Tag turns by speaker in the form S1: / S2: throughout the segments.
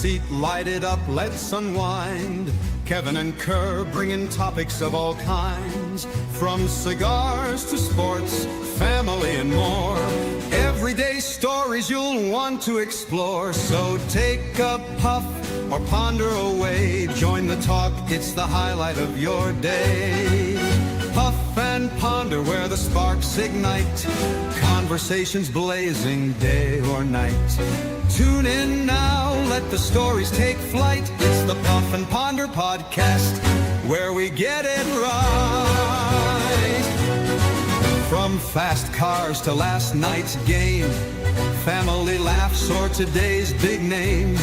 S1: seat, light it up, let's unwind. Kevin and Kerr bringing topics of all kinds, from cigars to sports, family and more. Everyday stories you'll want to explore. So take a puff or ponder away. Join the talk, it's the highlight of your day. Puff and ponder where the sparks ignite. Conversations blazing day or night. Tune in now, let the stories take flight. It's the Puff and Ponder podcast, where we get it right. From fast cars to last night's game, family laughs or today's big name.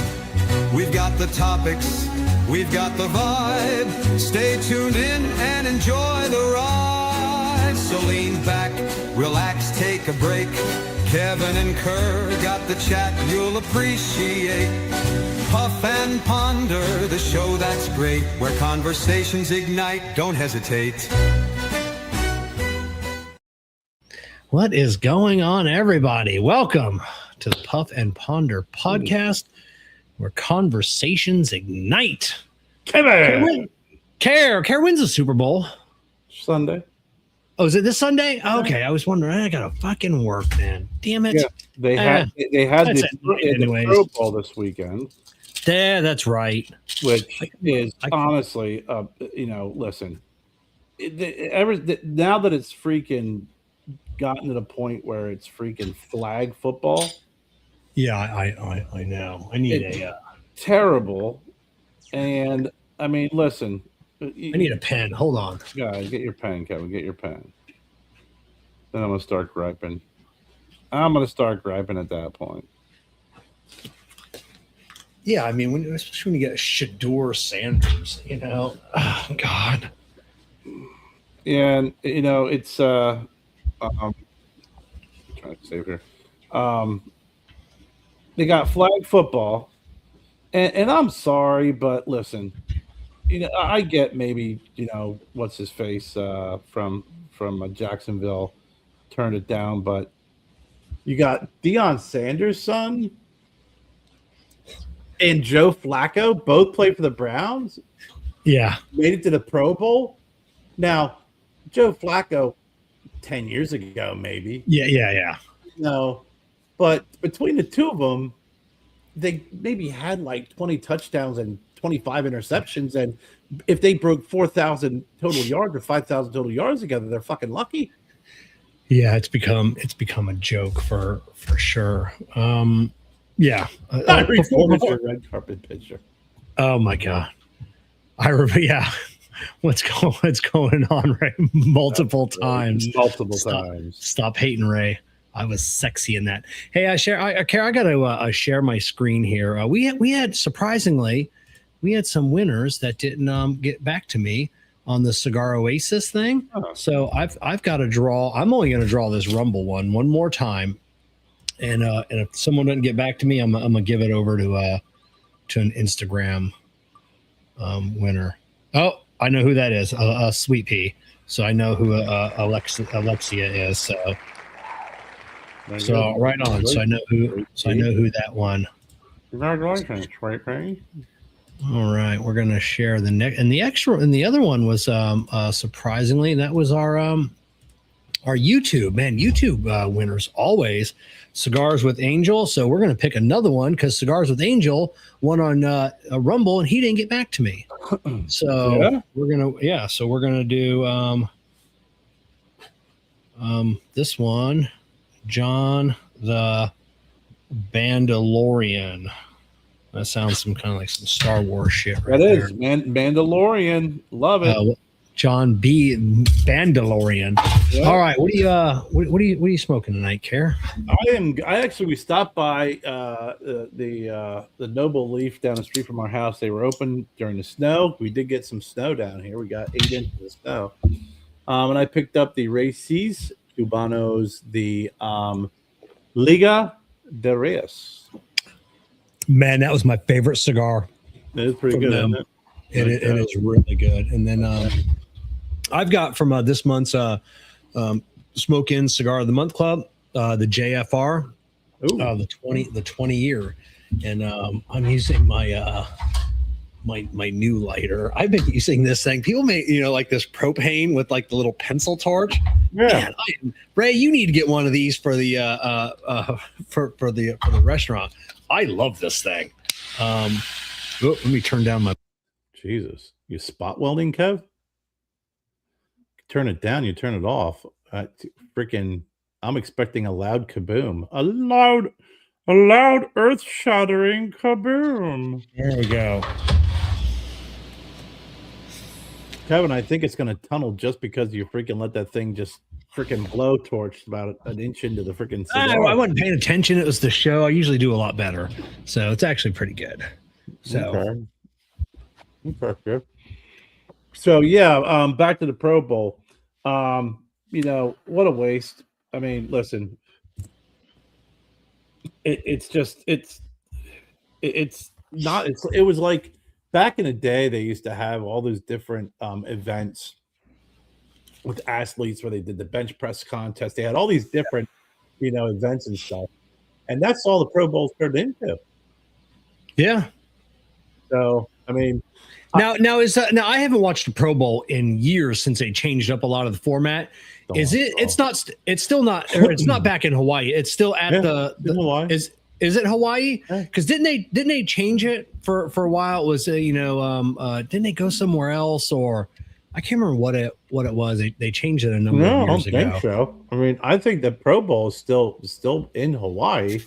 S1: We've got the topics, we've got the vibe. Stay tuned in and enjoy the ride. So lean back, relax, take a break. Kevin and Kerr got the chat you'll appreciate. Puff and Ponder, the show that's great, where conversations ignite. Don't hesitate.
S2: What is going on, everybody? Welcome to the Puff and Ponder podcast, where conversations ignite. Kerr wins the Super Bowl
S3: Sunday.
S2: Oh, is it this Sunday? Okay, I was wondering. I gotta fucking work, man. Damn it.
S3: Yeah, they had the Pro Bowl this weekend.
S2: Yeah, that's right.
S3: Which is honestly, listen. Now that it's freaking gotten to the point where it's freaking flag football.
S2: Yeah, I know. I need a
S3: terrible. And I mean, listen.
S2: I need a pen. Hold on.
S3: Guys, get your pen, Kevin. Get your pen. Then I'm gonna start griping. at that point.
S2: Yeah, I mean, especially when you get Shador Sanders, you know. Oh, God.
S3: Yeah, and it's trying to save here. They got flag football, and I'm sorry, but listen. I get maybe what's his face from Jacksonville turned it down, but you got Deion Sanders' son and Joe Flacco both played for the Browns.
S2: Yeah,
S3: made it to the Pro Bowl. Now, Joe Flacco, 10 years ago, maybe.
S2: Yeah.
S3: No, but between the two of them, they maybe had like 20 touchdowns and 25 interceptions, and if they broke 4,000 total yards or 5,000 total yards together, they're fucking lucky.
S2: Yeah, it's become a joke for sure. Yeah,
S3: red carpet picture.
S2: Oh my God, I remember. Yeah, what's going on, Ray? Multiple times. Stop hating, Ray. I was sexy in that. Hey, I got to share my screen here. We had surprisingly. We had some winners that didn't get back to me on the Cigar Oasis thing. Oh. So I've got to draw. I'm only going to draw this Rumble one more time, and if someone doesn't get back to me, I'm gonna give it over to an Instagram winner. Oh, I know who that is. Sweet Pea. So I know who Alexia is. So right on. So I know who that one.
S3: Congratulations, Sweet Pea.
S2: All right, we're gonna share the next, and the other one was surprisingly, that was our YouTube winners always Cigars with Angel. So we're gonna pick another one because Cigars with Angel won on a Rumble and he didn't get back to me. So we're gonna do this one, John the Bandalorian. That sounds some kind of like some Star Wars shit right there.
S3: That is, Mandalorian. Love it.
S2: John B. Bandalorian. Yep. All right, what are you smoking tonight, Kerr?
S3: We stopped by the Noble Leaf down the street from our house. They were open during the snow. We did get some snow down here. We got 8 inches of snow. And I picked up the Raíces Cubanos, the Liga de Reyes.
S2: Man, that was my favorite cigar.
S3: It is pretty good, isn't it?
S2: It is really good. And then I've got from this month's Smoke In Cigar of the Month Club, the JFR, the 20 year. and I'm using my my new lighter. I've been using this thing. People make like this propane with like the little pencil torch.
S3: Yeah,
S2: Man, Ray, you need to get one of these for the for the restaurant. I love this thing. Let me turn down my.
S3: Jesus, you spot welding, Kev? Turn it down, you turn it off. Freaking, I'm expecting a loud kaboom. A loud earth-shattering kaboom.
S2: There we go.
S3: Kevin, I think it's going to tunnel just because you freaking let that thing just freaking blowtorch about an inch into the freaking cigar.
S2: I wasn't paying attention. It was the show. I usually do a lot better. So it's actually pretty good. So.
S3: Okay. So yeah, back to the Pro Bowl. What a waste. I mean, listen, it was like back in the day they used to have all those different events with athletes where they did the bench press contest. They had all these different events and stuff, and that's all the Pro Bowls turned into.
S2: Yeah.
S3: So I mean,
S2: now I haven't watched a Pro Bowl in years since they changed up a lot of the format. It's still not, or it's not back in Hawaii. It's still at
S3: Hawaii.
S2: Is it Hawaii? Because didn't they change it for a while? It was didn't they go somewhere else, or I can't remember what it was. They changed it a number of years ago.
S3: I don't think so. I mean, I think the Pro Bowl is still in Hawaii.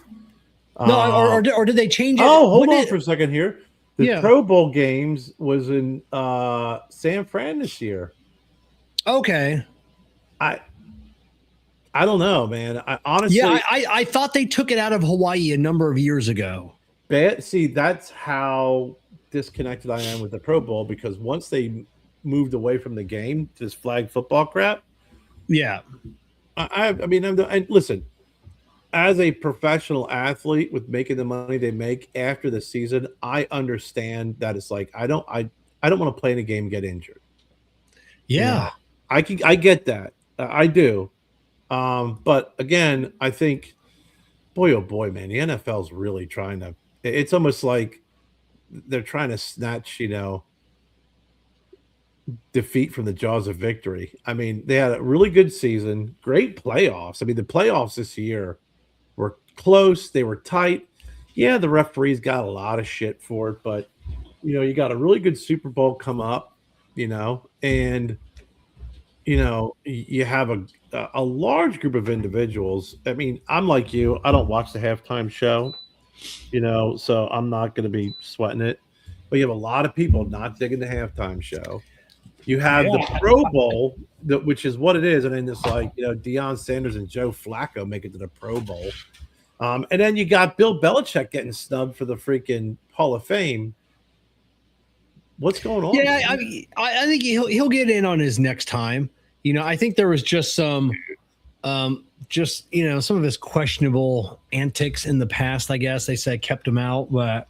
S2: No, or did they change it?
S3: Oh, hold on for a second here. The Pro Bowl games was in San Fran this year.
S2: Okay.
S3: I don't know, man. I honestly,
S2: I thought they took it out of Hawaii a number of years ago.
S3: See, that's how disconnected I am with the Pro Bowl, because once they moved away from the game, this flag football crap.
S2: Yeah.
S3: I mean, and listen, as a professional athlete with making the money they make after the season, I understand that it's like I don't want to play in a game and get injured.
S2: Yeah.
S3: I get that. I do. But again, I think, boy, oh boy, man, the NFL's really trying to. It's almost like they're trying to snatch, defeat from the jaws of victory. I mean, they had a really good season, great playoffs. I mean, the playoffs this year were close. They were tight. Yeah, the referees got a lot of shit for it, but you got a really good Super Bowl come up, and you have a large group of individuals. I mean, I'm like you. I don't watch the halftime show, so I'm not going to be sweating it. But you have a lot of people not digging the halftime show. You have the Pro Bowl, which is what it is, and then it's like Deion Sanders and Joe Flacco make it to the Pro Bowl, and then you got Bill Belichick getting snubbed for the freaking Hall of Fame. What's going on?
S2: Yeah, I think he'll get in on his next time. I think there was just some of his questionable antics in the past. I guess they said kept him out, but.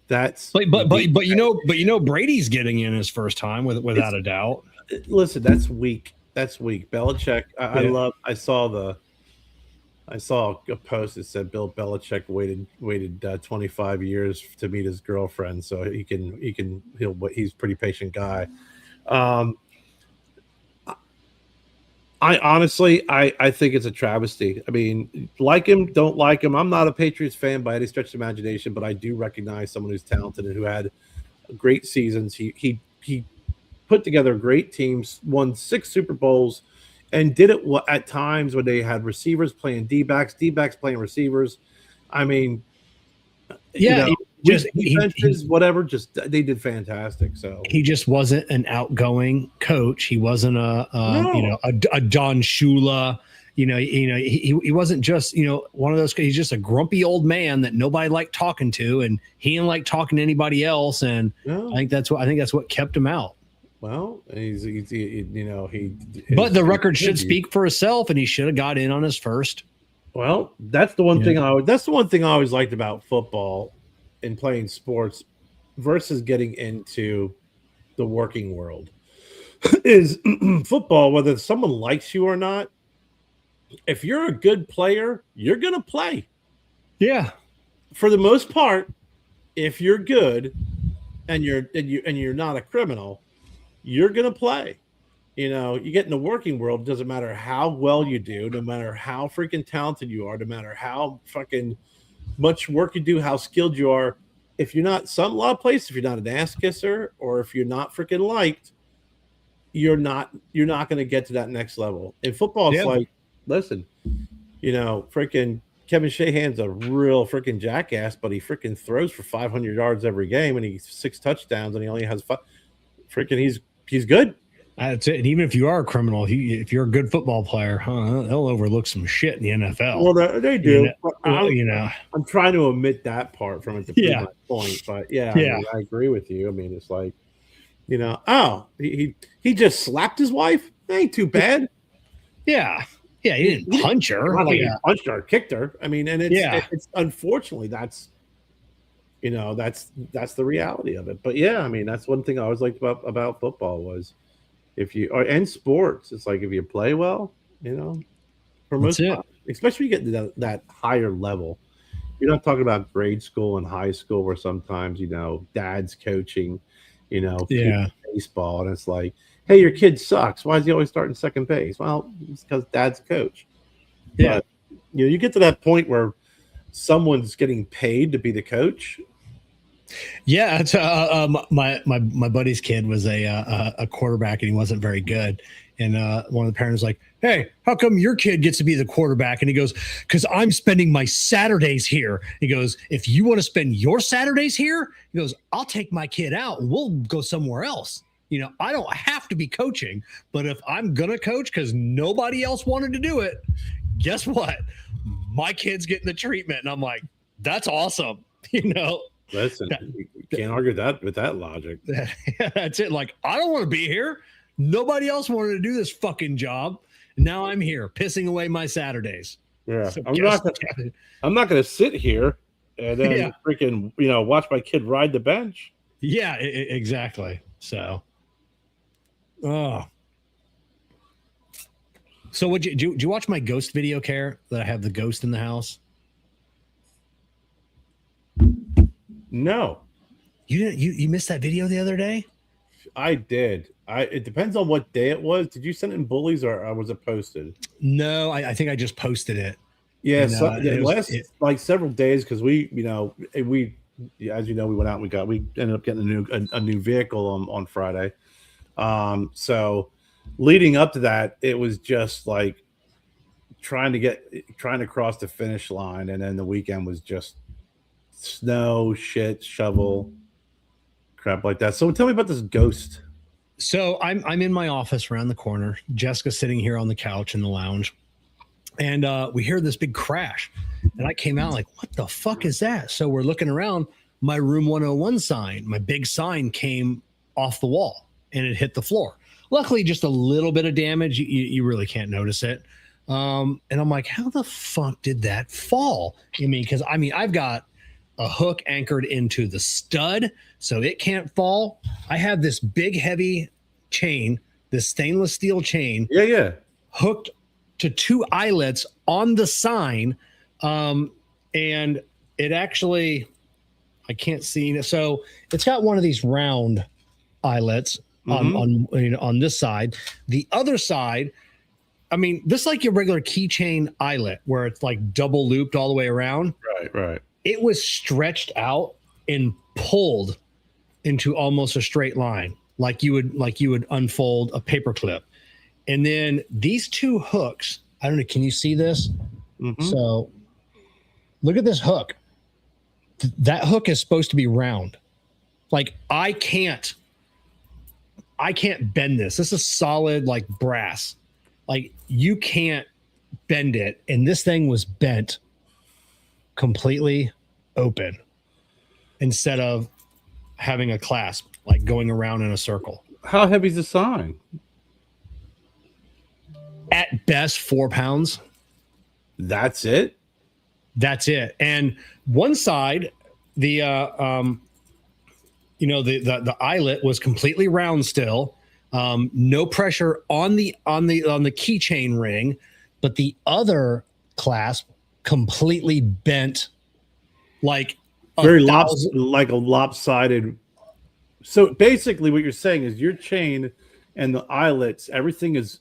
S3: But
S2: Brady's getting in his first time without a doubt.
S3: Listen, that's weak. Belichick. I saw a post that said Bill Belichick waited 25 years to meet his girlfriend, so he's a pretty patient guy. I honestly think it's a travesty. I mean, like him, don't like him. I'm not a Patriots fan by any stretch of imagination, but I do recognize someone who's talented and who had great seasons. He put together great teams, won 6 Super Bowls, and did it at times when they had receivers playing D-backs playing receivers. I mean, defenses, whatever, they did fantastic. So
S2: he just wasn't an outgoing coach. He wasn't a Don Shula. He wasn't just one of those. He's just a grumpy old man that nobody liked talking to, and he didn't like talking to anybody else. And I think that's what kept him out.
S3: Well, But
S2: the record should speak for itself, and he should have got in on his first.
S3: Well, that's the one thing that's the one thing I always liked about football and playing sports versus getting into the working world is football, whether someone likes you or not, if you're a good player, you're going to play.
S2: Yeah.
S3: for the most part, if you're good and you're not a criminal, you're gonna play. You know, you get in the working world, it doesn't matter how well you do, no matter how freaking talented you are, no matter how fucking much work you do, how skilled you are. If you're not a lot of places, if you're not an ass kisser or if you're not freaking liked, you're not going to get to that next level. In football, it's like, listen, you know, freaking Kevin Shahan's a real freaking jackass, but he freaking throws for 500 yards every game and he's 6 touchdowns and he only has 5. Freaking, he's good.
S2: That's it. And even if you are a criminal, if you're a good football player, they'll overlook some shit in the NFL.
S3: Well, they do.
S2: You know,
S3: I'm trying to omit that part from it to prove my point, but I mean, I agree with you. I mean, it's like, you know, he just slapped his wife. Ain't too bad.
S2: Yeah, he didn't punch her.
S3: Not like he punched her, or kicked her. I mean, and it's unfortunately that's the reality of it. But yeah, I mean, that's one thing I always liked about football was. If you are in sports, it's like if you play well, you know, for most part, especially when you get to that higher level, you're not talking about grade school and high school where sometimes, you know, dad's coaching, you know, baseball. And it's like, hey, your kid sucks. Why is he always starting second base? Well, it's because dad's coach.
S2: Yeah.
S3: But, you know, you get to that point where someone's getting paid to be the coach.
S2: Yeah, it's, my buddy's kid was a quarterback and he wasn't very good. And one of the parents was like, "Hey, how come your kid gets to be the quarterback?" And he goes, "Because I'm spending my Saturdays here." He goes, "If you want to spend your Saturdays here," he goes, "I'll take my kid out and we'll go somewhere else. You know, I don't have to be coaching, but if I'm gonna coach because nobody else wanted to do it, guess what? My kid's getting the treatment." And I'm like, "That's awesome," you know.
S3: Listen, you can't argue that with that logic.
S2: That's it. Like, I don't want to be here. Nobody else wanted to do this fucking job. Now I'm here pissing away my Saturdays.
S3: Yeah. So I'm not going to sit here and then freaking, you know, watch my kid ride the bench.
S2: Yeah, exactly. So, so did you watch my ghost video, Kerr, that I have the ghost in the house?
S3: No.
S2: You didn't. You missed that video the other day?
S3: I did. It depends on what day it was. Did you send it in Bullies or was it posted?
S2: No, I think I just posted it.
S3: Yeah, last like several days because we, you know, as you know, we went out and we ended up getting a new vehicle on Friday. So leading up to that, it was just like trying to cross the finish line, and then the weekend was just snow, shit, shovel, crap like that. So tell me about this ghost.
S2: So I'm in my office around the corner. Jessica's sitting here on the couch in the lounge, and we hear this big crash. And I came out like, what the fuck is that? So we're looking around. My room 101 sign, my big sign came off the wall and it hit the floor. Luckily, just a little bit of damage. You really can't notice it. And I'm like, how the fuck did that fall? Because I've got a hook anchored into the stud so it can't fall. I have this big heavy chain, this stainless steel chain, hooked to 2 eyelets on the sign, and it actually, I can't see it. So it's got one of these round eyelets on this side. The other side, this is like your regular keychain eyelet where it's like double looped all the way around.
S3: Right.
S2: It was stretched out and pulled into almost a straight line, like you would unfold a paper clip. And then these 2 hooks, I don't know, can you see this? So look at this hook. That hook is supposed to be round. Like I can't bend this. This is solid like brass. Like you can't bend it. And this thing was bent completely open instead of having a clasp, like going around in a circle.
S3: How heavy is the sign?
S2: At best 4 pounds.
S3: That's it. And one side, the eyelet was completely round still. No pressure on the keychain ring, but the other clasp completely bent
S2: like
S3: very like a lopsided. So basically, what you're saying is your chain and the eyelets, everything is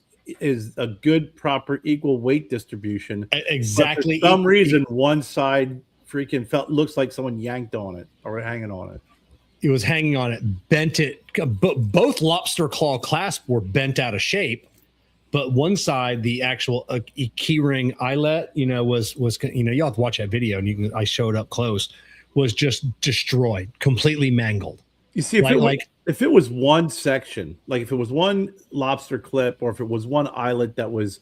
S3: a good, proper, equal weight distribution.
S2: Exactly.
S3: But for some reason, one side freaking looks like someone yanked on it or hanging on it.
S2: It was hanging on it, bent it. Both lobster claw clasps were bent out of shape, but one side, the actual key ring eyelet, was you'll have to watch that video, and I showed up close, was just destroyed, completely mangled.
S3: You see, if it was one section, like if it was one lobster clip, or if it was one eyelet that was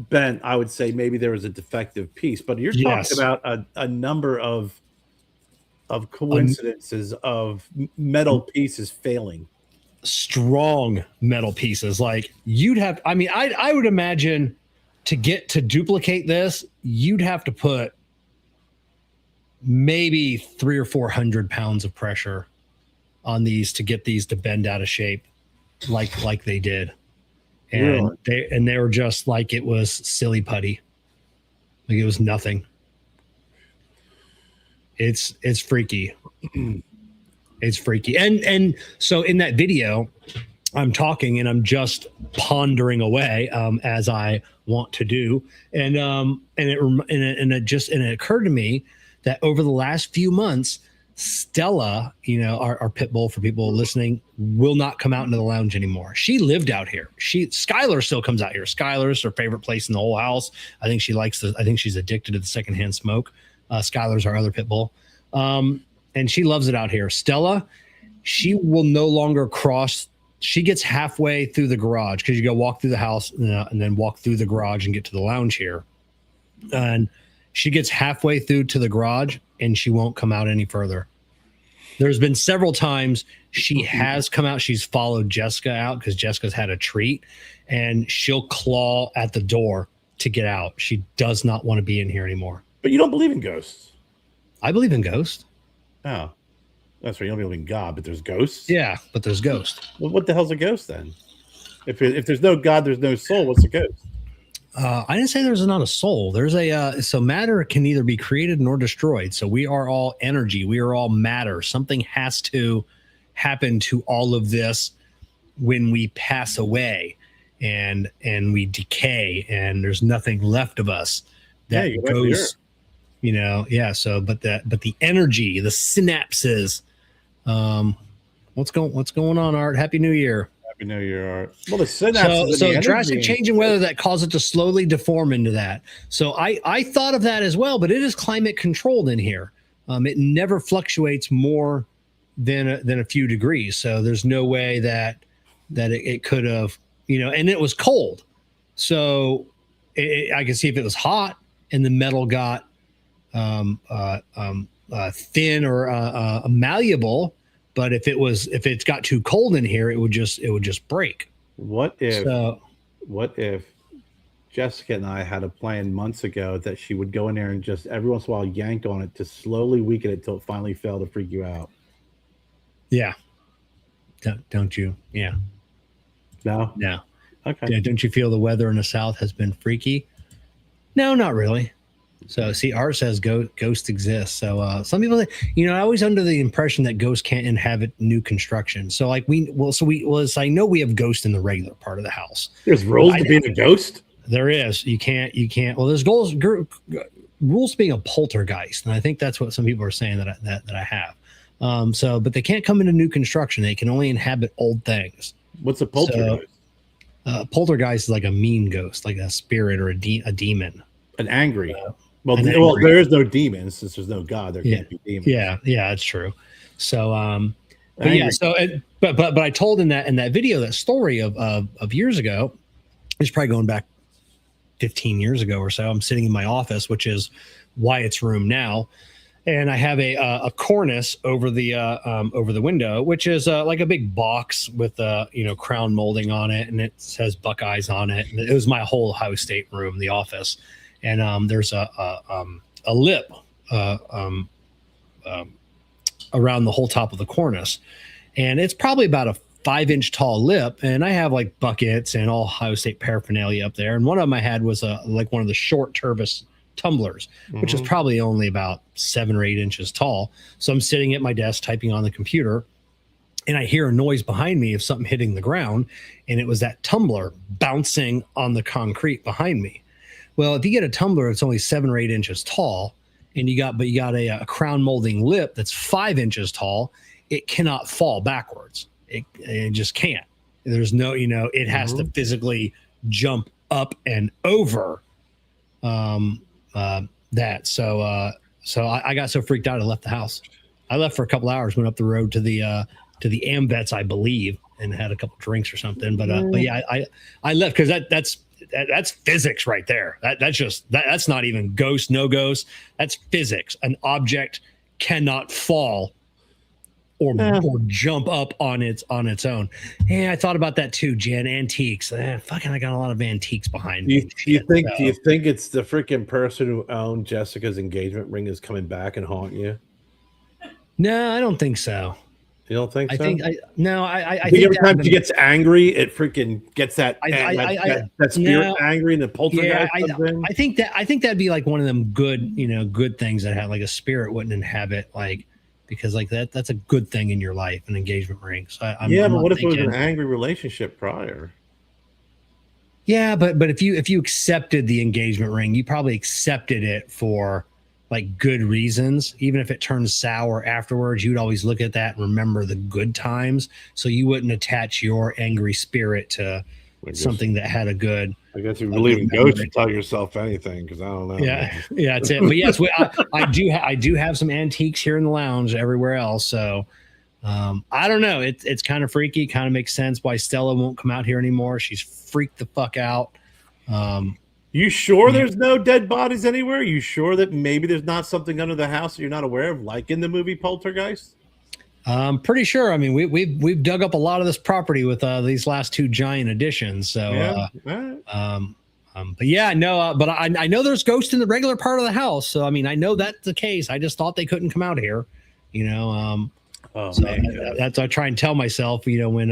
S3: bent, I would say maybe there was a defective piece. But you're talking about a number of coincidences of metal pieces failing.
S2: Strong metal pieces. Like I would imagine to duplicate this, you'd have to put maybe 300 or 400 pounds of pressure on these to get these to bend out of shape like they did. And they were just like, it was silly putty. Like it was nothing. It's freaky. It's freaky. And so in that video, I'm talking and I'm just pondering away as I want to do. And it occurred to me that over the last few months, Stella, our pit bull, for people listening, will not come out into the lounge anymore. She lived out here. Skylar still comes out here. Skylar's her favorite place in the whole house. I think she's addicted to the secondhand smoke. Skylar's our other pit bull. And she loves it out here. Stella, she will no longer cross. She gets halfway through the garage, because you go walk through the house and then walk through the garage and get to the lounge here. And she gets halfway through to the garage and she won't come out any further. There's been several times she has come out. She's followed Jessica out because Jessica's had a treat, and she'll claw at the door to get out. She does not want to be in here anymore.
S3: But you don't believe in ghosts?
S2: I believe in ghosts.
S3: Oh, that's right. You don't believe in God, but there's ghosts?
S2: Yeah, but there's ghosts.
S3: Well, what the hell's a ghost then? If there's no God, there's no soul. What's a ghost?
S2: I didn't say there's not a soul. There's so matter can neither be created nor destroyed. So we are all energy. We are all matter. Something has to happen to all of this when we pass away and we decay, and there's nothing left of us that goes, So, but the energy, the synapses, what's going on, Art? Happy New Year.
S3: New Year Art. Well, the synapses.
S2: So drastic change in weather that causes it to slowly deform into that. So I thought of that as well, but it is climate controlled in here. It never fluctuates more than a few degrees. So there's no way that it could have, and it was cold. So I can see if it was hot and the metal got thin or malleable. But if it's got too cold in here, it would just break. What
S3: if Jessica and I had a plan months ago that she would go in there and just every once in a while yank on it to slowly weaken it till it finally fell to freak you out?
S2: Yeah. Don't you? Yeah.
S3: No.
S2: Okay. Yeah, don't you feel the weather in the South has been freaky? No, not really. So see, Art says ghosts exist. So some people, I always under the impression that ghosts can't inhabit new construction. So like I know we have ghosts in the regular part of the house.
S3: There's rules to being a ghost.
S2: There is. You can't. Well, there's rules to being a poltergeist, and I think that's what some people are saying that I have. But they can't come into new construction. They can only inhabit old things.
S3: What's a poltergeist?
S2: Poltergeist is like a mean ghost, like a spirit or a demon.
S3: An angry. There is no demons since there's no God. There can't be demons.
S2: Yeah, that's true. So, but I told in that video that story of years ago. It's probably going back 15 years ago or so. I'm sitting in my office, which is Wyatt's room now, and I have a cornice over the window, which is like a big box with crown molding on it, and it says Buckeyes on it. And it was my whole Ohio State room, the office. And there's a lip around the whole top of the cornice, and it's probably about a 5-inch tall lip. And I have like buckets and all Ohio State paraphernalia up there. And one of them I had was like one of the short tumblers, which is probably only about 7 or 8 inches tall. So I'm sitting at my desk typing on the computer, and I hear a noise behind me of something hitting the ground, and it was that tumbler bouncing on the concrete behind me. Well, if you get a tumbler that's only 7 or 8 inches tall, and you got a crown molding lip that's 5 inches tall, it cannot fall backwards. It just can't. There's no, it has to physically jump up and over that. So I got so freaked out I left the house. I left for a couple hours, went up the road to the AmVets, I believe, and had a couple drinks or something. But yeah, I left because that's physics right there. That's not even ghost, no ghost. That's physics. An object cannot fall or jump up on its own. Yeah, I thought about that too, Jen. Antiques. Fucking, I got a lot of antiques behind me.
S3: Do you think it's the freaking person who owned Jessica's engagement ring is coming back and haunting you?
S2: No, I don't think so.
S3: You don't think so?
S2: I think
S3: every time she gets angry, it freaking gets that spirit angry, and the poltergeist comes in.
S2: I think that'd be like one of them good, good things that had like a spirit wouldn't inhabit, like, because like that's a good thing in your life, an engagement ring. So
S3: but what if it was an angry relationship prior?
S2: Yeah, but if you accepted the engagement ring, you probably accepted it for like good reasons. Even if it turns sour afterwards, you'd always look at that and remember the good times. So you wouldn't attach your angry spirit to something that had a good.
S3: I guess if you believe in ghosts, you tell yourself anything, because I don't know.
S2: Yeah, that's it. But yes, I do have some antiques here in the lounge, everywhere else. So I don't know. It's kind of freaky. Kind of makes sense why Stella won't come out here anymore. She's freaked the fuck out.
S3: You sure there's no dead bodies anywhere? You sure that maybe there's not something under the house that you're not aware of, like in the movie Poltergeist?
S2: I'm pretty sure. I mean, we've dug up a lot of this property with these last 2 giant additions. So, but yeah, no. But I know there's ghosts in the regular part of the house. So I mean, I know that's the case. I just thought they couldn't come out here. That's what I try and tell myself. When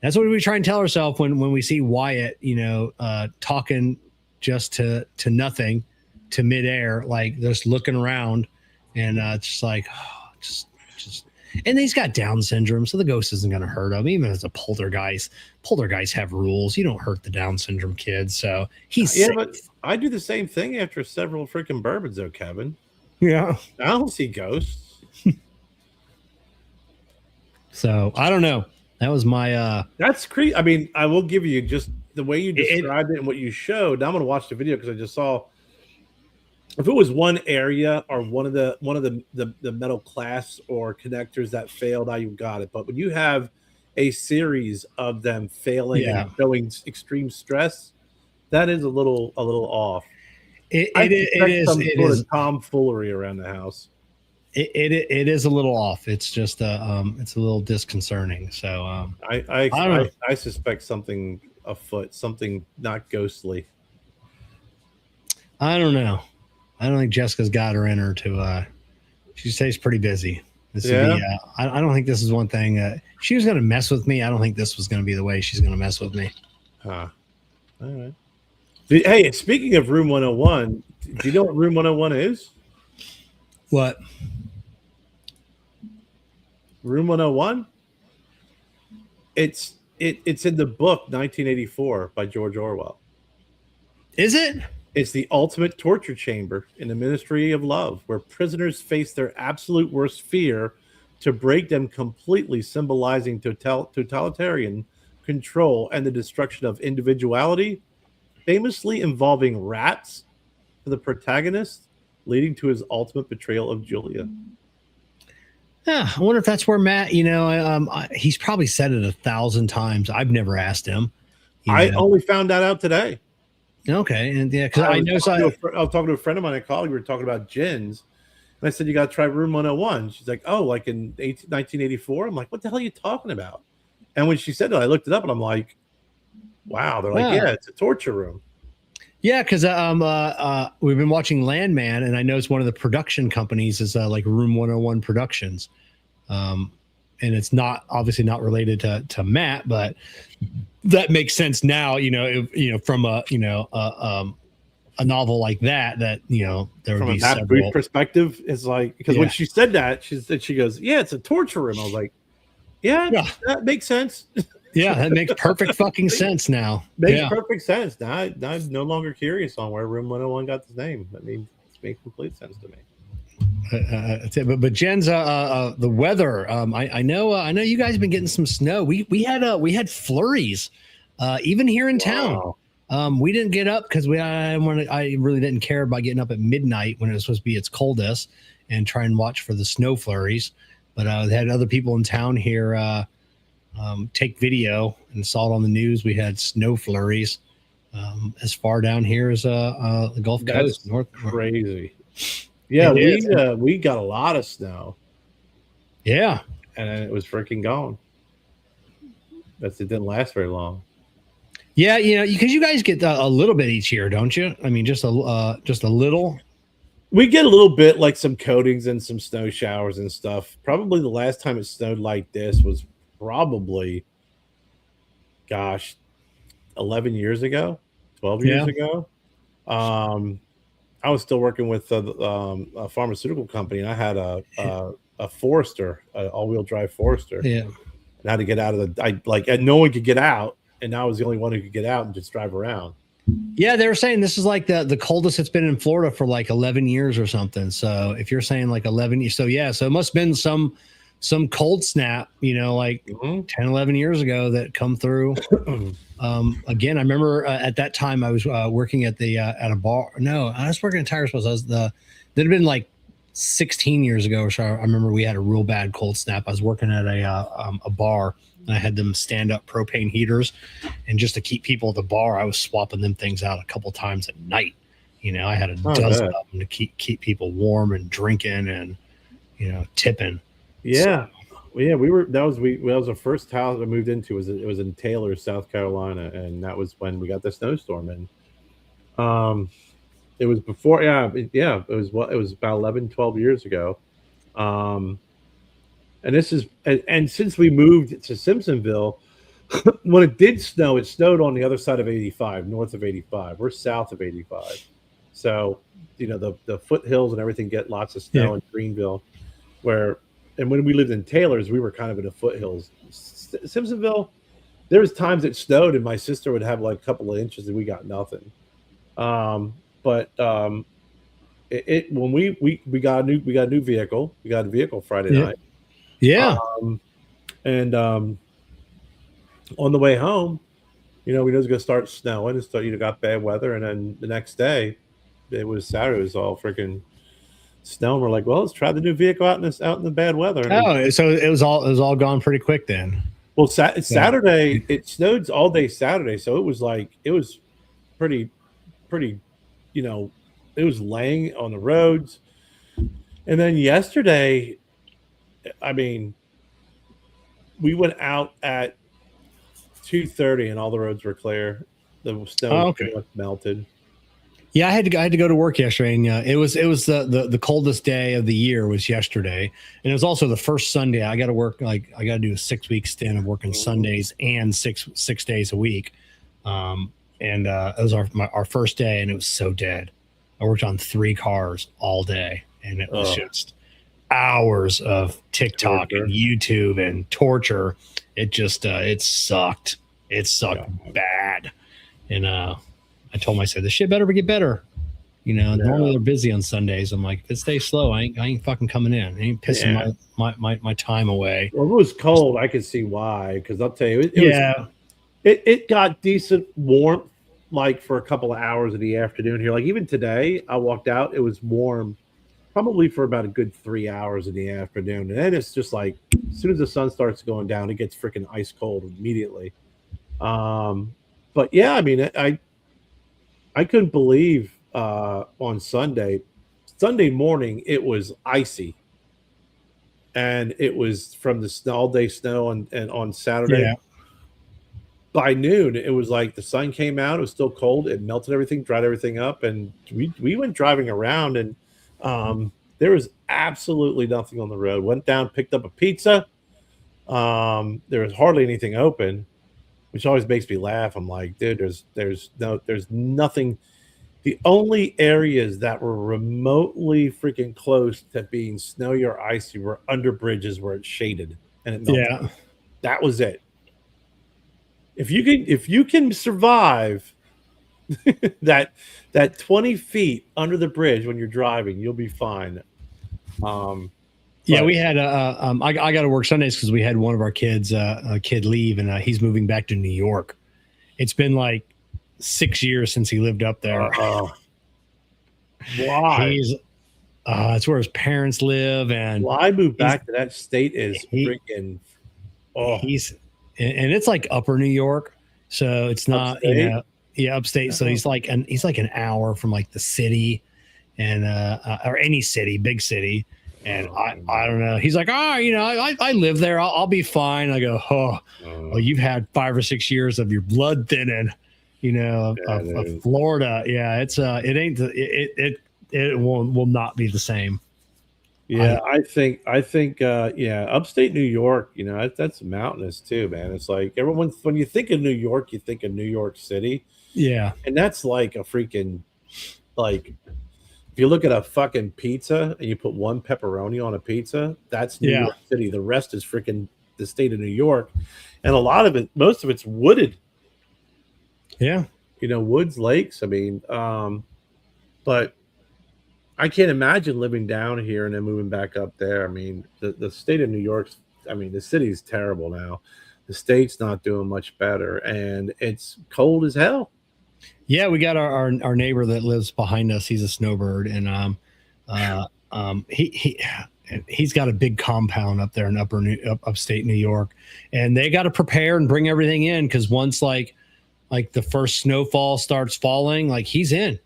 S2: that's what we try and tell ourselves when we see Wyatt, talking just to nothing, to midair, like just looking around, and just like, just. And he's got Down syndrome, so the ghost isn't going to hurt him, even as a poltergeist. Poltergeists have rules. You don't hurt the Down syndrome kids, so he's safe.
S3: But I do the same thing after several freaking bourbons, though, Kevin.
S2: Yeah,
S3: I don't see ghosts.
S2: So I don't know. That was my.
S3: That's creepy. I mean, I will give you just the way you described it and what you showed. Now I'm going to watch the video because I just saw. If it was one area or one of the metal clasps or connectors that failed, you got it. But when you have a series of them failing and showing extreme stress, that is a little off. It is some sort of tomfoolery around the house.
S2: It is a little off. It's just it's a little disconcerting. So
S3: I suspect something afoot, something not ghostly.
S2: I don't know. I don't think Jessica's got her in her to. She stays pretty busy. I don't think this is one thing. She was going to mess with me. I don't think this was going to be the way she's going to mess with me.
S3: All right. Hey, speaking of Room 101, do you know what Room 101 is?
S2: What?
S3: Room 101? It's in the book 1984 by George Orwell.
S2: Is it?
S3: It's the ultimate torture chamber in the Ministry of Love, where prisoners face their absolute worst fear to break them completely, symbolizing totalitarian control and the destruction of individuality, famously involving rats for the protagonist, leading to his ultimate betrayal of Julia.
S2: Yeah, I wonder if that's where Matt, he's probably said it 1,000 times. I've never asked him.
S3: I only found that out today.
S2: Okay, and yeah, because I was
S3: talking to a friend of mine in college. We were talking about gins, and I said, "You got to try Room 101." She's like, "Oh, like in 1984?" I'm like, "What the hell are you talking about?" And when she said that, I looked it up, and I'm like, "Wow!" They're like, "Yeah, it's a torture room."
S2: Yeah, because we've been watching Landman, and I know it's one of the production companies is like Room 101 Productions, and it's obviously not related to Matt, but that makes sense now. From a a novel like that there would
S3: From
S2: be
S3: that
S2: several
S3: perspective, is like, because when she said that, she goes, yeah, it's a torture room. I was like, yeah. That makes sense.
S2: Yeah, that makes perfect fucking sense now.
S3: Makes perfect sense. Now I'm no longer curious on where Room 101 got the name. I mean, it makes complete sense to me.
S2: But Jen's the weather. I know you guys have been getting some snow. We had flurries, even here in town. We didn't get up because I really didn't care about getting up at midnight when it was supposed to be its coldest and try and watch for the snow flurries. But they had other people in town here take video and saw it on the news. We had snow flurries as far down here as the Gulf Coast. North.
S3: Crazy. Yeah, we got a lot of snow.
S2: Yeah,
S3: and it was freaking gone. It didn't last very long.
S2: Yeah, because you guys get a little bit each year, don't you? I mean, just a little.
S3: We get a little bit, like some coatings and some snow showers and stuff. Probably the last time it snowed like this was probably, 11 years ago, 12 years ago. I was still working with a pharmaceutical company, and I had a Forester, an all-wheel drive Forester.
S2: Yeah,
S3: and I had to get out of and no one could get out, and I was the only one who could get out and just drive around.
S2: Yeah, they were saying this is like the coldest it's been in Florida for like 11 years or something. So if you're saying like 11 years, so it must have been some cold snap, like 10, 11 years ago that come through. Again, I remember at that time I was working at a bar. No, I was working at Tire Sports. That had been like 16 years ago or so. I remember we had a real bad cold snap. I was working at a bar, and I had them stand up propane heaters, and just to keep people at the bar, I was swapping them things out a couple times at night. I had a dozen of them to keep people warm and drinking and tipping.
S3: Yeah. Well, yeah, that was the first house I moved into. It was in Taylor, South Carolina, and that was when we got the snowstorm. And it was before, it was about 11, 12 years ago. And since we moved to Simpsonville, when it did snow, it snowed on the other side of 85, north of 85. We're south of 85, so the foothills and everything get lots of snow in Greenville, and when we lived in Taylor's, we were kind of in the foothills. Simpsonville, there was times it snowed, and my sister would have like a couple of inches, and we got nothing. When we got a new vehicle, we got a vehicle Friday night.
S2: Yeah.
S3: On the way home, we knew it was going to start snowing. It started, got bad weather, and then the next day, it was Saturday. It was all freaking snow. And we're like, well, let's try the new vehicle out in the bad weather. And
S2: so it was all gone pretty quick then.
S3: Well, Saturday it snowed all day Saturday, so it was pretty. It was laying on the roads, and then yesterday, I mean, we went out at 2:30 and all the roads were clear. The snow was melted.
S2: Yeah, I had to go to work yesterday, and it was the coldest day of the year was yesterday, and it was also the first Sunday. I got to work I got to do a 6-week stint of working Sundays and six days a week, and it was our first day, and it was so dead. I worked on 3 cars all day, and it was just hours of TikTok and YouTube and torture. It just it sucked. It sucked bad, and I told myself this shit better get better. Normally they're busy on Sundays. I'm like, if it stays slow, I ain't fucking coming in. I ain't pissing my time away.
S3: Well, if it was cold, I could see why. Because I'll tell you, it got decent warmth like for a couple of hours in the afternoon here. Like even today, I walked out, it was warm probably for about a good 3 hours in the afternoon. And then it's just like as soon as the sun starts going down, it gets freaking ice cold immediately. But yeah, I mean, I couldn't believe on Sunday morning it was icy, and it was from the all day snow, and on Saturday by noon it was like the sun came out, it was still cold, it melted everything, dried everything up, and we went driving around, and there was absolutely nothing on the road. Went down, picked up a pizza. There was hardly anything open, which always makes me laugh. I'm like, dude, there's nothing The only areas that were remotely freaking close to being snowy or icy were under bridges where it's shaded and it melted.
S2: Yeah.
S3: That was it. If you can survive that 20 feet under the bridge when you're driving, you'll be fine.
S2: Yeah, we had I got to work Sundays because we had one of our kids a kid leave, and he's moving back to New York. It's been like 6 years since he lived up there.
S3: Why?
S2: It's where his parents live, and
S3: I moved back to that state is freaking.
S2: He's and it's like upper New York, so it's not upstate? Upstate. So he's like an hour from like the city, and or any city, big city. And I don't know. He's like, I live there. I'll be fine. I go, well, you've had 5 or 6 years of your blood thinning, of Florida. Yeah, it's it will not be the same.
S3: Yeah, I think upstate New York, that's mountainous too, man. It's like when you think of New York, you think of New York City.
S2: Yeah.
S3: And that's like a freaking if you look at a fucking pizza and you put one pepperoni on a pizza, that's New York City. The rest is freaking the state of New York. And most of it's wooded.
S2: Yeah.
S3: Woods, lakes. I mean, but I can't imagine living down here and then moving back up there. I mean, the state of New York, the city's terrible now. The state's not doing much better, and it's cold as hell.
S2: Yeah, we got our neighbor that lives behind us. He's a snowbird, and he's got a big compound up there in upstate New York, and they got to prepare and bring everything in because once like the first snowfall starts falling, like he's in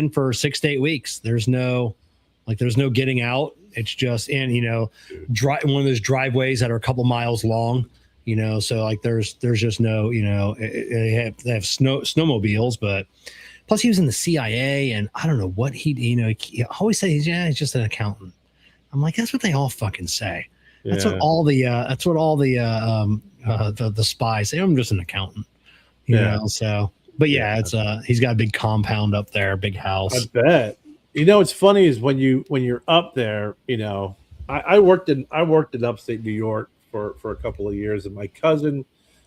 S2: for 6 to 8 weeks. There's no getting out. It's just in one of those driveways that are a couple miles long. So like there's just no, they have snowmobiles, but plus he was in the CIA and I don't know what he always says, he's just an accountant. I'm like, that's what they all fucking say. That's what all the spies say. I'm just an accountant, you know? So, but it's he's got a big compound up there, big house.
S3: I bet. What's funny is when you're up there, I worked in upstate New York for a couple of years, and my cousin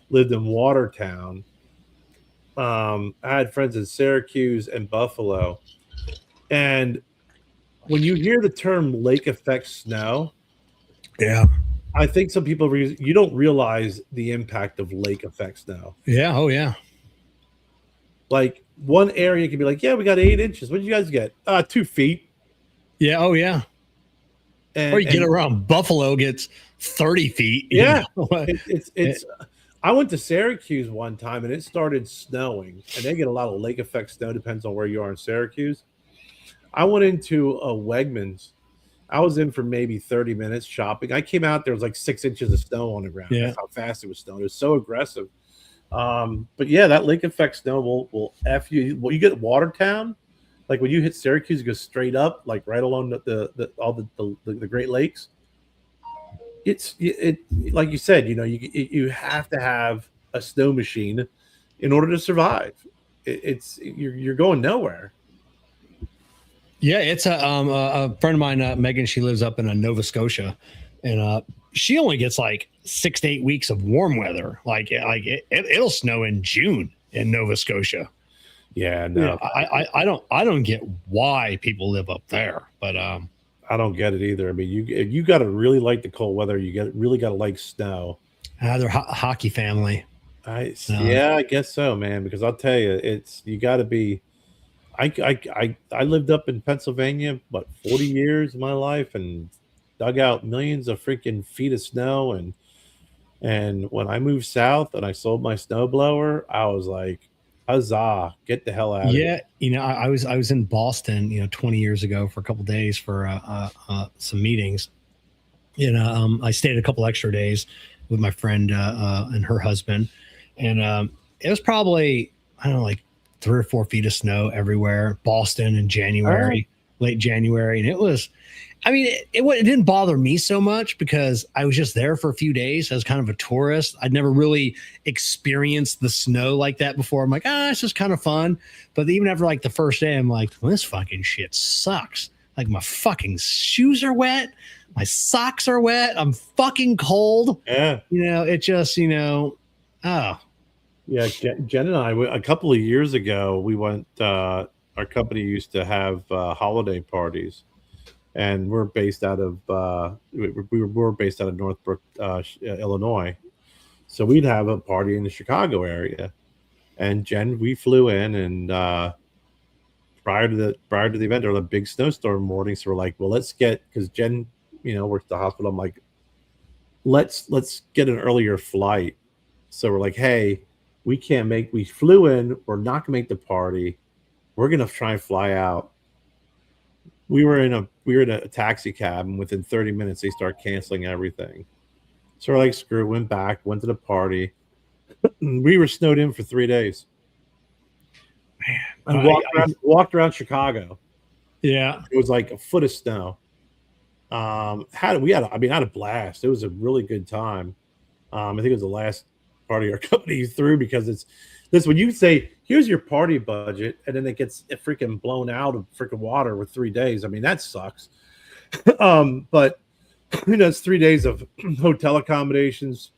S3: lived in Watertown. I had friends in Syracuse and Buffalo, and when you hear the term lake effect snow, I think some people you don't realize the impact of lake effect snow.
S2: Yeah. Oh yeah.
S3: Like one area can be like, we got 8 inches. What did you guys get? 2 feet.
S2: Yeah. Oh yeah. Or you get around Buffalo gets 30 feet.
S3: Yeah. It's I went to Syracuse one time and it started snowing, and they get a lot of lake effect snow, depends on where you are in Syracuse. I went into a Wegmans. I was in for maybe 30 minutes shopping. I came out, there was like 6 inches of snow on the ground.
S2: Yeah.
S3: That's how fast it was snowing. It was so aggressive. But yeah, that lake effect snow will F you. Well, you get Watertown, like when you hit Syracuse, you go straight up, like right along the Great Lakes. It like you said, you have to have a snow machine in order to survive. You're going nowhere.
S2: Yeah, it's a friend of mine, Megan. She lives up in Nova Scotia, and she only gets like 6 to 8 weeks of warm weather. It'll snow in June in Nova Scotia.
S3: Yeah, no,
S2: I don't get why people live up there, but
S3: I don't get it either. I mean, you got to really like the cold weather. You really got to like snow.
S2: They're hockey family.
S3: I guess so, man. Because I'll tell you, you got to be. I lived up in Pennsylvania, 40 years of my life, and dug out millions of freaking feet of snow. And when I moved south and I sold my snowblower, I was like, huzzah, get the hell out of here.
S2: Yeah, I was in Boston, 20 years ago for a couple of days for some meetings. I stayed a couple extra days with my friend and her husband, and it was probably, I don't know, like 3 or 4 feet of snow everywhere. Boston in January, late January, and I mean, it didn't bother me so much because I was just there for a few days as kind of a tourist. I'd never really experienced the snow like that before. I'm like, it's just kind of fun. But even after like the first day, I'm like, well, this fucking shit sucks. Like my fucking shoes are wet. My socks are wet. I'm fucking cold.
S3: Yeah.
S2: It just, oh.
S3: Yeah, Jen and I, a couple of years ago, we went, our company used to have holiday parties. And we're based out of we were based out of Northbrook, Illinois. So we'd have a party in the Chicago area. And Jen, we flew in, and prior to the event, there was a big snowstorm morning. So we're like, well, let's get, because Jen, works at the hospital. I'm like, let's get an earlier flight. So we're like, hey, we flew in. We're not gonna make the party. We're gonna try and fly out. We were in a taxi cab, and within 30 minutes they start canceling everything. So we're like, screw it, went to the party. We were snowed in for 3 days. Man, walked around Chicago.
S2: Yeah.
S3: It was like a foot of snow. I had a blast. It was a really good time. I think it was the last party our company threw, because it's this, when you say, here's your party budget, and then it gets freaking blown out of freaking water with 3 days. I mean, that sucks. But it's 3 days of hotel accommodations,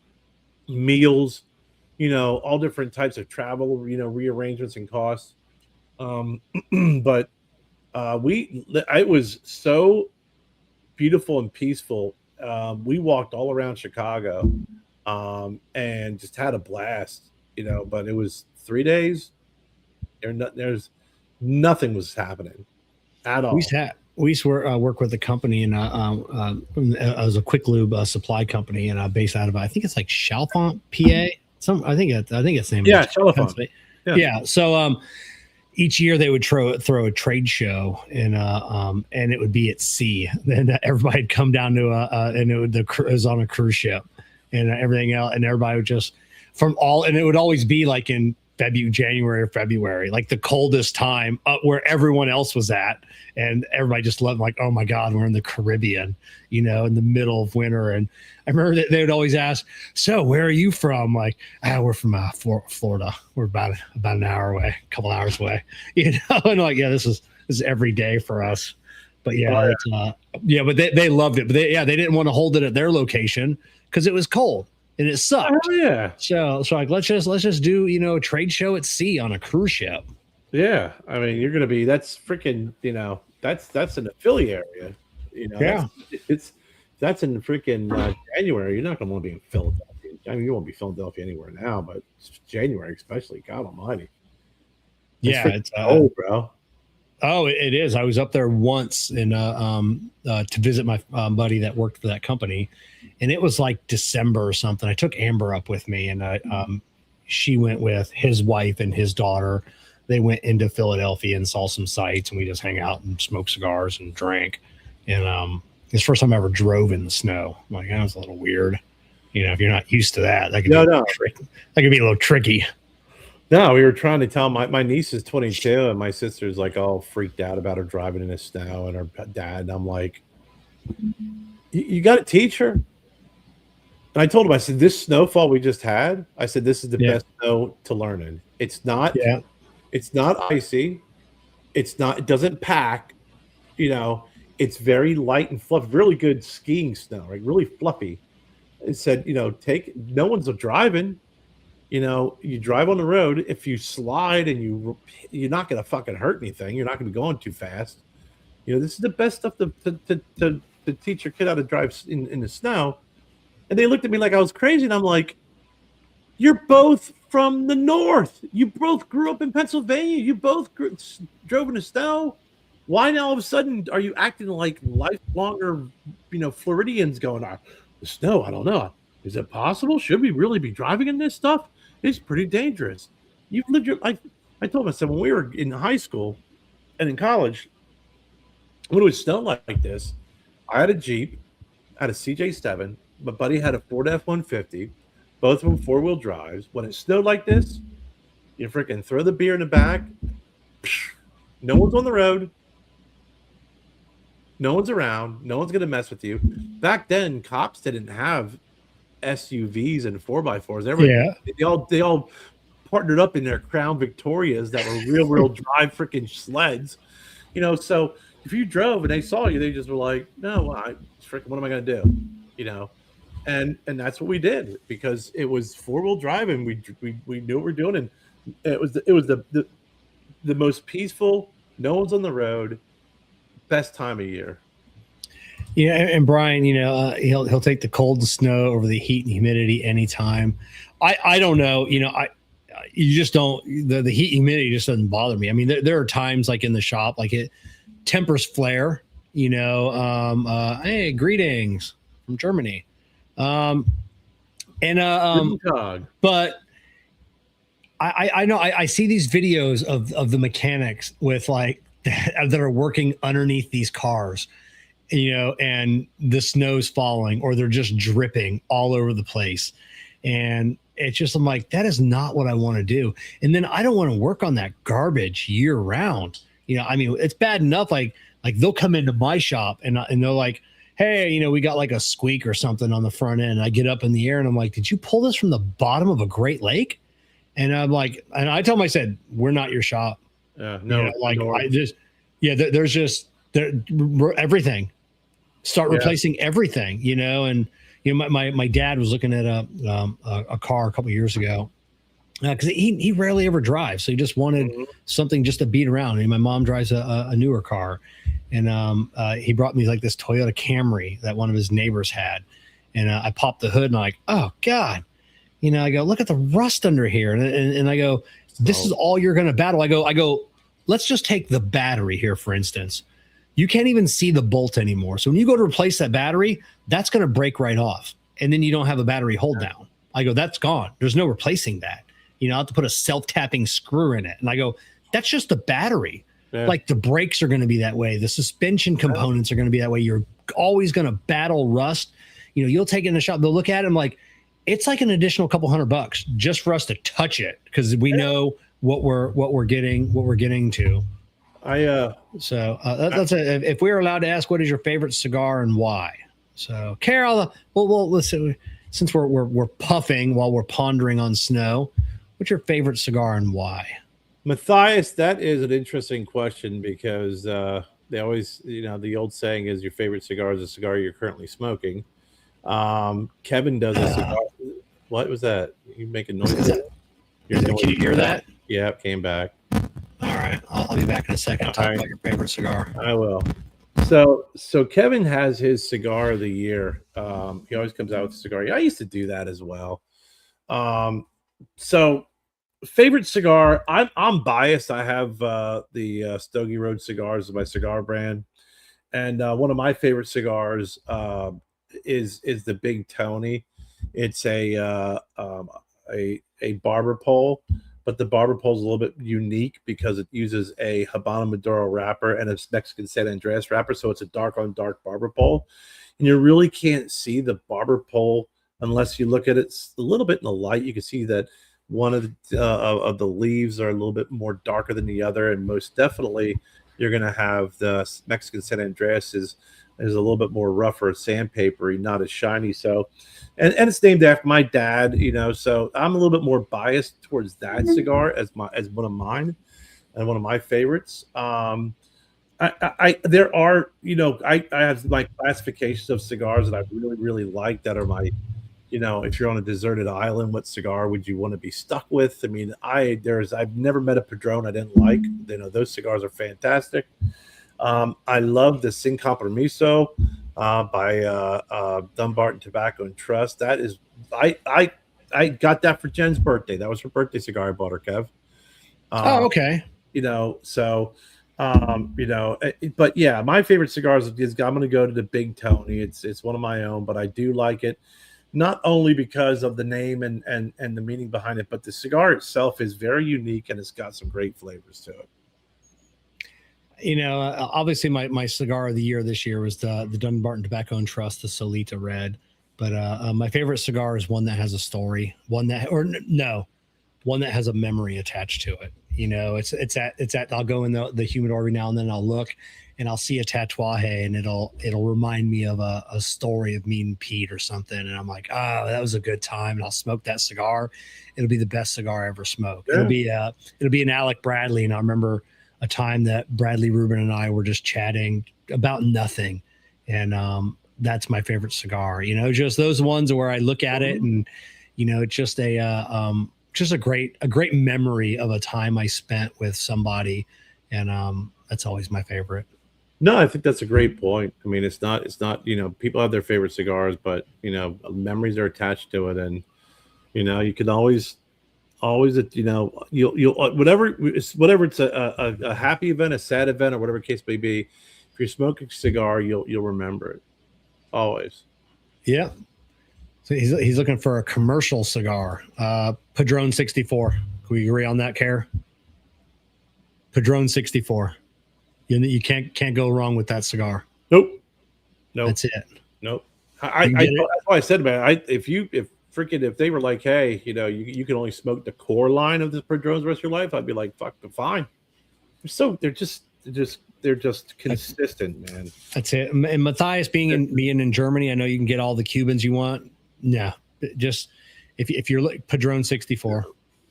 S3: meals, all different types of travel, rearrangements and costs. But it was so beautiful and peaceful. We walked all around Chicago, and just had a blast. But it was 3 days. There's nothing was happening at all.
S2: We used to work with a company, and it was a quick lube supply company, and based out of, I think it's like Chalfont, PA. I think it's named.
S3: Yeah, Chalfont.
S2: Yeah. So each year they would throw a trade show, and it would be at sea. Then everybody'd come down to and it was on a cruise ship, and everything else, and everybody would just and it would always be like in January or February, like the coldest time, where everyone else was at, and everybody just loved, like, oh my God, we're in the Caribbean, in the middle of winter. And I remember that they would always ask, so where are you from? Like, we're from Florida. We're about an hour away, a couple hours away, and like, yeah, this is every day for us. But yeah, but they loved it. But they didn't want to hold it at their location because it was cold. And it sucked.
S3: Oh, yeah.
S2: So like, let's just do, a trade show at sea on a cruise ship.
S3: Yeah. I mean, you're going to be, that's freaking, that's in the Philly area.
S2: Yeah.
S3: That's in freaking January. You're not going to want to be in Philadelphia. I mean, you won't be Philadelphia anywhere now, but January, especially, God almighty. It's cold, bro.
S2: Oh, it is. I was up there once to visit my buddy that worked for that company, and it was like December or something. I took Amber up with me, and she went with his wife and his daughter. They went into Philadelphia and saw some sights, and we just hang out and smoked cigars and drank. And it's the first time I ever drove in the snow. I'm like, that was a little weird. If you're not used to that, that could be a little tricky.
S3: No, we were trying to tell my niece is 22, and my sister's like all freaked out about her driving in the snow, and her dad. And I'm like, you got to teach her. And I told him, I said, this snowfall we just had, I said, this is the best snow to learn in. It's not, it's not icy. It doesn't pack, it's very light and fluffy, really good skiing snow, right? Really fluffy. It said, no one's driving. You drive on the road. If you slide and you're not going to fucking hurt anything. You're not going to be going too fast. This is the best stuff to teach your kid how to drive in the snow. And they looked at me like I was crazy. And I'm like, you're both from the north. You both grew up in Pennsylvania. You both drove in the snow. Why now all of a sudden are you acting like lifelonger, Floridians going on the snow? I don't know. Is it possible? Should we really be driving in this stuff? It's pretty dangerous. You've lived your life. I told myself when we were in high school and in college, when it would snow like this, I had a Jeep, I had a CJ7. My buddy had a Ford F-150, both of them four-wheel drives. When it snowed like this, you freaking throw the beer in the back. No one's on the road. No one's around. No one's gonna mess with you. Back then, cops didn't have SUVs and 4x4s. They all partnered up in their Crown Victorias that were real drive freaking sleds. So if you drove and they saw you, they just were like, no, what am I gonna do? And that's what we did, because it was 4-wheel drive and we knew what we're doing, and it was the most peaceful, no one's on the road, best time of year.
S2: Yeah, and Brian, he'll take the cold and snow over the heat and humidity anytime. I don't know, you just don't, the heat and humidity just doesn't bother me. I mean, there are times like in the shop, like it tempers flare, hey, greetings from Germany. But I know I see these videos of the mechanics with like that are working underneath these cars, and the snow's falling or they're just dripping all over the place. And it's just, I'm like, that is not what I want to do. And then I don't want to work on that garbage year round. I mean, it's bad enough. Like they'll come into my shop and they're like, hey, we got like a squeak or something on the front end. And I get up in the air and I'm like, did you pull this from the bottom of a Great Lake? And I'm like, and I told them, I said, we're not your shop. There's everything. Start replacing everything, and my dad was looking at a car a couple of years ago, because he rarely ever drives, so he just wanted something just to beat around. And my mom drives a newer car, and he brought me like this Toyota Camry that one of his neighbors had, and I popped the hood and I'm like, oh God, I go, look at the rust under here, and I go, this is all you're gonna battle. I go, let's just take the battery here, for instance. You can't even see the bolt anymore. So when you go to replace that battery, that's going to break right off. And then you don't have a battery hold down. I go, that's gone. There's no replacing that. I have to put a self-tapping screw in it. And I go, that's just the battery. Yeah. Like the brakes are going to be that way. The suspension components are going to be that way. You're always going to battle rust. You'll take it in the shop. They'll look at it and like, it's like an additional couple $100 just for us to touch it, because we know what we're getting to. That's if we were allowed to ask, what is your favorite cigar and why? So, Carol, well, listen, since we're puffing while we're pondering on snow, what's your favorite cigar and why?
S3: Matthias, that is an interesting question, because they always, the old saying is your favorite cigar is a cigar you're currently smoking. Kevin does a cigar. What was that? You making noise?
S2: Can you hear that?
S3: Yeah, it came back.
S2: All right, I'll be back in a second to talk about your favorite cigar.
S3: I will. So Kevin has his cigar of the year. He always comes out with a cigar. I used to do that as well. So favorite cigar, I'm biased. I have the Stogie Road cigars as my cigar brand, and one of my favorite cigars is the Big Tony. It's a barber pole. But the barber pole is a little bit unique because it uses a Habano Maduro wrapper and a Mexican San Andreas wrapper. So it's a dark on dark barber pole. And you really can't see the barber pole unless you look at it a little bit in the light. You can see that one of the leaves are a little bit more darker than the other. And most definitely, you're going to have the Mexican San Andreas is a little bit more rougher, sandpapery, not as shiny. So, and it's named after my dad, so I'm a little bit more biased towards that cigar as one of mine and one of my favorites. I have my classifications of cigars that I really, really like that are my, if you're on a deserted island, what cigar would you want to be stuck with? I mean, I've never met a Padron I didn't like. Those cigars are fantastic. I love the Sin Compromiso by Dunbarton Tobacco and Trust. That is, I got that for Jen's birthday. That was her birthday cigar I bought her, Kev.
S2: Okay.
S3: But yeah, my favorite cigars is I'm going to go to the Big Tony. It's one of my own, but I do like it. Not only because of the name and the meaning behind it, but the cigar itself is very unique and it's got some great flavors to it.
S2: Obviously my cigar of the year this year was the Dunbarton Tobacco and Trust, the Solita Red. But my favorite cigar is one that has a story, one that has a memory attached to it. You know, it's at I'll go in the humidor every now and then. I'll look and I'll see a tatuaje, and it'll remind me of a story of me and Pete or something. And I'm like, oh, that was a good time. And I'll smoke that cigar. It'll be the best cigar I ever smoked. Yeah. It'll be an Alec Bradley. And I remember a time that Bradley Rubin and I were just chatting about nothing. And that's my favorite cigar. You know, just those ones where I look at it and, you know, it's just a great memory of a time I spent with somebody. And that's always my favorite.
S3: No, I think that's a great point. I mean, it's not, you know, people have their favorite cigars, but, you know, memories are attached to it. And, you know, you can always, you know, you'll whatever it's a happy event, a sad event, or whatever case may be, if you're smoking a cigar, you'll remember it. Always.
S2: Yeah. So he's looking for a commercial cigar. Padron 64. Can we agree on that, Kerr? Padron 64. You can't go wrong with that cigar.
S3: Nope.
S2: That's it.
S3: Nope. That's why I said, man, if they were like, hey, you know, you can only smoke the core line of the Padrones the rest of your life, I'd be like, fuck, fine. They're just consistent, man.
S2: That's it. And Matthias being in Germany, I know you can get all the Cubans you want. No, just if you're like Padron 64,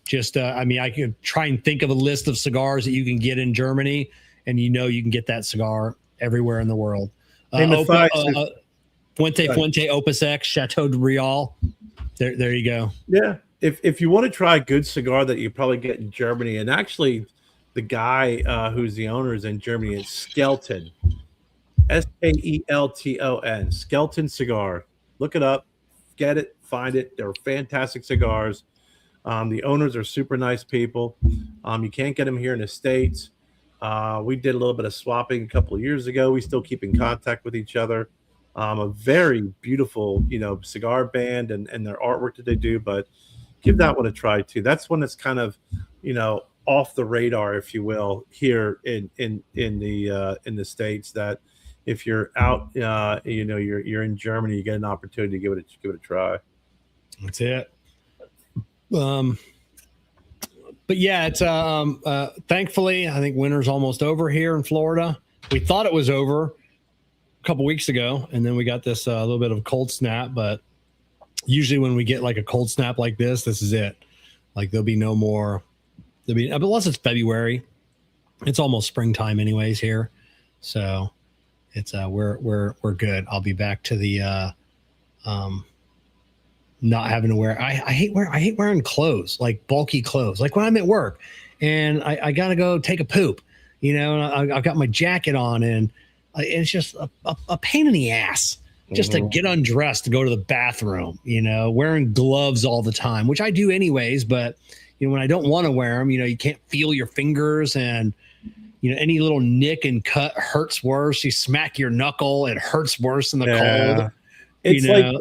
S2: just I mean, I could try and think of a list of cigars that you can get in Germany. And you know you can get that cigar everywhere in the world. Fuente, Opus X, Chateau de Real. There you go.
S3: Yeah. If you want to try a good cigar that you probably get in Germany, and actually the guy who's the owner is in Germany, it's Skelton. Skelton. Skelton cigar. Look it up. Get it. Find it. They're fantastic cigars. The owners are super nice people. You can't get them here in the States. We did a little bit of swapping a couple of years ago. We still keep in contact with each other. A very beautiful, you know, cigar band and their artwork that they do, but give that one a try too. That's one that's kind of, you know, off the radar, if you will, here in the States, that if you're out, you know, you're in Germany, you get an opportunity to give it a try.
S2: That's it. But yeah, it's thankfully, I think winter's almost over here in Florida. We thought it was over a couple weeks ago, and then we got this little bit of a cold snap. But usually when we get like a cold snap like this is it. Like there'll be no more. But unless it's February, it's almost springtime anyways here. So it's we're good. I'll be back to the not having to wear. I hate wearing clothes, like bulky clothes. Like when I'm at work and I gotta go take a poop, you know, and I've got my jacket on, and it's just a pain in the ass just to get undressed to go to the bathroom, you know, wearing gloves all the time, which I do anyways. But you know, when I don't want to wear them, you know, you can't feel your fingers, and you know, any little nick and cut hurts worse. You smack your knuckle, it hurts worse in the cold.
S3: It's like,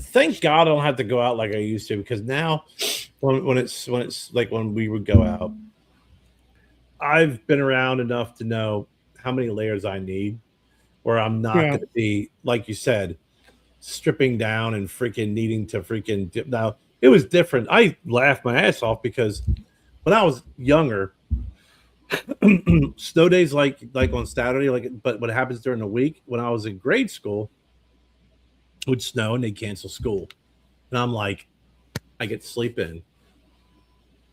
S3: thank God I don't have to go out like I used to, because now when it's like when we would go out, I've been around enough to know how many layers I need, where I'm not going to be, like you said, stripping down and freaking needing to freaking dip. Now, it was different. I laughed my ass off because when I was younger, snow days like on Saturday, but what happens during the week, when I was in grade school, it would snow and they'd cancel school. And I'm like, I get to sleep in.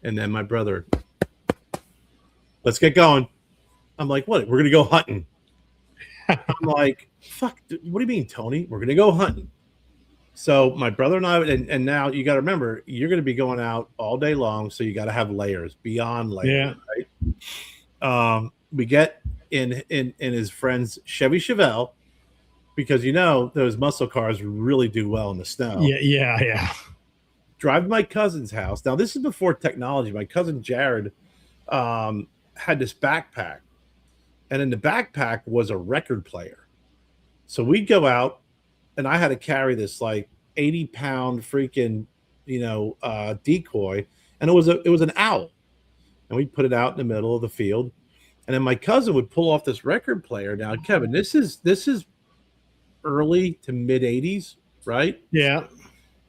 S3: And then my brother, let's get going. I'm like, what? We're going to go hunting. I'm like, fuck, what do you mean, Tony? We're going to go hunting. So my brother and I, and now you got to remember, you're going to be going out all day long. So you got to have layers, beyond layers, right? We get in his friend's Chevy Chevelle, because, you know, those muscle cars really do well in the snow.
S2: Yeah.
S3: Drive to my cousin's house. Now, this is before technology. My cousin Jared had this backpack, and in the backpack was a record player. So we'd go out, and I had to carry this like 80-pound freaking, you know, decoy, and it was an owl, and we'd put it out in the middle of the field, and then my cousin would pull off this record player. Now, Kevin, this is early to mid 80s, right?
S2: Yeah.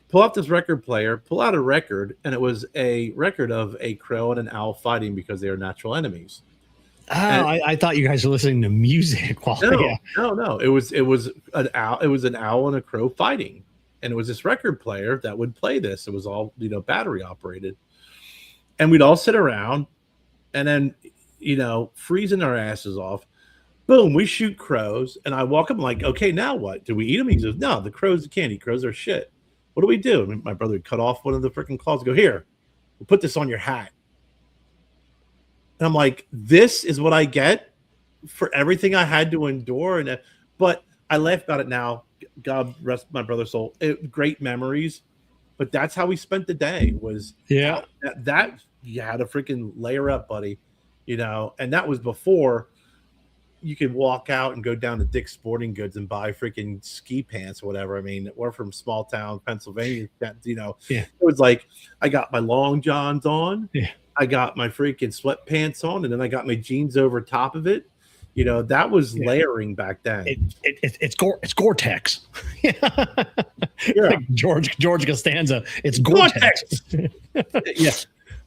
S3: pull out this record player, pull out a record, and it was a record of a crow and an owl fighting because they are natural enemies.
S2: Oh, I thought you guys were listening to music.
S3: No. It was an owl. It was an owl and a crow fighting, and it was this record player that would play this. It was all battery operated, and we'd all sit around, and then freezing our asses off. Boom, we shoot crows, and I walk up like, okay, now what? Do we eat them? He says, no, the crows can't eat. Crows are shit. What do we do? And my brother would cut off one of the freaking claws and go, here, we'll put this on your hat. And I'm like, this is what I get for everything I had to endure. But I laugh about it now. God rest my brother's soul. Great memories. But that's how we spent the day was that you had to freaking layer up, buddy. And that was before you could walk out and go down to Dick's Sporting Goods and buy freaking ski pants or whatever. I mean, we're from small town Pennsylvania. It was like I got my long johns on.
S2: Yeah.
S3: I got my freaking sweatpants on, and then I got my jeans over top of it. That was layering back then.
S2: It's Gore-Tex. Like George Costanza. It's Gore-Tex.
S3: Yeah.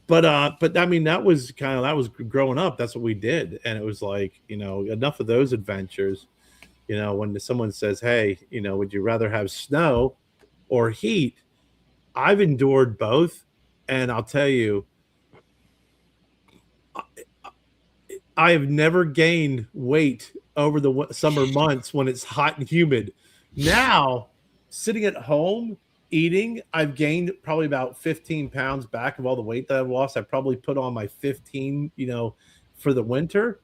S3: But I mean, that was growing up. That's what we did. And it was like, enough of those adventures, when someone says, hey, would you rather have snow or heat? I've endured both. And I'll tell you, I have never gained weight over the summer months when it's hot and humid. Now, sitting at home, eating, I've gained probably about 15 pounds back of all the weight that I've lost. I probably put on my 15, for the winter,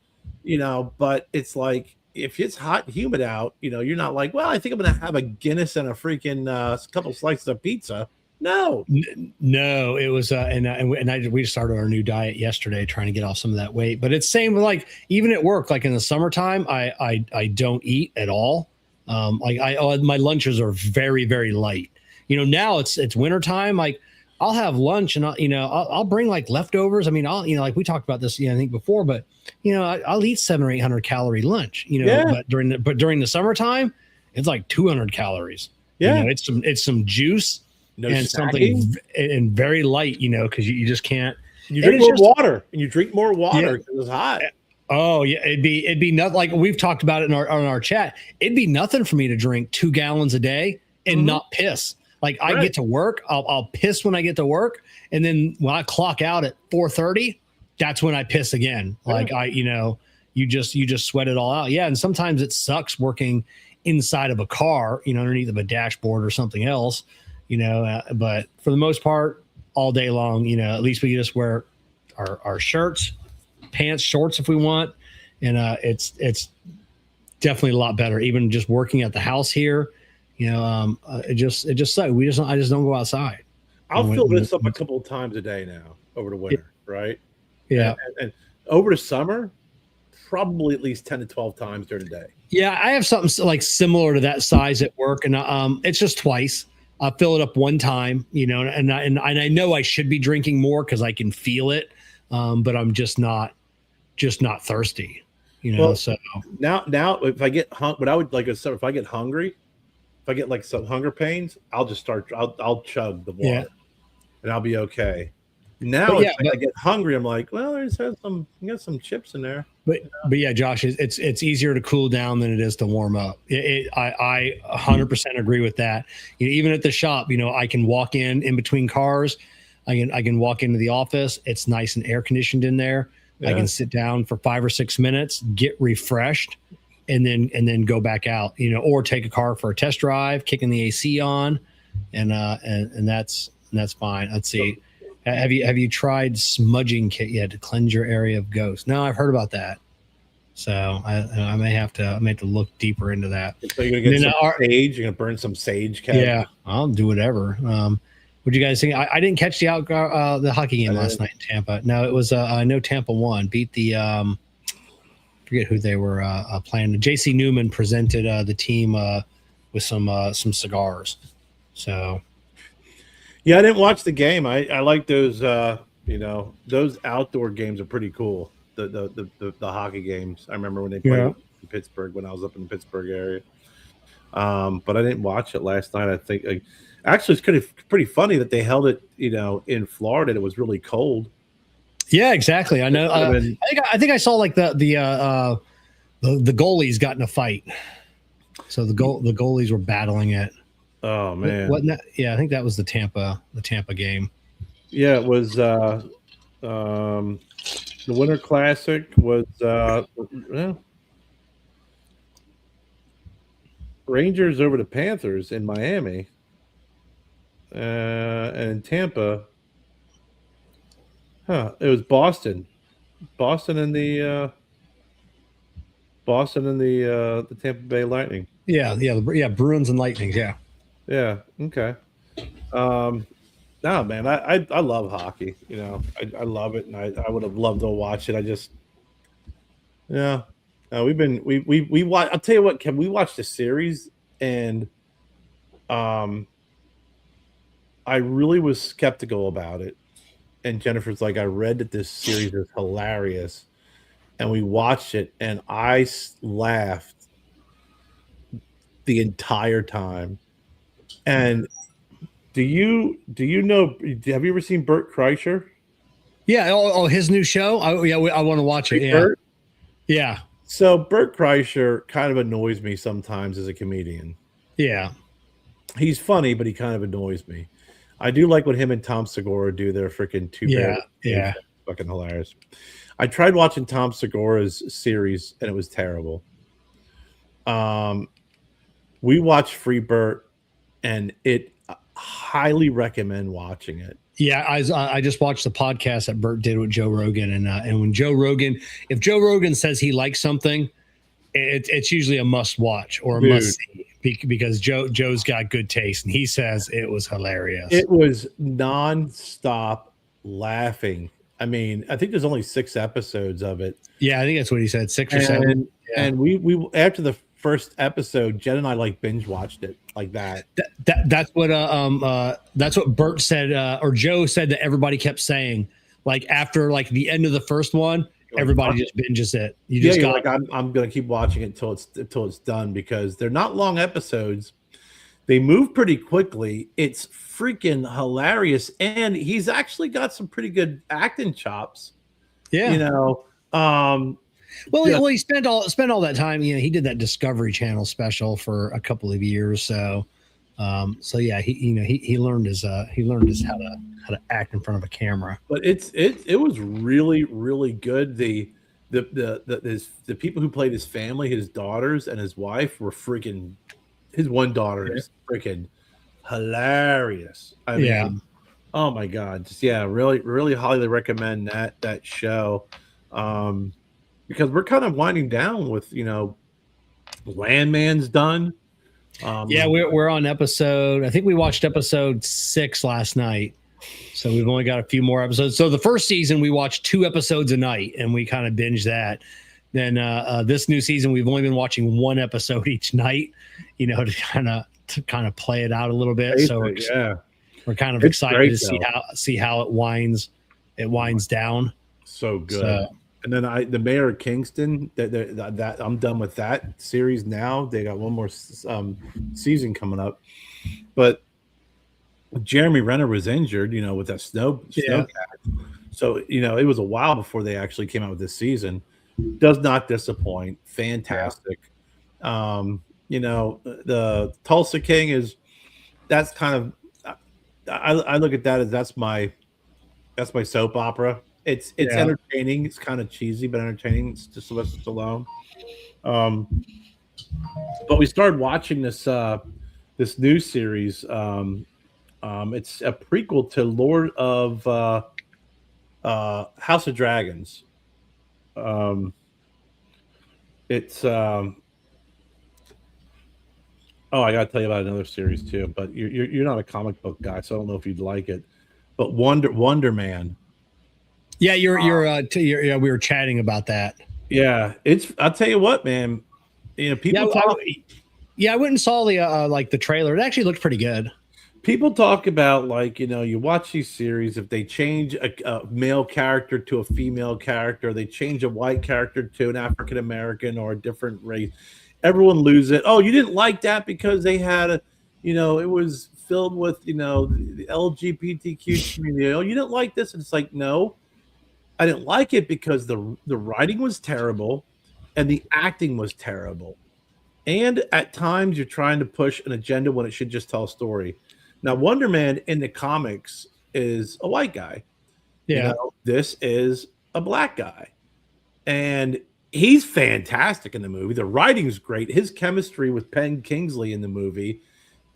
S3: but it's like, if it's hot and humid out, you're not like, well, I think I'm going to have a Guinness and a freaking couple slices of pizza. No,
S2: it was, we started our new diet yesterday, trying to get off some of that weight, but it's same like even at work, like in the summertime, I don't eat at all. My lunches are very, very light. Now it's wintertime. Like I'll have lunch and I'll bring like leftovers. I mean, like we talked about this, I think before, but I'll eat 700 or 800 calorie lunch, but during the summertime, it's like 200 calories.
S3: Yeah.
S2: It's some juice and
S3: snacking.
S2: Something and very light, because you just can't.
S3: You drink more water and you drink more water because it's hot.
S2: Oh yeah. It'd be nothing. Like we've talked about it on our chat. It'd be nothing for me to drink 2 gallons a day and not piss. Like I get to work, I'll piss when I get to work, and then when I clock out at 4:30, that's when I piss again. Like you just sweat it all out. Yeah, and sometimes it sucks working inside of a car, underneath of a dashboard or something else, but for the most part, all day long, at least we just wear our shirts, pants, shorts if we want, and it's definitely a lot better. Even just working at the house here. It just sucks. I just don't go outside.
S3: I'll fill this up a couple of times a day now over the winter, right?
S2: Yeah.
S3: And over the summer, probably at least 10 to 12 times during the day.
S2: Yeah, I have something like similar to that size at work, and it's just twice. I'll fill it up one time, and I know I should be drinking more because I can feel it, but I'm just not thirsty,
S3: Well,
S2: So
S3: now if I get what I would like if I get hungry. If I get like some hunger pains, I'll just I'll chug the water and I'll be okay. Now, if I get hungry, I'm like, well, there's some chips in there.
S2: But yeah, Josh, it's easier to cool down than it is to warm up. I 100% agree with that. Even at the shop, I can walk in between cars. I can walk into the office. It's nice and air conditioned in there. Yeah. I can sit down for 5 or 6 minutes, get refreshed, and then go back out, or take a car for a test drive, kicking the AC on, and that's fine. Let's see. Have you tried smudging kit yet to cleanse your area of ghosts? No, I've heard about that. So I may have to look deeper into that.
S3: So you're gonna get some sage. You're gonna burn some sage. Kevin.
S2: Yeah, I'll do whatever. What do you guys think? I didn't catch the hockey game last night in Tampa. No, it was I know Tampa won, beat the forget who they were playing. JC Newman presented the team with some cigars. So,
S3: yeah, I didn't watch the game. I like those. Those outdoor games are pretty cool. The hockey games. I remember when they played in Pittsburgh when I was up in the Pittsburgh area. But I didn't watch it last night. I think Actually, it's pretty funny that they held it, in Florida. And it was really cold.
S2: Yeah, exactly. I know. I think I saw like the goalies got in a fight. So the goalies were battling it.
S3: Oh man!
S2: Wasn't that? Yeah, I think that was the Tampa game.
S3: Yeah, it was. The Winter Classic was Rangers over the Panthers in Miami, and in Tampa. It was Boston and the Tampa Bay Lightning.
S2: Yeah, Bruins and Lightnings. Yeah.
S3: Okay. No, man, I love hockey. I love it, and I would have loved to watch it. We watch. I'll tell you what, Ken. We watched a series, and I really was skeptical about it. And Jennifer's like, I read that this series is hilarious, and we watched it, and I laughed the entire time. And do you know? Have you ever seen Bert Kreischer?
S2: Yeah. Oh, his new show. I want to watch it. Yeah.
S3: Bert?
S2: Yeah.
S3: So Bert Kreischer kind of annoys me sometimes as a comedian.
S2: Yeah.
S3: He's funny, but he kind of annoys me. I do like when him and Tom Segura do their freaking two.
S2: Yeah.
S3: Fucking hilarious. I tried watching Tom Segura's series and it was terrible. We watched Free Bert, and it highly recommend watching it.
S2: Yeah, I just watched the podcast that Bert did with Joe Rogan, and when if Joe Rogan says he likes something, it's usually a must watch or a must see because Joe's got good taste, and he says it was hilarious.
S3: It was nonstop laughing. I mean, I think there's only 6 episodes of it.
S2: Yeah, I think that's what he said, 6 or 7. Yeah.
S3: And we after the first episode, Jen and I like binge watched it like that.
S2: That's what Bert said, or Joe said that everybody kept saying. Like after like the end of the first one, everybody just binges it.
S3: I'm gonna keep watching it until it's done because they're not long episodes. They move pretty quickly. It's freaking hilarious, and he's actually got some pretty good acting chops.
S2: Yeah, Well, he spent all that time. He did that Discovery Channel special for a couple of years. So yeah, he learned his how to act in front of a camera.
S3: But it was really, really good. The people who played his family, his daughters and his wife were freaking. His one daughter is freaking hilarious. I mean, oh my god, just really, really highly recommend that show. Because we're kind of winding down with Landman's done.
S2: We're on episode. I think we watched episode 6 last night, so we've only got a few more episodes. So the first season we watched 2 episodes a night, and we kind of binged that. Then this new season we've only been watching 1 episode each night, to kind of play it out a little bit. We're kind of excited to see how it winds down.
S3: So good. And then the Mayor of Kingston, that I'm done with that series now. They got one more season coming up, but Jeremy Renner was injured, with that snowcat. So it was a while before they actually came out with this season. Does not disappoint. Fantastic. The Tulsa King that's kind of I look at that as that's my soap opera. It's entertaining. It's kind of cheesy, but entertaining. It's just Sylvester Stallone. But we started watching this new series. It's a prequel to Lord of House of Dragons. It's I gotta tell you about another series too. But you're not a comic book guy, so I don't know if you'd like it. But Wonder Man.
S2: Yeah, we were chatting about that.
S3: Yeah, I'll tell you what, man. People talk.
S2: I went and saw the the trailer. It actually looked pretty good.
S3: People talk about you watch these series, if they change a male character to a female character, they change a white character to an African American or a different race, everyone loses it. Oh, you didn't like that because they had it was filled with the LGBTQ community. Oh, you didn't like this, and it's like, no, I didn't like it because the writing was terrible, and the acting was terrible, and at times you're trying to push an agenda when it should just tell a story. Now, Wonder Man in the comics is a white guy.
S2: Yeah.
S3: This is a black guy. And he's fantastic in the movie. The writing's great. His chemistry with Penn Kingsley in the movie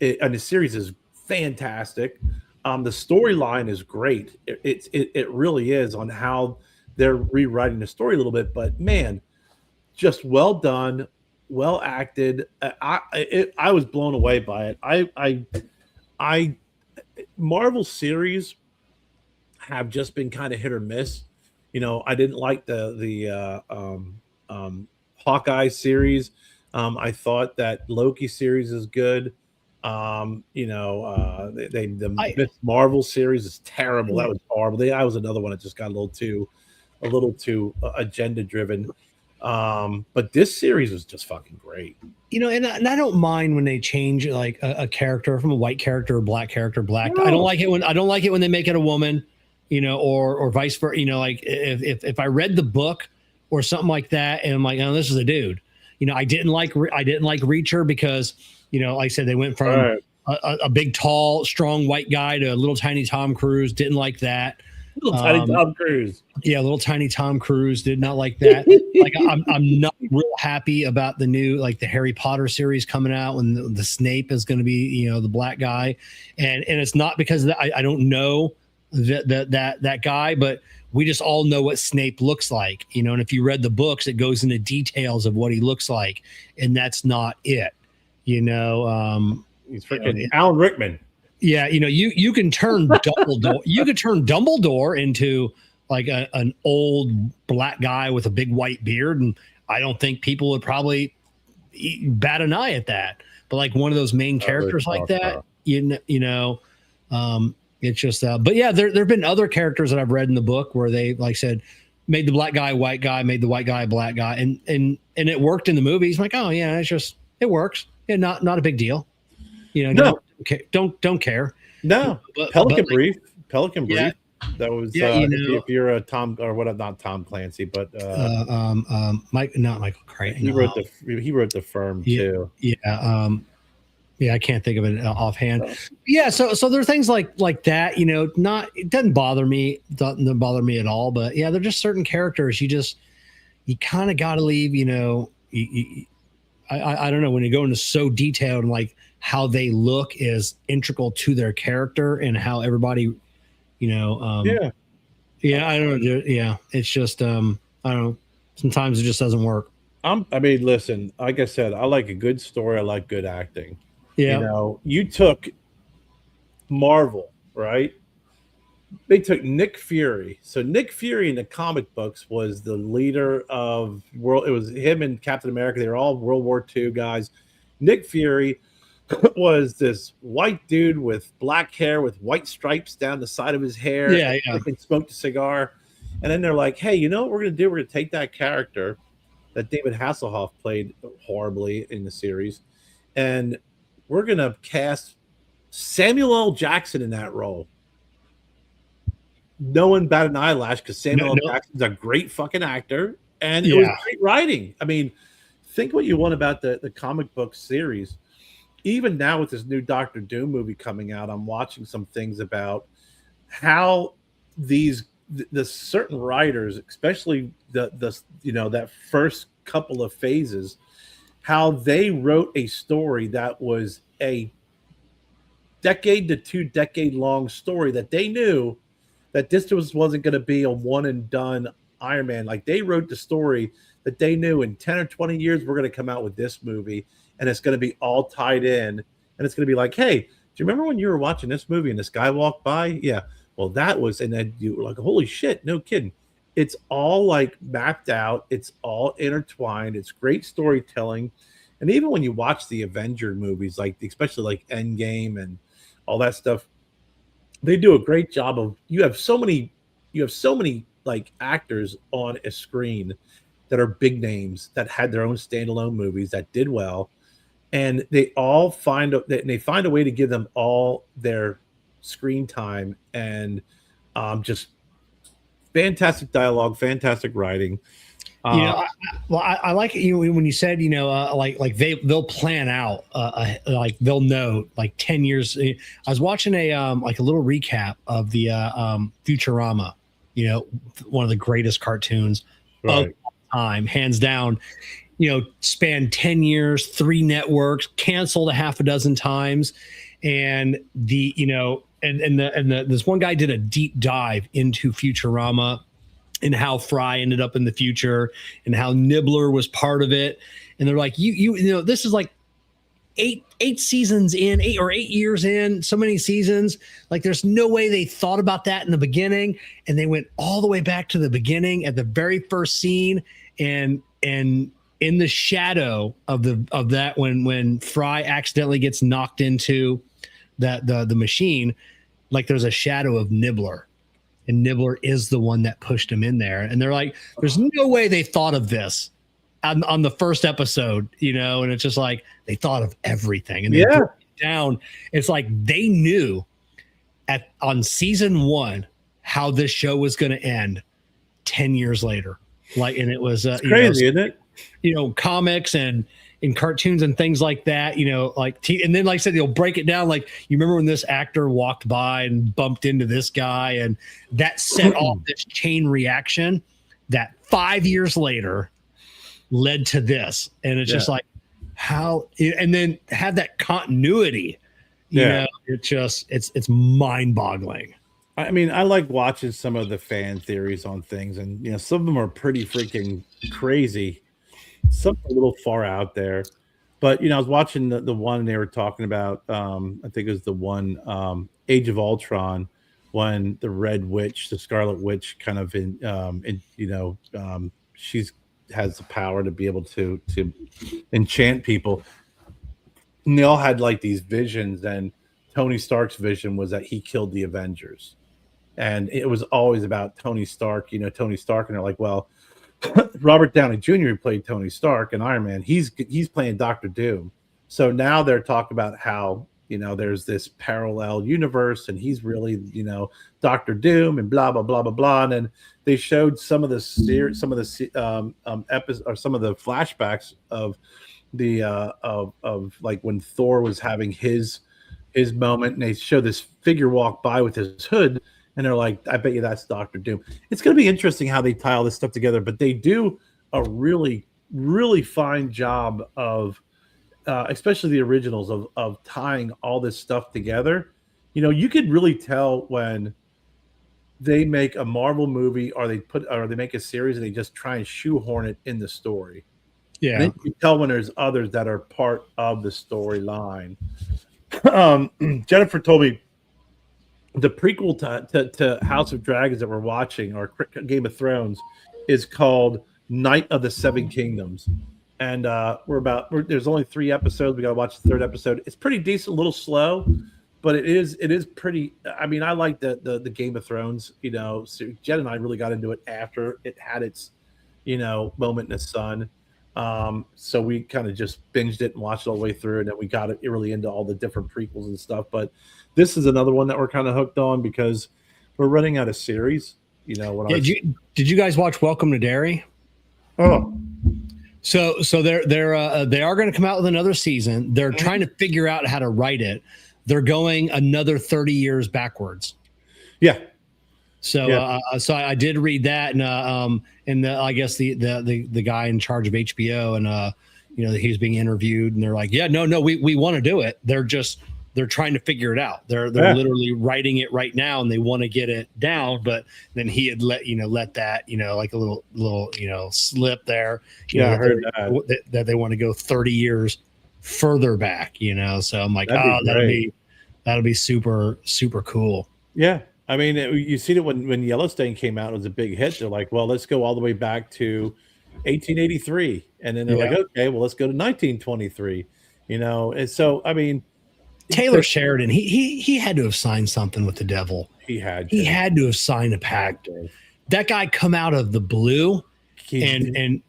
S3: and the series is fantastic. The storyline is great. It really is on how they're rewriting the story a little bit. But man, just well done, well acted. I was blown away by it. I Marvel series have just been kind of hit or miss. I didn't like the Hawkeye series. I thought that Loki series is good. The Miss Marvel series is terrible. That was horrible. That was another one that just got a little too agenda driven. But this series was just fucking great.
S2: And I don't mind when they change like a character from a white character or black character. No. I don't like it when they make it a woman, or vice versa. Like if I read the book or something like that, and I'm like, oh, this is a dude. I didn't like Reacher because, like I said, they went from a big, tall, strong white guy to a little tiny Tom Cruise. Didn't like that.
S3: Little tiny Tom Cruise.
S2: Yeah, little tiny Tom Cruise. Did not like that. Like I'm not real happy about the new, like the Harry Potter series coming out when the Snape is going to be, the black guy, and it's not because I don't know that guy, but we just all know what Snape looks like, and if you read the books, it goes into details of what he looks like, and that's not it.
S3: He's freaking Alan Rickman.
S2: Yeah, you can turn Dumbledore. You could turn Dumbledore into like an old black guy with a big white beard, and I don't think people would probably bat an eye at that. But like one of those main characters like that, it's just. But yeah, there have been other characters that I've read in the book where they, like said, made the black guy white guy, made the white guy black guy, and it worked in the movies. I'm like, oh yeah, it works. Yeah, not a big deal.
S3: No.
S2: Don't care.
S3: No, Pelican Brief. Yeah. That was if you're a Tom or what? Not Tom Clancy, but
S2: not Michael Crichton.
S3: He wrote the Firm too.
S2: Yeah, I can't think of it offhand. Yeah, so there are things like that. It doesn't bother me. Doesn't bother me at all. But yeah, they're just certain characters. You kind of got to leave. I don't know, when you go into so detailed and like how they look is integral to their character and how everybody, I don't know. Yeah. It's just, I don't know. Sometimes it just doesn't work.
S3: Listen, like I said, I like a good story. I like good acting.
S2: Yeah.
S3: You took Marvel, right? They took Nick Fury. So Nick Fury in the comic books was the leader of world. It was him and Captain America. They were all World War II guys. Nick Fury was this white dude with black hair with white stripes down the side of his hair.
S2: Yeah.
S3: And smoked a cigar. And then they're like, hey, you know what we're going to do? We're going to take that character that David Hasselhoff played horribly in the series, and we're going to cast Samuel L. Jackson in that role. No one batted an eyelash because Samuel L. Jackson's a great fucking actor, and it was great writing. Think what you want about the comic book series. Even now with this new Doctor Doom movie coming out, I'm watching some things about how the certain writers, especially that first couple of phases, how they wrote a story that was a decade to 2 decade long story that they knew that this wasn't going to be a one and done Iron Man. Like, they wrote the story that they knew in 10 or 20 years we're going to come out with this movie, and it's going to be all tied in, and it's going to be like, hey, do you remember when you were watching this movie and this guy walked by? Yeah. Well, that was, and then you were like, holy shit, no kidding. It's all like mapped out. It's all intertwined. It's great storytelling. And even when you watch the Avenger movies, like especially like Endgame and all that stuff, they do a great job of, you have so many like actors on a screen that are big names that had their own standalone movies that did well. and they all find a way to give them all their screen time, and just fantastic dialogue, fantastic writing.
S2: I like it. When you said, like they'll plan out, like they'll know, like 10 years. I was watching a like a little recap of the Futurama, one of the greatest cartoons of all time, hands down. Spanned 10 years, 3 networks, canceled a half a dozen times, and this one guy did a deep dive into Futurama and how Fry ended up in the future and how Nibbler was part of it. And they're like, this is like eight seasons in, 8 years in, so many seasons. Like, there's no way they thought about that in the beginning. And they went all the way back to the beginning at the very first scene. And in the shadow of that, when Fry accidentally gets knocked into the machine, like there's a shadow of Nibbler. And Nibbler is the one that pushed him in there. And they're like, there's no way they thought of this on the first episode, and it's just like they thought of everything. And they broke it down. It's like they knew on season 1 how this show was going to end 10 years later. Like, and it was
S3: crazy, isn't it?
S2: Comics and in cartoons and things like that, and then, like I said, they'll break it down. Like, you remember when this actor walked by and bumped into this guy, and that set off this chain reaction that 5 years later led to this. And it's just like how, and then have that continuity, it's mind boggling.
S3: I mean, I like watching some of the fan theories on things, and, some of them are pretty freaking crazy. Some a little far out there, but I was watching the one they were talking about. I think it was the one Age of Ultron, when the Red Witch, the Scarlet Witch, kind of she's has the power to be able to enchant people, and they all had like these visions. And Tony Stark's vision was that he killed the Avengers, and it was always about Tony Stark. Tony Stark, and they're like, well. Robert Downey Jr., who played Tony Stark and Iron Man, he's playing Doctor Doom. So now they're talking about how there's this parallel universe, and he's really Doctor Doom, and blah blah blah blah blah. And then they showed some of the episodes, or some of the flashbacks of the of like when Thor was having his moment, and they show this figure walk by with his hood. And they're like, I bet you that's Doctor Doom. It's going to be interesting how they tie all this stuff together, but they do a really, really fine job of, especially the originals, of tying all this stuff together. You could really tell when they make a Marvel movie, or they make a series and they just try and shoehorn it in the story. Yeah, and you can tell when there's others that are part of the storyline. Jennifer told me the prequel to House of Dragons that we're watching, or Game of Thrones, is called Night of the Seven Kingdoms. And there's only 3 episodes. We got to watch the 3rd episode. It's pretty decent, a little slow, but it is pretty. I mean, I like the Game of Thrones. Jen and I really got into it after it had its, moment in the sun. So we kind of just binged it and watched it all the way through, and then we got it really into all the different prequels and stuff. But this is another one that we're kind of hooked on because we're running out of series. Did you guys watch Welcome to Derry?
S2: Oh, so they are going to come out with another season. They're trying to figure out how to write it. They're going another 30 years backwards.
S3: Yeah.
S2: So I did read that, and I guess the guy in charge of HBO, and he was being interviewed, and they're like, no, we want to do it. They're trying to figure it out. They're literally writing it right now, and they want to get it down. But then he had let that like a little slip there.
S3: I heard
S2: that they want to go 30 years further back. So I'm like, that'll be super super cool.
S3: Yeah. I mean, you see it when Yellowstone came out, it was a big hit. They're like, well, let's go all the way back to 1883. And then they're like, okay, well, let's go to 1923, And so, I mean,
S2: Taylor Sheridan, he had to have signed something with the devil. He had to have signed a pact. That guy come out of the blue and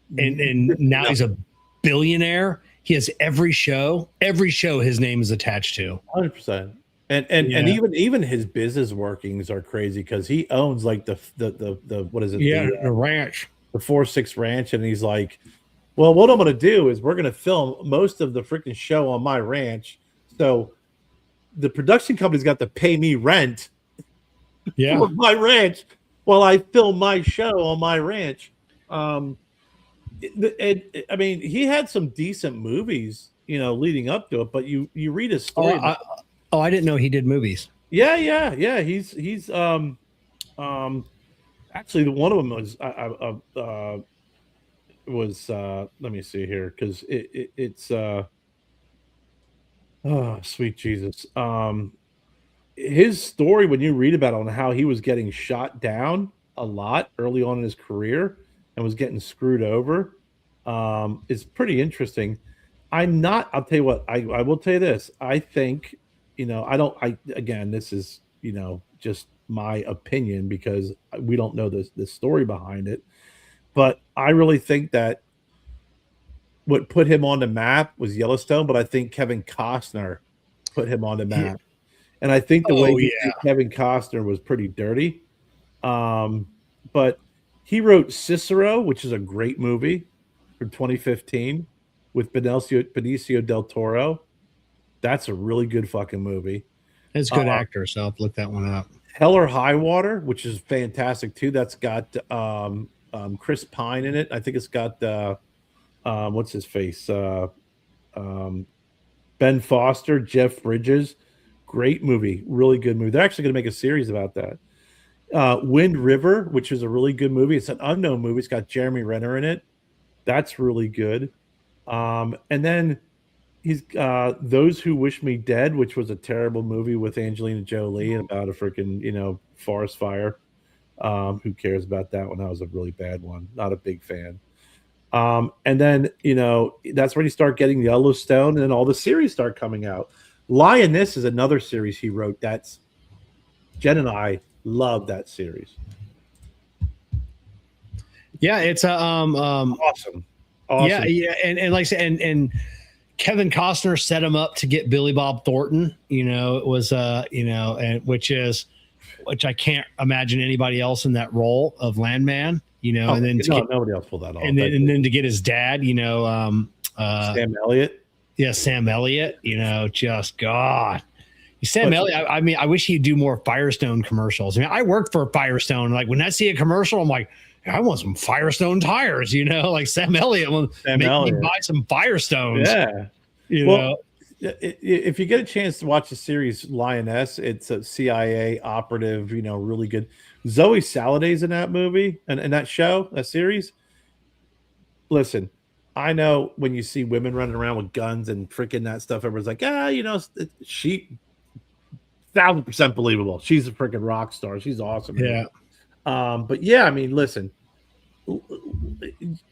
S2: now he's a billionaire. he has every show his name is attached to.
S3: 100%. And even his business workings are crazy because he owns like the what is it?
S2: The ranch,
S3: the 4-6 ranch, and he's like, well, what I'm going to do is we're going to film most of the freaking show on my ranch, so the production company's got to pay me rent for my ranch while I film my show on my ranch. I mean, he had some decent movies, leading up to it, but you read his story.
S2: I didn't know he did movies.
S3: Yeah. He's actually one of them was let me see here because it's oh sweet Jesus. His story, when you read about it, on how he was getting shot down a lot early on in his career and was getting screwed over, is pretty interesting. I'll tell you what, I will tell you this. I think, again, this is, just my opinion because we don't know the story behind it. But I really think that what put him on the map was Yellowstone, but I think Kevin Costner put him on the map. And I think the way he did Kevin Costner was pretty dirty. But he wrote Cicero, which is a great movie from 2015 with Benicio del Toro. That's a really good fucking movie.
S2: It's a good actor, so I'll look that one up.
S3: Hell or High Water, which is fantastic too. That's got Chris Pine in it. I think it's got what's his face? Ben Foster, Jeff Bridges. Great movie, really good movie. They're actually going to make a series about that. Wind River, which is a really good movie. It's an unknown movie. It's got Jeremy Renner in it. That's really good. And then he's Those Who Wish Me Dead, which was a terrible movie with Angelina Jolie about a freaking forest fire. Who cares about that one? That was a really bad one. Not a big fan. And then that's when you start getting Yellowstone, and then all the series start coming out. Lioness is another series he wrote. That's Jen and I love that series.
S2: Yeah, it's
S3: awesome.
S2: Yeah, and like I said, and Kevin Costner set him up to get Billy Bob Thornton. It was and which I can't imagine anybody else in that role of Landman. And then
S3: nobody else pulled that off.
S2: And then to get his dad,
S3: Sam Elliott.
S2: Yeah, Sam Elliott. Just God. Sam Elliott, I mean, I wish he'd do more Firestone commercials. I mean, I worked for Firestone. Like when I see a commercial, I'm like, I want some Firestone tires, like Sam Elliott will make me buy some Firestones.
S3: Yeah. If you get a chance to watch the series Lioness, it's a CIA operative, really good. Zoe Saladay's in that movie and that show, that series. Listen, I know when you see women running around with guns and freaking that stuff, everyone's like, she 1,000% believable. She's a freaking rock star. She's awesome.
S2: Yeah.
S3: But yeah, I mean, listen,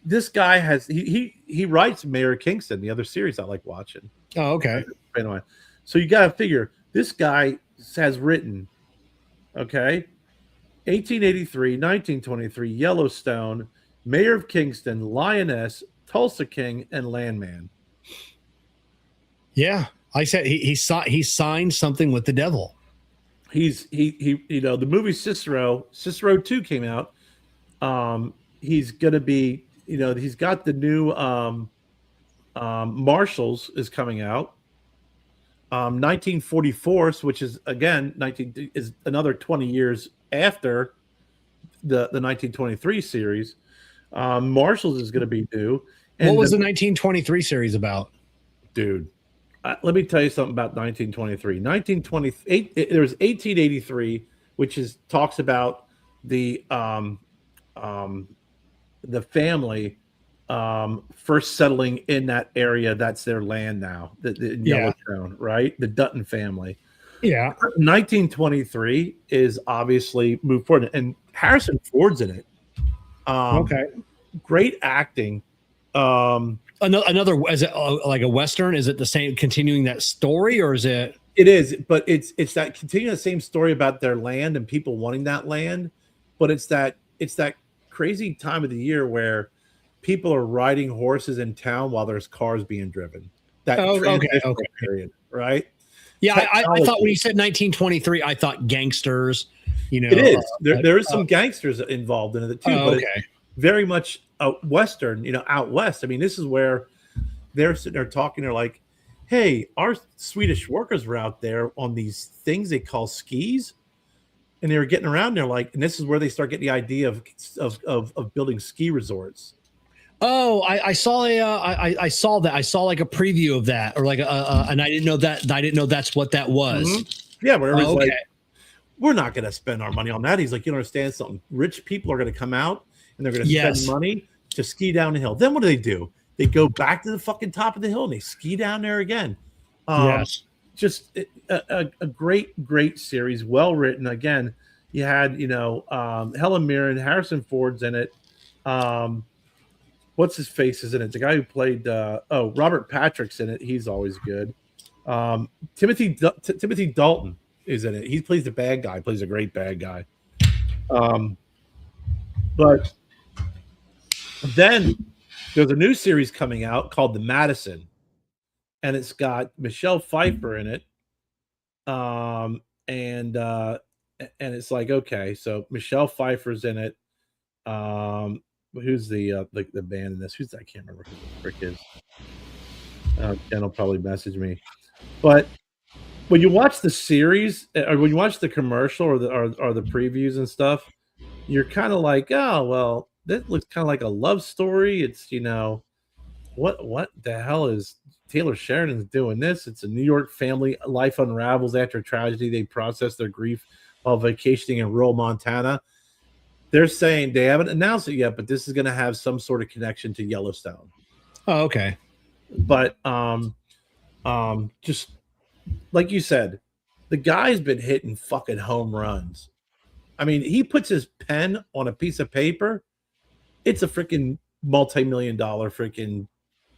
S3: this guy he writes Mayor of Kingston, the other series I like watching.
S2: Oh, okay.
S3: So you got to figure this guy has written, 1883, 1923, Yellowstone, Mayor of Kingston, Lioness, Tulsa King, and Landman. Yeah,
S2: I said he signed something with the devil.
S3: He the movie Cicero 2 came out. He's gonna be, he's got the new Marshals is coming out. 1944, which is again is another 20 years after the 1923 series. Marshals is going to be due.
S2: And what was the 1923 series about?
S3: Dude, let me tell you something about 1923. 1928, there's 1883, which talks about the family first settling in that area. That's their land now, the Yellowstone, right? The Dutton family.
S2: Yeah.
S3: 1923 is obviously moved forward, and Harrison Ford's in it. Great acting.
S2: Another, is it like a Western? Is it the same, continuing that story, or is it?
S3: It is, but it's that continuing the same story about their land and people wanting that land, but it's that crazy time of the year where people are riding horses in town while there's cars being driven. That
S2: okay.
S3: period, right?
S2: Yeah, I thought when you said 1923, I thought gangsters.
S3: It is. There is some gangsters involved in it too, but
S2: okay.
S3: it's very much Western. Out west. I mean, this is where they're sitting there talking. They're like, "Hey, our Swedish workers were out there on these things they call skis, and they were getting around there like." And this is where they start getting the idea of building ski resorts.
S2: Oh, I saw I saw that. I saw like a preview of that, or like and I didn't know that. I didn't know that's what that was.
S3: Mm-hmm. Yeah, where he's like, we're not going to spend our money on that. He's like, you don't understand something. Rich people are going to come out and they're going to spend money to ski down the hill. Then what do? They go back to the fucking top of the hill and they ski down there again.
S2: Yes,
S3: just a great series, well written. Again, you had Helen Mirren, Harrison Ford's in it. What's his face is in it? The guy who played Robert Patrick's in it. He's always good. Timothy Dalton is in it. He plays the bad guy. Plays a great bad guy. But then there's a new series coming out called The Madison, and it's got Michelle Pfeiffer in it. And it's like, okay, so Michelle Pfeiffer's in it. Who's the band in this? I can't remember who the frick is. Ken will probably message me. But when you watch the series, or when you watch the commercial or the previews and stuff, you're kind of like, oh well, that looks kind of like a love story. It's what the hell is Taylor Sheridan's doing this? It's a New York family life unravels after a tragedy. They process their grief while vacationing in rural Montana. They're saying they haven't announced it yet, but this is going to have some sort of connection to Yellowstone.
S2: Oh, okay.
S3: But just like you said, the guy's been hitting fucking home runs. I mean, he puts his pen on a piece of paper, it's a freaking multi-million-dollar freaking,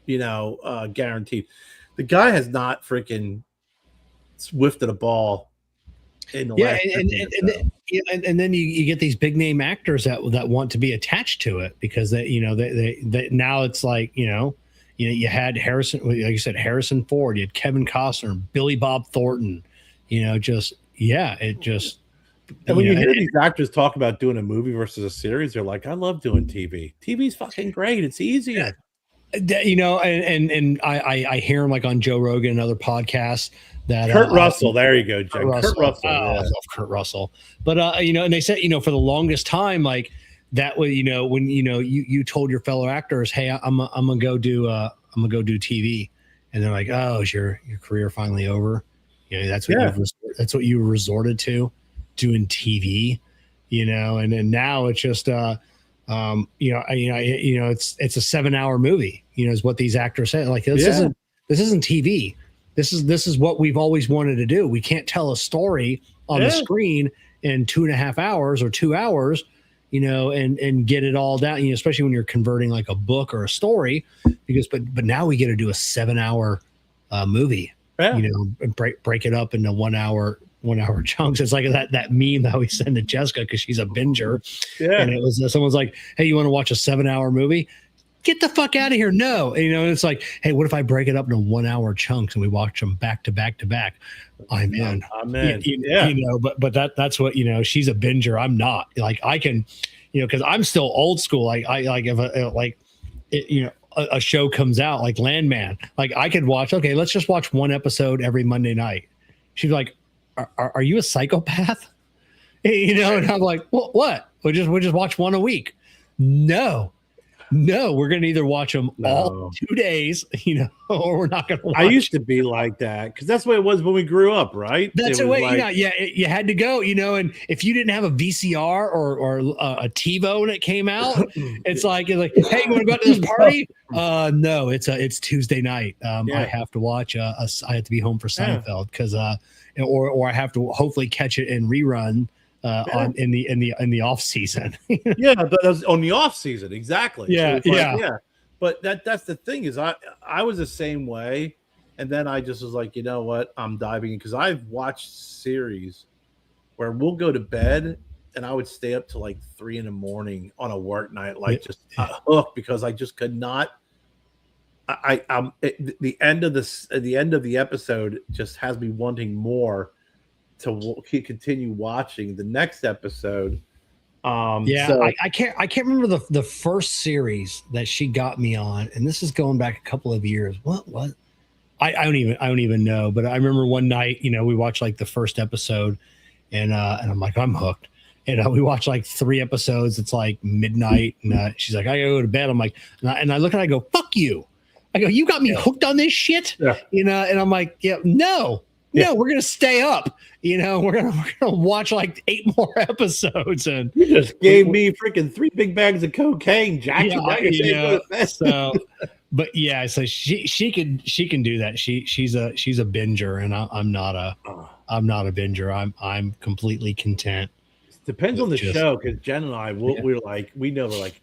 S3: guaranteed. The guy has not freaking swifted a ball in the last
S2: and then you get these big name actors that want to be attached to it because they now it's like you had Harrison, like you said, Harrison Ford, you had Kevin Costner, Billy Bob Thornton, And
S3: when you hear these actors talk about doing a movie versus a series, they're like, I love doing TV. TV's fucking great. It's easier.
S2: And I hear him like on Joe Rogan and other podcasts that
S3: Kurt Russell. There you go, Joe. Kurt Russell.
S2: I love Kurt Russell. But and they said, for the longest time, like that was, when you told your fellow actors, hey, I'm gonna go do TV, and they're like, oh, is your career finally over? That's what you resorted to, doing TV, and then now it's just it's a 7-hour movie, is what these actors say. Like this isn't TV. This is what we've always wanted to do. We can't tell a story on the screen in 2.5 hours or 2 hours, and get it all down, especially when you're converting like a book or a story, but now we get to do a 7-hour movie, and break it up into 1 hour chunks. It's like that meme that we send to Jessica because she's a binger. Yeah. And it was someone's like, hey, you want to watch a 7-hour movie? Get the fuck out of here. No. And, it's like, hey, what if I break it up into 1 hour chunks and we watch them back to back to back? I'm in. But that's what, she's a binger. I'm not. Like I can, because I'm still old school. Like a show comes out like Landman. Like I could watch, okay, let's just watch one episode every Monday night. She's like, are you a psychopath? And I'm like, well, what? We'll just watch one a week. No, we're going to either watch them all 2 days, or we're not going to watch.
S3: I used to be like that because that's the way it was when we grew up, right?
S2: That's the way, you had to go, and if you didn't have a VCR or a TiVo when it came out, it's like, hey, you want to go out to this party? No, it's Tuesday night. I have to watch, I have to be home for Seinfeld because, or I have to hopefully catch it in rerun. In the off season.
S3: Yeah, but that's on the off season, exactly.
S2: Yeah,
S3: so But that's the thing is I was the same way, and then I just was like, you know what, I'm diving in because I've watched series where we'll go to bed and I would stay up to like 3 a.m. on a work night, like just hooked because I just could not. The end of the episode just has me wanting more to continue watching the next episode.
S2: I can't remember the first series that she got me on, and this is going back a couple of years. What? I don't even know. But I remember one night, we watched like the first episode, and I'm like, I'm hooked. And we watched like 3 episodes. It's like midnight, and she's like, I gotta go to bed. I'm like, and I look at her, I go, fuck you. I go, you got me hooked on this shit, and I'm like, no, we're gonna stay up. We're gonna watch like 8 more episodes, and
S3: you just gave me freaking 3 big bags of cocaine, Jack.
S2: So, but yeah, so she can do that. She's a binger, and I'm not a binger. I'm completely content.
S3: Depends on the show, because Jen and I we're like, we know like,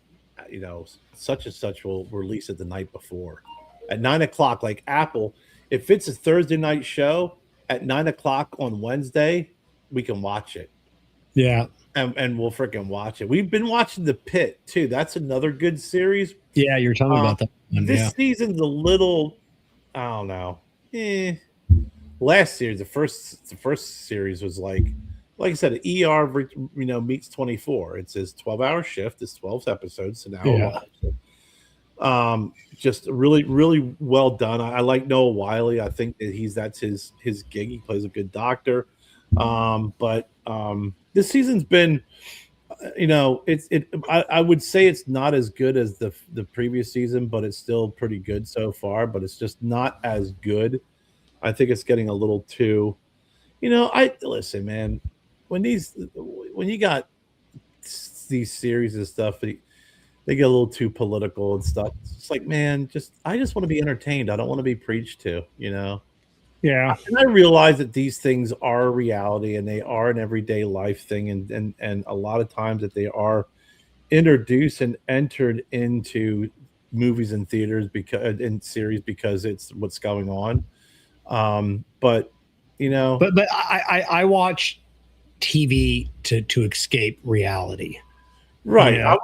S3: such and such will release it the night before at 9 o'clock. Like Apple, if it's a Thursday night show at 9 o'clock on Wednesday, we can watch it.
S2: Yeah.
S3: And we'll freaking watch it. We've been watching The Pit too. That's another good series.
S2: Yeah, you're talking about that one.
S3: This season's a little, I don't know. Last series, the first series was like I said, ER meets 24. It's his 12-hour shift. It's 12 episodes, an hour long. Just really, really well done. I like Noah Wiley. I think that that's his gig. He plays a good doctor. But this season's been, I would say it's not as good as the previous season, but it's still pretty good so far. But it's just not as good. I think it's getting a little too, listen, man. When you got these series and stuff, they get a little too political and stuff. It's like, man, I just want to be entertained. I don't want to be preached to,
S2: Yeah.
S3: And I realize that these things are a reality and they are an everyday life thing, and a lot of times that they are introduced and entered into movies and theaters in series because it's what's going on. But
S2: I watch TV to escape reality.
S3: Right.
S2: I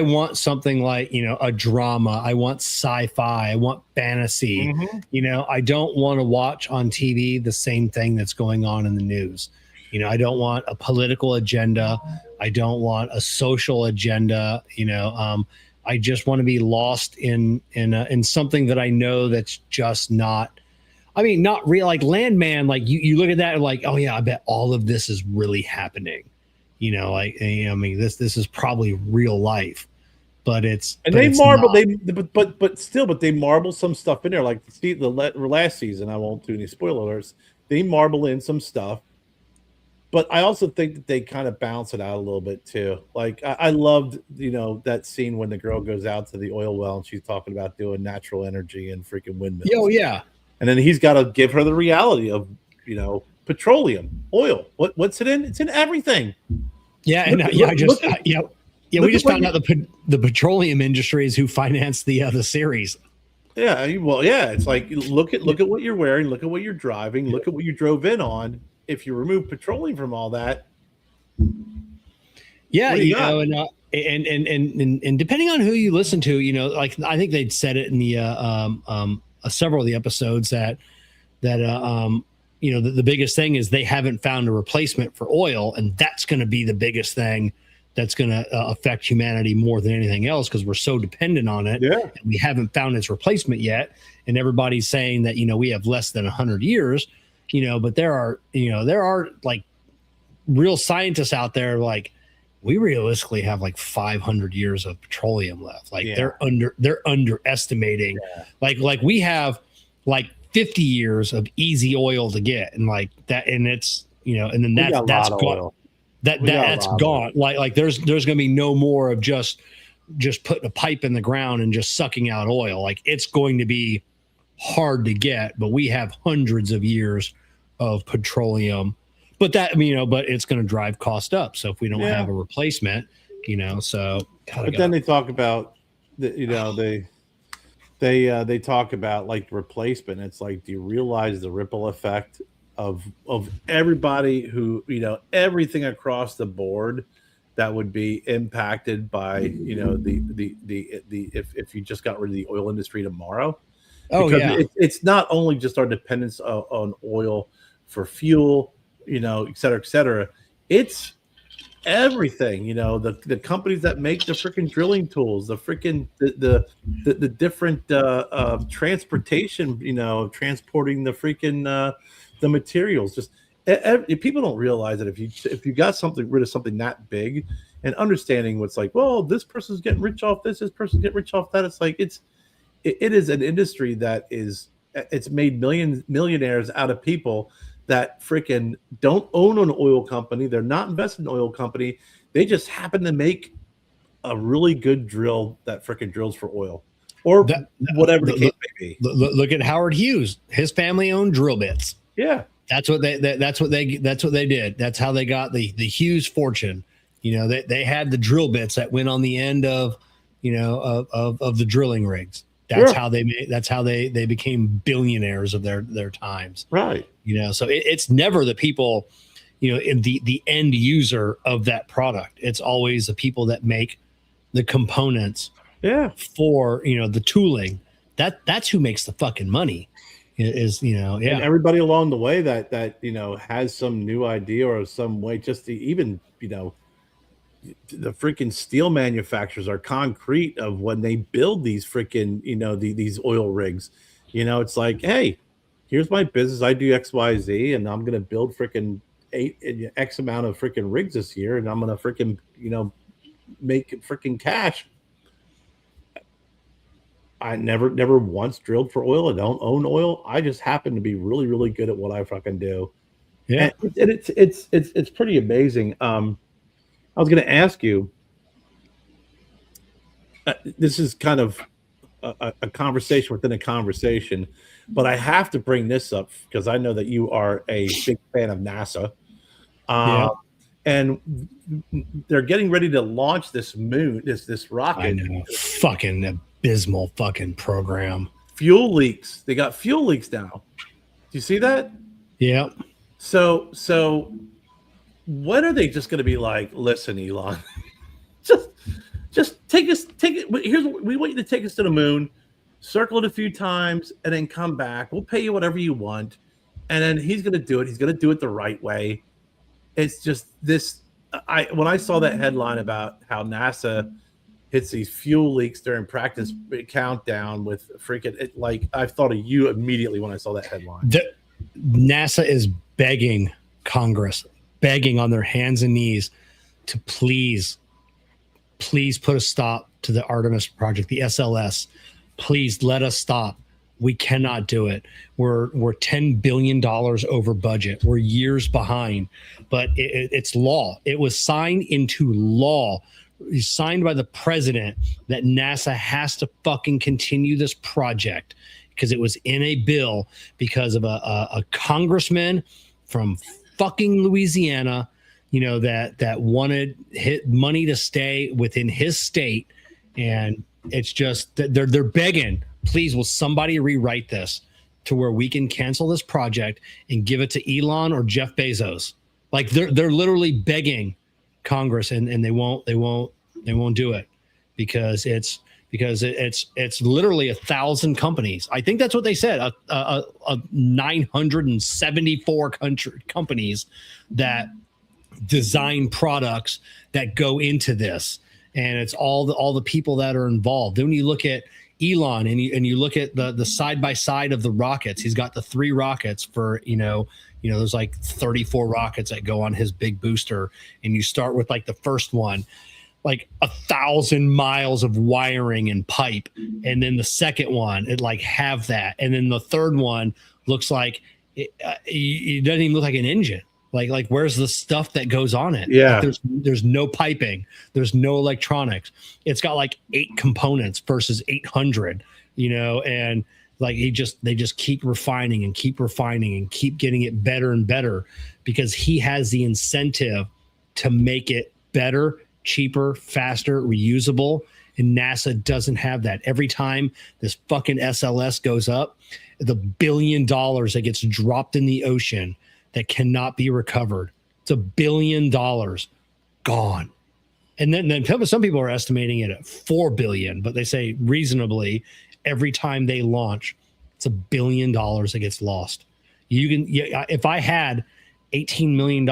S2: want something like, a drama. I want sci-fi. I want fantasy.
S3: Mm-hmm.
S2: I don't want to watch on TV the same thing that's going on in the news. I don't want a political agenda. I don't want a social agenda. I just want to be lost in something that I know that's just not. I mean, not real. Like Landman. Like you look at that and like, oh yeah, I bet all of this is really happening. This is probably real life, but it's
S3: and they marble but they marble some stuff in there. Like the last season, I won't do any spoiler alerts. They marble in some stuff, but I also think that they kind of balance it out a little bit too. Like I loved that scene when the girl goes out to the oil well and she's talking about doing natural energy and freaking windmills.
S2: Oh yeah,
S3: and then he's got to give her the reality of petroleum, oil. What's it in? It's in everything.
S2: Yeah, and we just found out the petroleum industry is who financed the series.
S3: Yeah, well, yeah, it's like look at what you're wearing, look at what you're driving, look at what you drove in on. If you remove petroleum from all that,
S2: yeah, and depending on who you listen to, like I think they'd said it in the several of the episodes that the biggest thing is they haven't found a replacement for oil, and that's going to be the biggest thing that's going to affect humanity more than anything else because we're so dependent on it.
S3: Yeah.
S2: And we haven't found its replacement yet, and everybody's saying that we have less than 100 years. But there are like real scientists out there like we realistically have like 500 years of petroleum left. Like they're underestimating. Yeah. Like we have like 50 years of easy oil to get, and like that, and it's and then that's gone. That's gone. Like there's gonna be no more of just putting a pipe in the ground and just sucking out oil. Like it's going to be hard to get, but we have hundreds of years of petroleum. But but it's going to drive cost up. So if we don't have a replacement, so.
S3: Then they talk about they talk about like replacement. It's like, do you realize the ripple effect of everybody who, everything across the board that would be impacted by, if you just got rid of the oil industry tomorrow.
S2: Oh,
S3: because
S2: yeah.
S3: it's not only just our dependence on oil for fuel, et cetera, et cetera. It's everything, the companies that make the freaking drilling tools, the freaking the different transportation, transporting the freaking the materials. Just people don't realize that if you got rid of something that big, and understanding what's like, well, this person's getting rich off this person's getting rich off that. It's like it is an industry that it's made millionaires out of people that freaking don't own an oil company. They're not invested in an oil company. They just happen to make a really good drill that freaking drills for oil or whatever the case may be.
S2: Look at Howard Hughes. His family owned drill bits.
S3: Yeah.
S2: That's what they did. That's how they got the Hughes fortune. They had the drill bits that went on the end of the drilling rigs. That's how they became billionaires of their times.
S3: Right.
S2: So it's never the people, in the end user of that product. It's always the people that make the components for, the tooling. That's who makes the fucking money is. And
S3: everybody along the way that has some new idea or some way just to even, the freaking steel manufacturers are concrete of when they build these freaking, these oil rigs. It's like, hey, here's my business. I do X, Y, Z, and I'm going to build freaking X amount of freaking rigs this year, and I'm going to freaking, make freaking cash. I never once drilled for oil. I don't own oil. I just happen to be really, really good at what I fucking do.
S2: Yeah,
S3: and it's pretty amazing. I was going to ask you. This is kind of a conversation within a conversation, but I have to bring this up because I know that you are a big fan of NASA. And they're getting ready to launch this rocket.
S2: I know. Fucking abysmal fucking program.
S3: Fuel leaks. They got fuel leaks now. Do you see that?
S2: Yeah.
S3: So when are they just going to be like, listen, Elon, just take it. We want you to take us to the moon, circle it a few times, and then come back. We'll pay you whatever you want. And then he's going to do it. He's going to do it the right way. It's just this. When I saw that headline about how NASA hits these fuel leaks during practice countdown with freaking I thought of you immediately when I saw that headline.
S2: NASA is begging Congress, begging on their hands and knees to please put a stop to the Artemis project, the SLS. Please let us stop. We cannot do it. We're $10 billion over budget. We're years behind, but it's law. It was signed into law, signed by the president, that NASA has to fucking continue this project because it was in a bill because of a congressman from fucking Louisiana, that wanted money to stay within his state. And it's just that they're begging, please, will somebody rewrite this to where we can cancel this project and give it to Elon or Jeff Bezos? Like they're literally begging Congress, and they won't do it because it's literally 1,000 companies. I think that's what they said. 974 companies that design products that go into this, and it's all the people that are involved. Then when you look at Elon and you look at the side by side of the rockets, he's got the 3 rockets for there's like 34 rockets that go on his big booster, and you start with like the first one, like 1,000 miles of wiring and pipe, and then the second one it like have that, and then the third one looks like it doesn't even look like an engine. Like where's the stuff that goes on it?
S3: Yeah,
S2: like there's no piping, there's no electronics. It's got like 8 components versus 800, and like they just keep refining and keep getting it better and better because he has the incentive to make it better, cheaper, faster, reusable. And NASA doesn't have that. Every time this fucking SLS goes up, the $1 billion that gets dropped in the ocean that cannot be recovered. It's $1 billion gone. And then some people are estimating it at $4 billion, but they say reasonably every time they launch, it's $1 billion that gets lost. If I had $18 million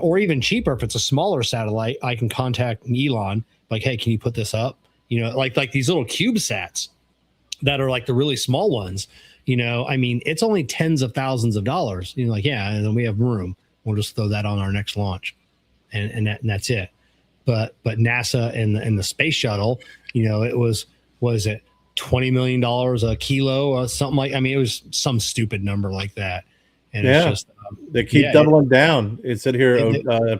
S2: or even cheaper, if it's a smaller satellite, I can contact Elon. Like, hey, can you put this up? Like these little CubeSats that are like the really small ones. I mean, it's only tens of thousands of dollars. Like, yeah, and then we have room. We'll just throw that on our next launch, and that's it. But NASA and the space shuttle, it was it $20 million a kilo or something like. I mean, it was some stupid number like that. And it's just
S3: they keep doubling down. It said here,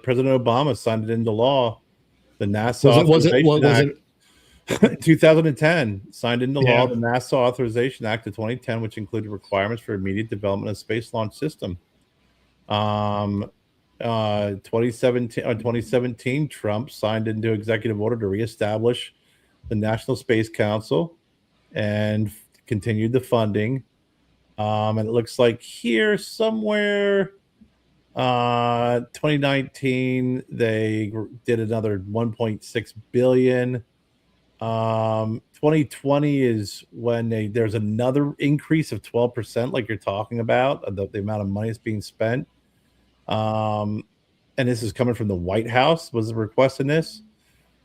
S3: President Obama signed it into law. The NASA
S2: was it
S3: 2010 signed into law the NASA Authorization Act of 2010, which included requirements for immediate development of space launch system. 2017, Trump signed into executive order to reestablish the National Space Council and continued the funding. And it looks like here somewhere, 2019, they did another 1.6 billion. 2020 is when there's another increase of 12%, like you're talking about, the amount of money that's being spent. And this is coming from the White House, was the request in this.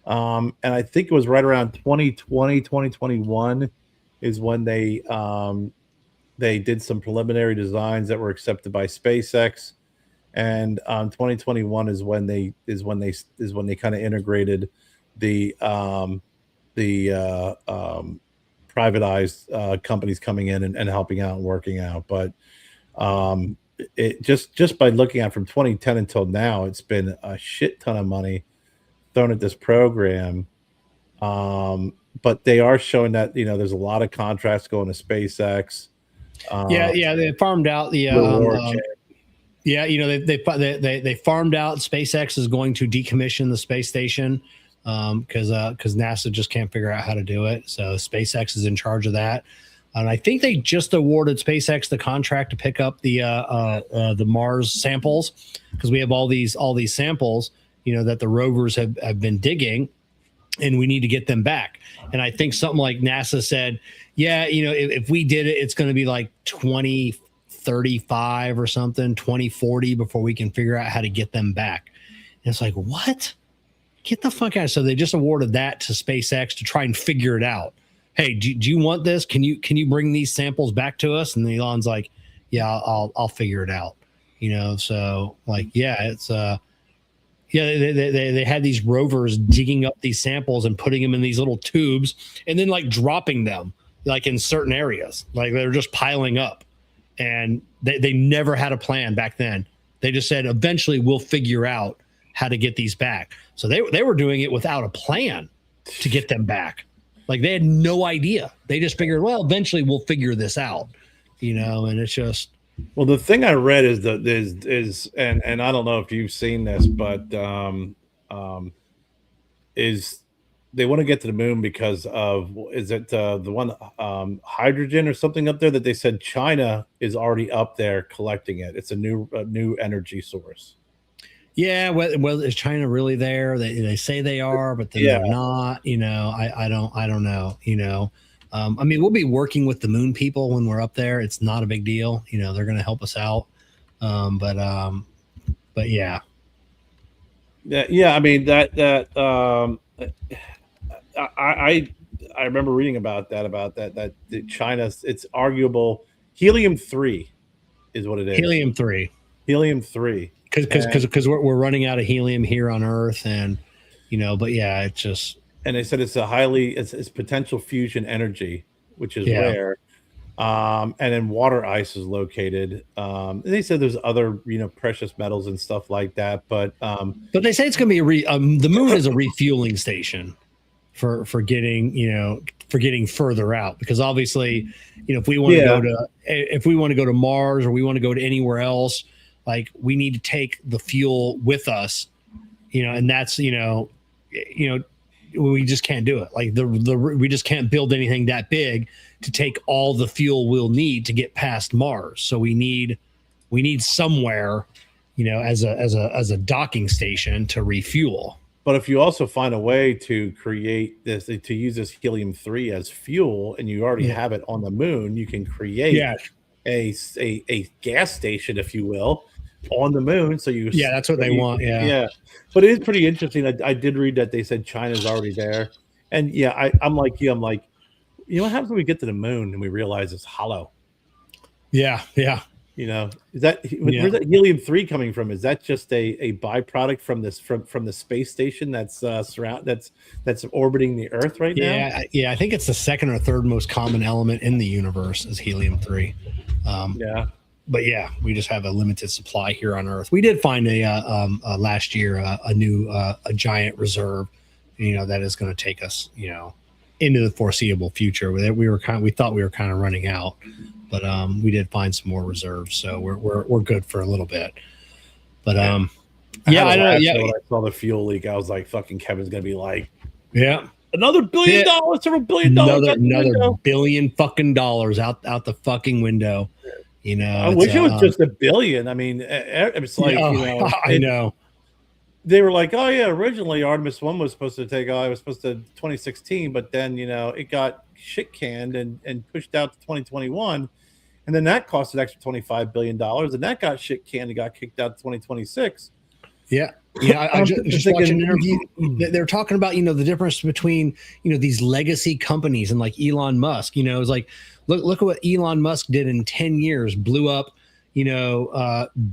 S3: And I think it was right around 2020, 2021 is when they did some preliminary designs that were accepted by SpaceX. And 2021 is when they kind of integrated the privatized companies coming in and helping out and working out. But it just by looking at from 2010 until now, it's been a shit ton of money thrown at this program. But they are showing that there's a lot of contracts going to SpaceX.
S2: They farmed out the they farmed out. SpaceX is going to decommission the space station because NASA just can't figure out how to do it. So SpaceX is in charge of that. And I think they just awarded SpaceX the contract to pick up the Mars samples, because we have all these samples, that the rovers have been digging, and we need to get them back. And I think something like NASA said, if we did it, it's going to be like 2035 or something, 2040 before we can figure out how to get them back. And it's like, what? Get the fuck out. So they just awarded that to SpaceX to try and figure it out. Hey, do you want this? Can you bring these samples back to us? And Elon's like, yeah, I'll figure it out. So like, it's they had these rovers digging up these samples and putting them in these little tubes and then like dropping them like in certain areas. Like they're just piling up, and they never had a plan back then. They just said, eventually we'll figure out how to get these back. So they were doing it without a plan to get them back. Like they had no idea. They just figured, well, eventually we'll figure this out, and it's just.
S3: Well, the thing I read is and I don't know if you've seen this, but is they want to get to the moon because of, is it the one hydrogen or something up there that they said China is already up there collecting it. It's a new energy source.
S2: Yeah, well, is China really there? They say they are, but then they're not. I don't know. I mean, we'll be working with the moon people when we're up there. It's not a big deal. They're going to help us out. But yeah. I mean I remember reading about that China's, it's arguable. Helium-3 is what it is. Helium-3. Because we're running out of helium here on Earth, and but yeah, it's just.
S3: And they said it's it's potential fusion energy, which is rare. And then water ice is located. They said there's other precious metals and stuff like that, but
S2: they say it's going to be the moon is a refueling station for getting further out, because obviously if we want to go to Mars, or we want to go to anywhere else. Like we need to take the fuel with us, and that's, we just can't do it. Like we just can't build anything that big to take all the fuel we'll need to get past Mars. So we need we need somewhere, as a docking station to refuel.
S3: But if you also find a way to create this, to use this helium-3 as fuel, and you already have it on the moon, you can create a gas station, if you will, on the moon. So
S2: that's what they want.
S3: Yeah. But it is pretty interesting. I did read that they said China's already there, and I'm like you. I'm like, what happens when we get to the moon and we realize it's hollow?
S2: Yeah.
S3: Is that where's that helium-3 coming from? Is that just a byproduct from the space station that's orbiting the Earth right now?
S2: Yeah. I think it's the second or third most common element in the universe is helium-3. But we just have a limited supply here on Earth. We did find last year a new a giant reserve, that is going to take us, into the foreseeable future. We thought we were kind of running out. But we did find some more reserves, so we're good for a little bit. But I know. When I
S3: saw the fuel leak, I was like, "Fucking Kevin's gonna be like,
S2: another
S3: $1 billion, several $1 billion,
S2: another $1 billion fucking dollars out the fucking window."
S3: I wish it was just $1 billion. I mean, it's like
S2: I know.
S3: They were like, "Oh yeah, originally Artemis 1 was supposed to take off. It was supposed to 2016, but then it got shit canned and pushed out to 2021." And then that cost an extra $25 billion, and that got shit canned and got kicked out to 2026.
S2: I just watched an interview. They're talking about the difference between these legacy companies and like Elon Musk. It's like look at what Elon Musk did in 10 years, blew up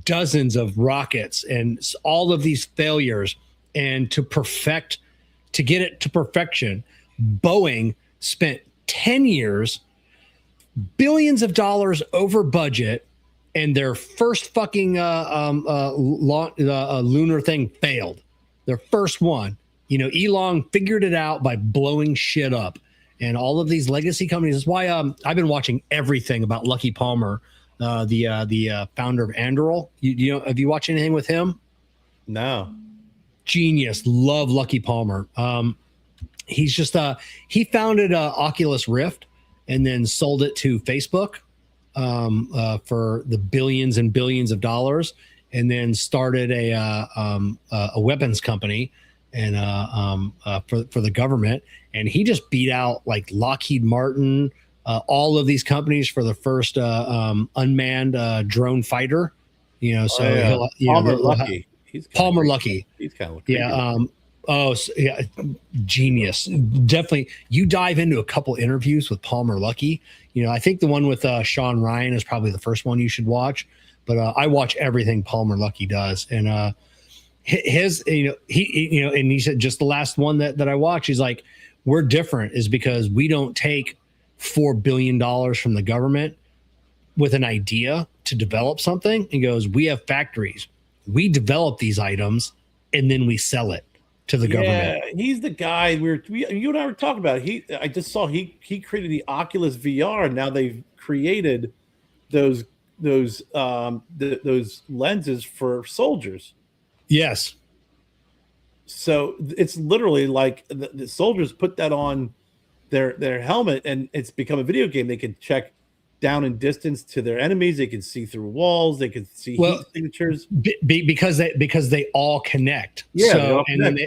S2: dozens of rockets and all of these failures, and to get it to perfection, Boeing spent 10 years, billions of dollars over budget, and their first fucking lunar thing failed. Their first one. Elon figured it out by blowing shit up. And all of these legacy companies. That's why I've been watching everything about Lucky Palmer, the founder of Anduril. Have you watched anything with him?
S3: No.
S2: Genius. Love Lucky Palmer. He's just he founded Oculus Rift and then sold it to Facebook for the billions and billions of dollars, and then started a weapons company and for the government. And he just beat out like Lockheed Martin, all of these companies for the first unmanned drone fighter.
S3: Palmer Lucky.
S2: Palmer Lucky.
S3: He's kind of
S2: genius. Definitely. You dive into a couple interviews with Palmer Lucky. I think the one with Shahan Ryan is probably the first one you should watch. But I watch everything Palmer Lucky does, and his and he said just the last one that I watched, he's like, we're different is because we don't take $4 billion from the government with an idea to develop something. He goes, we have factories, we develop these items, and then we sell it to the government.
S3: He's the guy you and I were talking about. I just saw he created the Oculus VR, and now they've created those lenses for soldiers.
S2: Yes.
S3: So it's literally like the soldiers put that on their helmet, and it's become a video game. They can check down in distance to their enemies. They can see through walls. They can see heat signatures
S2: because they all connect. And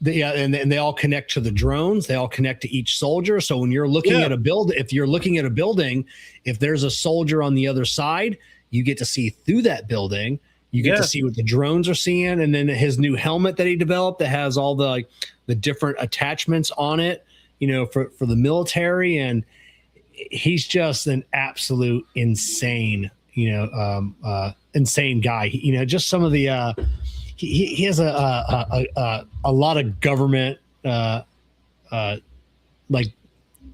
S2: they all connect to the drones. They all connect to each soldier. So when you're looking at a building, if there's a soldier on the other side, you get to see through that building. You get to see what the drones are seeing. And then his new helmet that he developed that has all the different attachments on it, for the military. And he's just an absolute insane, insane guy. Just some of the, he has a lot of government, like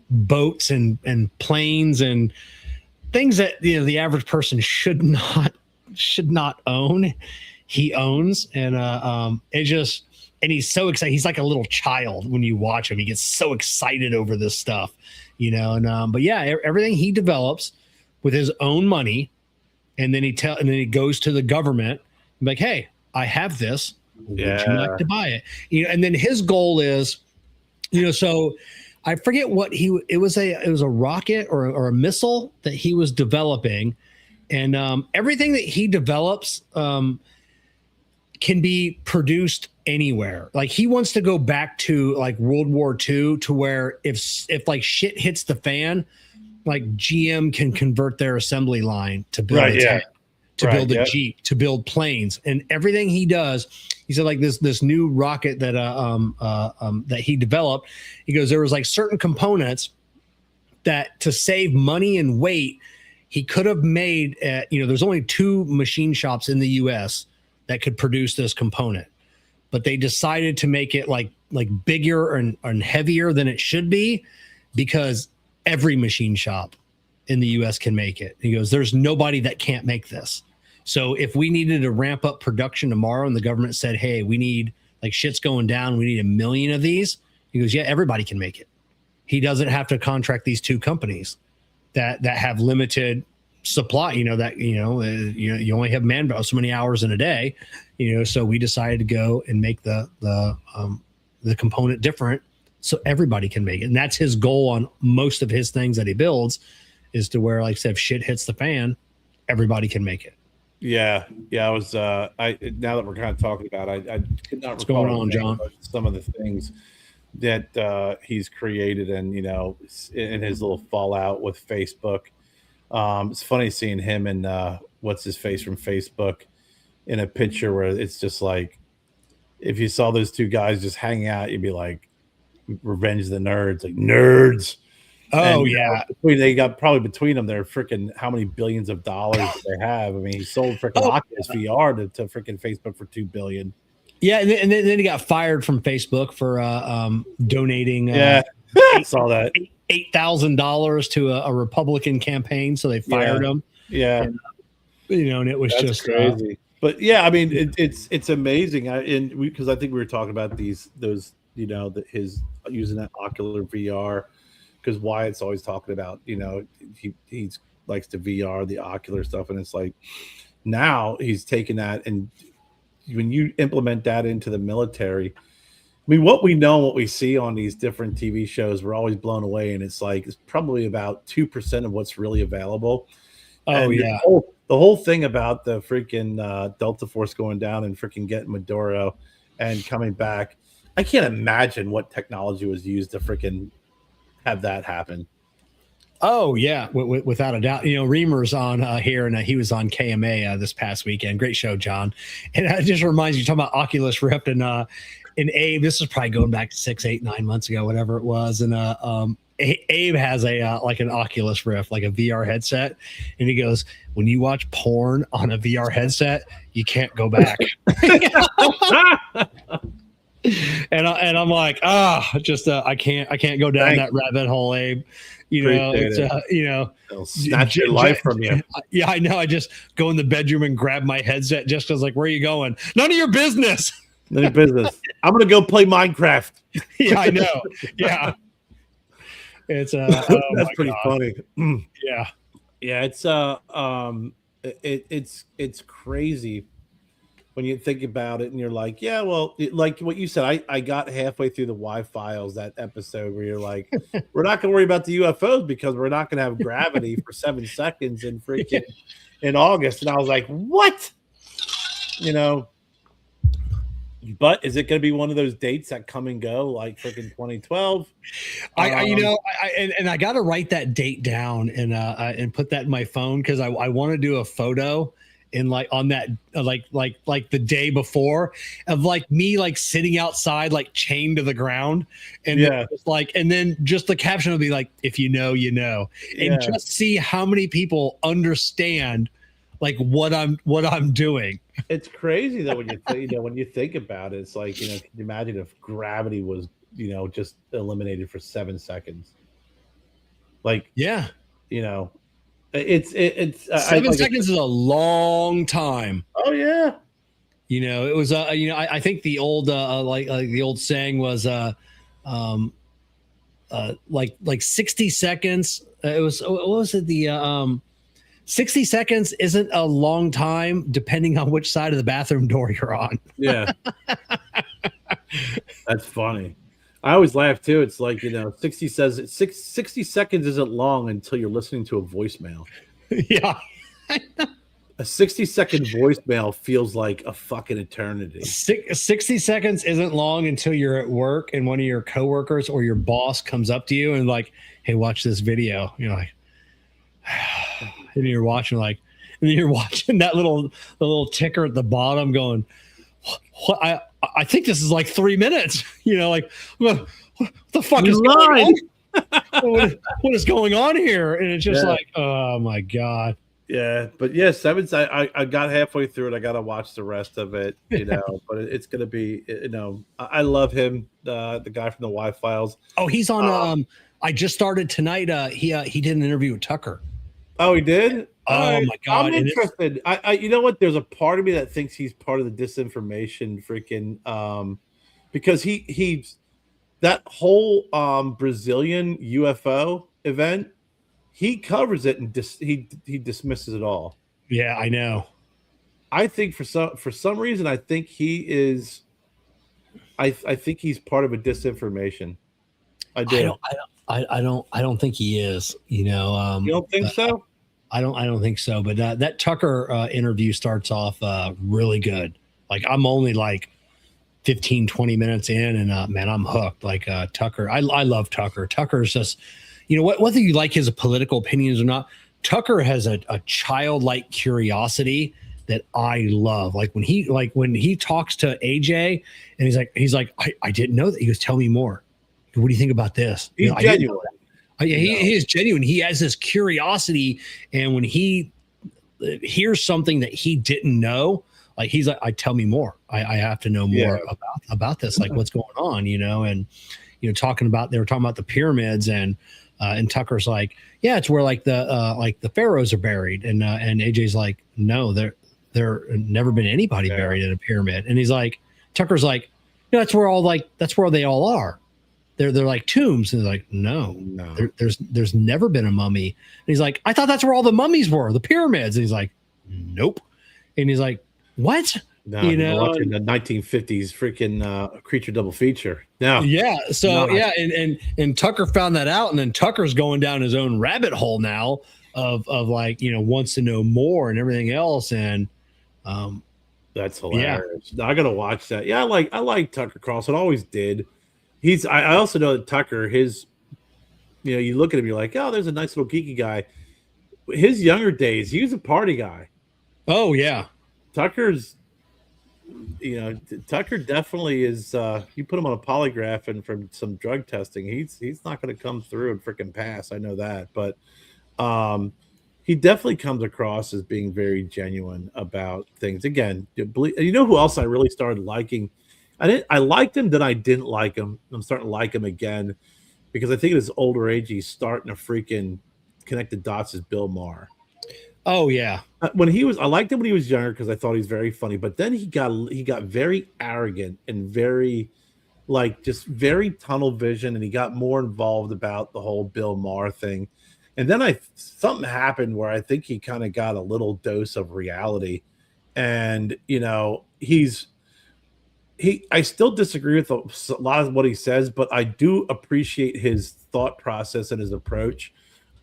S2: boats and planes and things that, the average person should not own. He owns. And and he's so excited. He's like a little child when you watch him. He gets so excited over this stuff, but everything he develops with his own money. And then he goes to the government like, hey, I have this. Would you like to buy it? And then his goal is, so I forget what it was a rocket or a missile that he was developing. And everything that he develops can be produced anywhere. Like he wants to go back to like World War II, to where if like shit hits the fan, like GM can convert their assembly line to build a tank, to build a Jeep, to build planes, and everything he does. He said like this new rocket that that he developed. He goes, there was like certain components that to save money and weight, he could have made. There's only 2 machine shops in the U.S. that could produce this component, but they decided to make it like bigger and heavier than it should be, because every machine shop in the US can make it. He goes, there's nobody that can't make this. So if we needed to ramp up production tomorrow and the government said, hey, we need, like, shit's going down, we need 1 million of these. He goes, yeah, everybody can make it. He doesn't have to contract these 2 companies that have limited supply, you only have manpower so many hours in a day, so we decided to go and make the component different so everybody can make it. And that's his goal on most of his things that he builds, is to where, like I said, if shit hits the fan, everybody can make it.
S3: Yeah. I was now that we're kind of talking about it, I could not
S2: What's going on, John?
S3: Some of the things that he's created, and in his little fallout with Facebook. It's funny seeing him and what's his face from Facebook in a picture where it's just like, if you saw those 2 guys just hanging out, you'd be like, Revenge of the Nerds, like nerds.
S2: Oh,
S3: and,
S2: yeah.
S3: They got probably between them, they're freaking how many billions of dollars they have. I mean, he sold freaking Oculus VR to freaking Facebook for $2 billion.
S2: Yeah, and then he got fired from Facebook for donating.
S3: I saw that.
S2: $8,000 to a Republican campaign, so they fired him.
S3: Yeah,
S2: and, and it was
S3: That's
S2: just
S3: crazy. But yeah, I mean, it's amazing. Because I think we were talking about his using that Ocular VR, because Wyatt's always talking about he likes to VR the Ocular stuff, and it's like now he's taking that, and when you implement that into the military. I mean, what we know, what we see on these different TV shows, we're always blown away, and it's like it's probably about 2% of what's really available.
S2: Oh, and yeah.
S3: The whole thing about the freaking Delta Force going down and freaking getting Maduro and coming back, I can't imagine what technology was used to freaking have that happen.
S2: Oh, yeah, without a doubt. Reamer's on here, and he was on KMA this past weekend. Great show, John. And it just reminds you, talking about Oculus Rift, and Abe, this is probably going back to 6, 8, 9 months ago, whatever it was. And Abe has a like an Oculus Rift, like a VR headset, and he goes, when you watch porn on a VR headset, you can't go back. and I'm like, I can't go down that rabbit hole, Abe.
S3: It'll snatch your life from you.
S2: Yeah, I know. I just go in the bedroom and grab my headset just because, like, where are you going? None of your business.
S3: None of your business. I'm gonna go play Minecraft.
S2: Yeah, I know. Yeah, it's
S3: that's pretty funny.
S2: Yeah,
S3: it's crazy when you think about it, and you're like, yeah, well, like what you said, I got halfway through the Y-Files, that episode where you're like, we're not going to worry about the UFOs because we're not going to have gravity for 7 seconds in freaking in August. And I was like, what? But is it going to be one of those dates that come and go, like freaking 2012?
S2: I got to write that date down and put that in my phone, because I want to do a photo in like on that like the day before of like me like sitting outside like chained to the ground, and and then just the caption will be like, if you know, and just see how many people understand like what I'm doing.
S3: It's crazy though when you think about it. It's like, can you imagine if gravity was just eliminated for 7 seconds? Like, it's
S2: 7 seconds is a long time.
S3: Oh yeah.
S2: It was I think the old like the old saying was like 60 seconds. It was, what was it? The 60 seconds isn't a long time depending on which side of the bathroom door you're on.
S3: Yeah. That's funny. I always laugh too. It's like, 60 seconds isn't long until you're listening to a voicemail.
S2: Yeah.
S3: A 60-second voicemail feels like a fucking eternity.
S2: 60 seconds isn't long until you're at work and one of your coworkers or your boss comes up to you and like, hey, watch this video. You're like, and you're watching like, and you're watching that the little ticker at the bottom going, what? I think this is like 3 minutes. Like what the fuck is going on? What is going on here? And it's just like, oh my God.
S3: Yeah, but Seven's. I got halfway through it. I got to watch the rest of it, But it's gonna be, I love him, the guy from the Y-Files.
S2: Oh, he's on. I just started tonight. He did an interview with Tucker.
S3: Oh, he did.
S2: Oh my God,
S3: I'm interested. I you know what? There's a part of me that thinks he's part of the disinformation, freaking, because he's that whole Brazilian UFO event. He covers it and he dismisses it all.
S2: Yeah, I know.
S3: I think for some reason, I think he is. I think he's part of a disinformation. I do.
S2: I don't think he is. You
S3: don't think so?
S2: I don't think so. But that Tucker interview starts off really good. Like I'm only like 15, 20 minutes in, and man, I'm hooked. Like Tucker, I love Tucker. Tucker's just. Whether you like his political opinions or not, Tucker has a childlike curiosity that I love. Like when he talks to AJ and he's like, I didn't know that. He goes, tell me more. What do you think about this?
S3: He's genuine.
S2: He is genuine. He has this curiosity. And when he hears something that he didn't know, like he's like, tell me more. I have to know more about this. Like what's going on, and, they were talking about the pyramids and Tucker's like, yeah, it's where like the pharaohs are buried, and AJ's like, no, there never been anybody buried in a pyramid, and he's like, Tucker's like, that's where they all are. They're like tombs, and they're like, no. There's never been a mummy, and he's like, I thought that's where all the mummies were, the pyramids, and he's like, nope, and he's like, what?
S3: No, watching the 1950s freaking creature double feature. No.
S2: Yeah. So and Tucker found that out, and then Tucker's going down his own rabbit hole now of like, wants to know more and everything else. And
S3: that's hilarious. I gotta watch that. Yeah, I like Tucker Carlson. Always did. I also know that Tucker, you look at him, you're like, oh, there's a nice little geeky guy. His younger days, he was a party guy.
S2: Oh yeah.
S3: Tucker's Tucker definitely is. You put him on a polygraph and from some drug testing, he's not going to come through and freaking pass. I know that, but he definitely comes across as being very genuine about things. Again, who else I really started liking? I liked him, then I didn't like him. I'm starting to like him again because I think at his older age he's starting to freaking connect the dots as Bill Maher.
S2: Oh yeah.
S3: I liked him when he was younger because I thought he was very funny. But then he got very arrogant and very, just very tunnel vision, and he got more involved about the whole Bill Maher thing. And then something happened where I think he kind of got a little dose of reality, and I still disagree with a lot of what he says, but I do appreciate his thought process and his approach,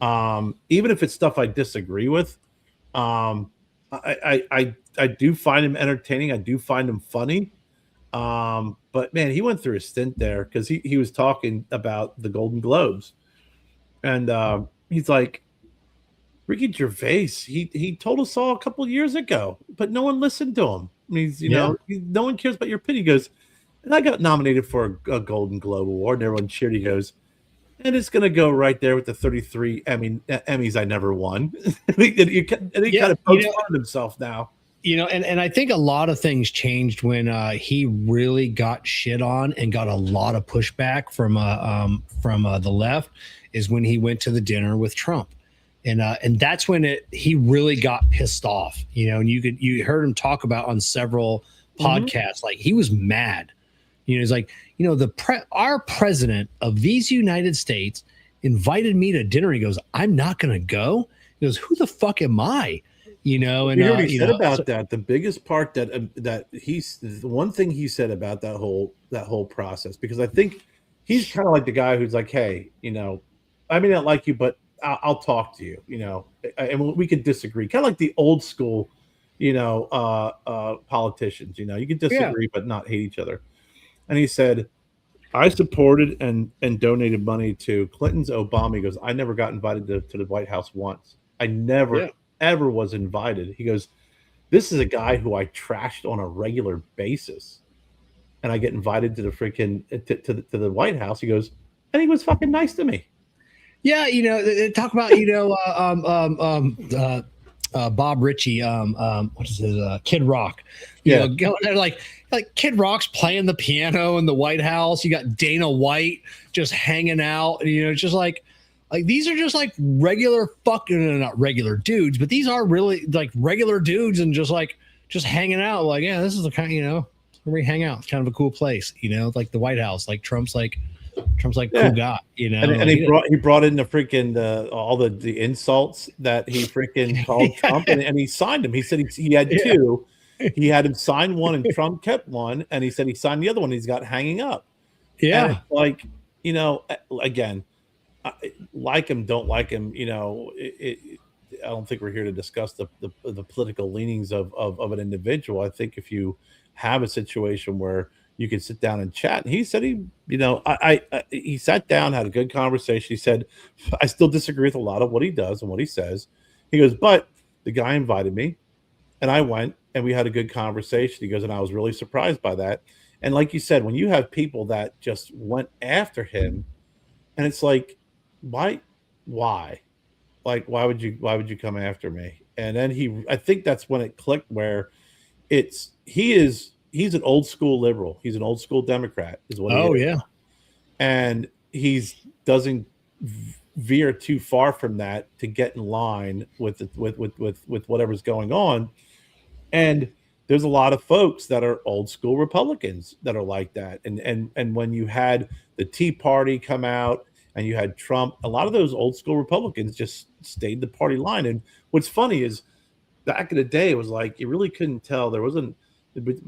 S3: even if it's stuff I disagree with. I do find him entertaining. I do find him funny. But man, he went through a stint there because he was talking about the Golden Globes, and he's like, Ricky Gervais, he told us all a couple of years ago, but no one listened to him. I mean, no one cares about your opinion. He goes, and I got nominated for a Golden Globe Award, and everyone cheered. He goes, and it's going to go right there with the 33 Emmys I never won. and he kind of pokes fun at himself now.
S2: And I think a lot of things changed when he really got shit on and got a lot of pushback from the left, is when he went to the dinner with Trump. And that's when he really got pissed off, and you heard him talk about on several podcasts, like he was mad. He's like, our president of these United States invited me to dinner. He goes, I'm not going to go. He goes, who the fuck am I? And
S3: you heard what he said about that. The biggest part the one thing he said about that whole process, because I think he's kind of like the guy who's like, hey, I may not like you, but I'll talk to you. and we could disagree, kind of like the old school, politicians. You could disagree but not hate each other. And he said, I supported and donated money to Clinton's Obama. He goes, I never got invited to the White House once. I never ever was invited. He goes, this is a guy who I trashed on a regular basis, and I get invited to the freaking to the White House. He goes, and he was fucking nice to me.
S2: Yeah, they talk about Bob Ritchie, what is it, Kid Rock? Like Kid Rock's playing the piano in the White House. You got Dana White just hanging out, and just like these are just like regular fucking not regular dudes, but these are really like regular dudes and just hanging out. Like, yeah, this is the kind where we hang out. It's kind of a cool place, like the White House. Like Trump's cool guy,
S3: And he brought in the freaking all the insults that he freaking called Trump, and he signed him. He said he had two. He had him sign one, and Trump kept one, and he said he signed the other one. He's got hanging up.
S2: Yeah,
S3: again, like him, don't like him. I don't think we're here to discuss the political leanings of an individual. I think if you have a situation where you can sit down and chat, and he said he sat down, had a good conversation. He said, I still disagree with a lot of what he does and what he says. He goes, but the guy invited me, and I went, and we had a good conversation. He goes, and I was really surprised by that. And like you said, when you have people that just went after him, and it's like, why? Like, why would you come after me? And then I think that's when it clicked, where he's an old school liberal. He's an old school Democrat, is what he is.
S2: Yeah.
S3: And doesn't veer too far from that to get in line with whatever's going on. And there's a lot of folks that are old school Republicans that are like that. And when you had the Tea Party come out and you had Trump, a lot of those old school Republicans just stayed the party line. And what's funny is back in the day, it was like you really couldn't tell. There wasn't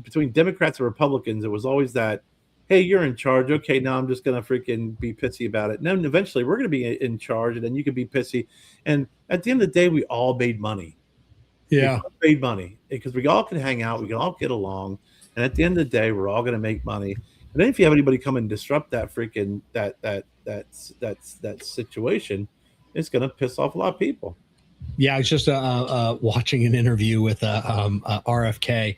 S3: between Democrats and Republicans. It was always that, hey, you're in charge. Okay, now I'm just going to freaking be pissy about it. And then eventually we're going to be in charge, and then you can be pissy. And at the end of the day, we all made money.
S2: Yeah.
S3: We made money because we all can hang out. We can all get along. And at the end of the day, we're all going to make money. And then if you have anybody come and disrupt that freaking that situation, it's going to piss off a lot of people.
S2: Yeah, I was just watching an interview with RFK,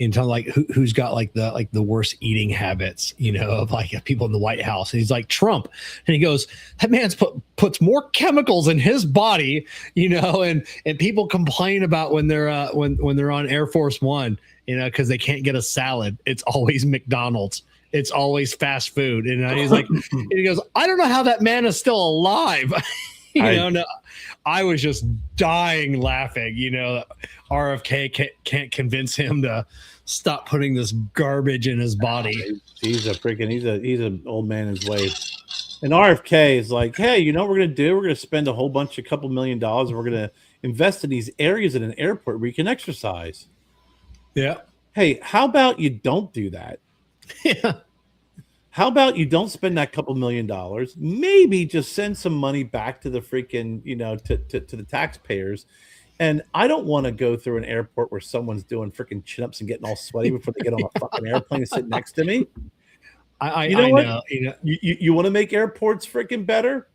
S2: and telling like who's got like the worst eating habits, of like people in the White House. And he's like, Trump. And he goes, that man's puts more chemicals in his body, and people complain about when they're when they're on Air Force One, because they can't get a salad. It's always McDonald's. It's always fast food. And he's like, and he goes, I don't know how that man is still alive. No, I was just dying laughing. RFK can't convince him to stop putting this garbage in his body.
S3: He's an old man in his ways. And RFK is like, hey, what we're gonna do? We're gonna spend a couple $1 million, and we're gonna invest in these areas at an airport where you can exercise.
S2: Yeah. Hey,
S3: how about you don't do that?
S2: Yeah.
S3: How about you don't spend that couple $1 million? Maybe just send some money back to the freaking, to the taxpayers. And I don't want to go through an airport where someone's doing freaking chin-ups and getting all sweaty before they get on a fucking airplane and sit next to me.
S2: I know.
S3: You want to make airports freaking better?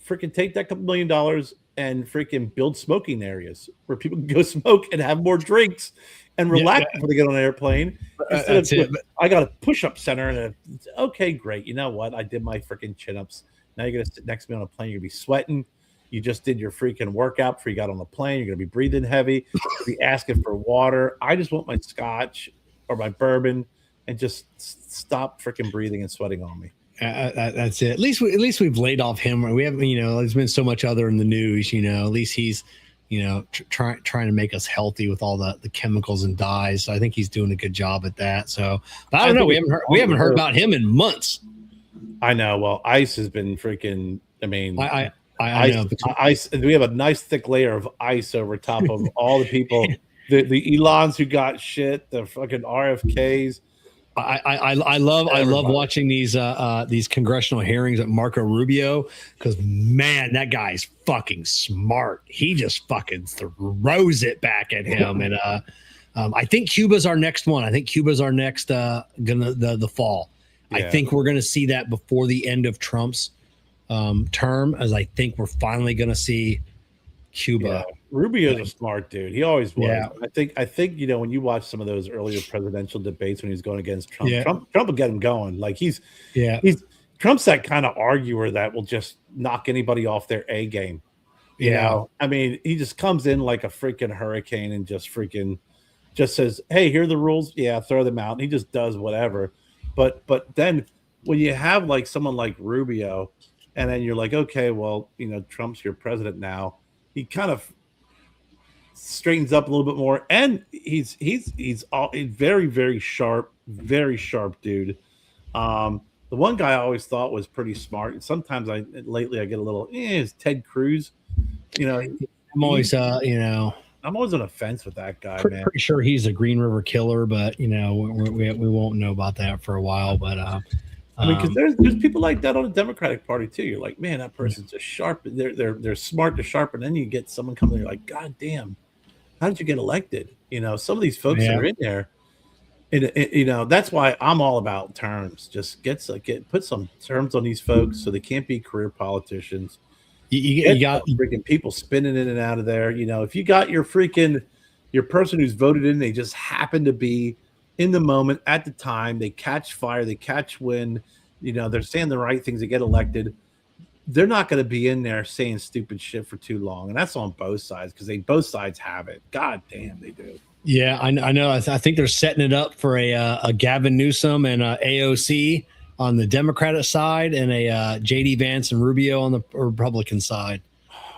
S3: Freaking take that couple $1 million and freaking build smoking areas where people can go smoke and have more drinks and relax before they get on an airplane. I got a push-up center, and okay, great. You know what? I did my freaking chin-ups. Now you're gonna sit next to me on a plane. You're gonna be sweating. You just did your freaking workout before you got on the plane. You're gonna be breathing heavy. You'll be asking for water. I just want my scotch or my bourbon, and just stop freaking breathing and sweating on me.
S2: That's it. At least we've laid off him. We haven't. There's been so much other in the news. At least he's trying to make us healthy with all the chemicals and dyes. So I think he's doing a good job at that. So, but I don't know. We haven't heard about him in months.
S3: I know. Well, ICE has been freaking. I mean,
S2: I know.
S3: ICE. We have a nice thick layer of ice over top of all the people, the Elons who got shit, the fucking RFKs.
S2: I love watching these congressional hearings at Marco Rubio, because man, that guy's fucking smart. He just fucking throws it back at him. And I think Cuba's our next one. I think Cuba's our next the fall. Yeah. I think we're gonna see that before the end of Trump's term, as I think we're finally gonna see Cuba.
S3: Yeah. Rubio's a smart dude. He always was. Yeah. I think when you watch some of those earlier presidential debates when he's going against Trump, Trump will get him going. Like he's Trump's that kind of arguer that will just knock anybody off their A game. You know? I mean, he just comes in like a freaking hurricane and just says, "Hey, here are the rules." Yeah, throw them out. And he just does whatever. But then when you have like someone like Rubio, and then you're like, okay, well, Trump's your president now. He kind of straightens up a little bit more, and he's very, very sharp dude. The one guy I always thought was pretty smart, and sometimes lately I get a little is Ted Cruz.
S2: I'm always
S3: I'm always on a fence with that guy.
S2: Pretty sure he's a Green River killer, but we won't know about that for a while. But
S3: I mean, because there's people like that on the Democratic Party too. You're like, man, that person's just sharp. They're smart to sharp, and then you get someone coming, you're like, God damn, how did you get elected? Some of these folks that are in there, and that's why I'm all about terms. Just put some terms on these folks so they can't be career politicians. You got freaking people spinning in and out of there. If you got your person who's voted in, they just happen to be in the moment at the time, they catch fire, they catch wind, they're saying the right things, they get elected. They're not going to be in there saying stupid shit for too long. And that's on both sides, because both sides have it. God damn, they do.
S2: Yeah, I know. I think they're setting it up for a Gavin Newsom and AOC on the Democratic side, and a JD Vance and Rubio on the Republican side.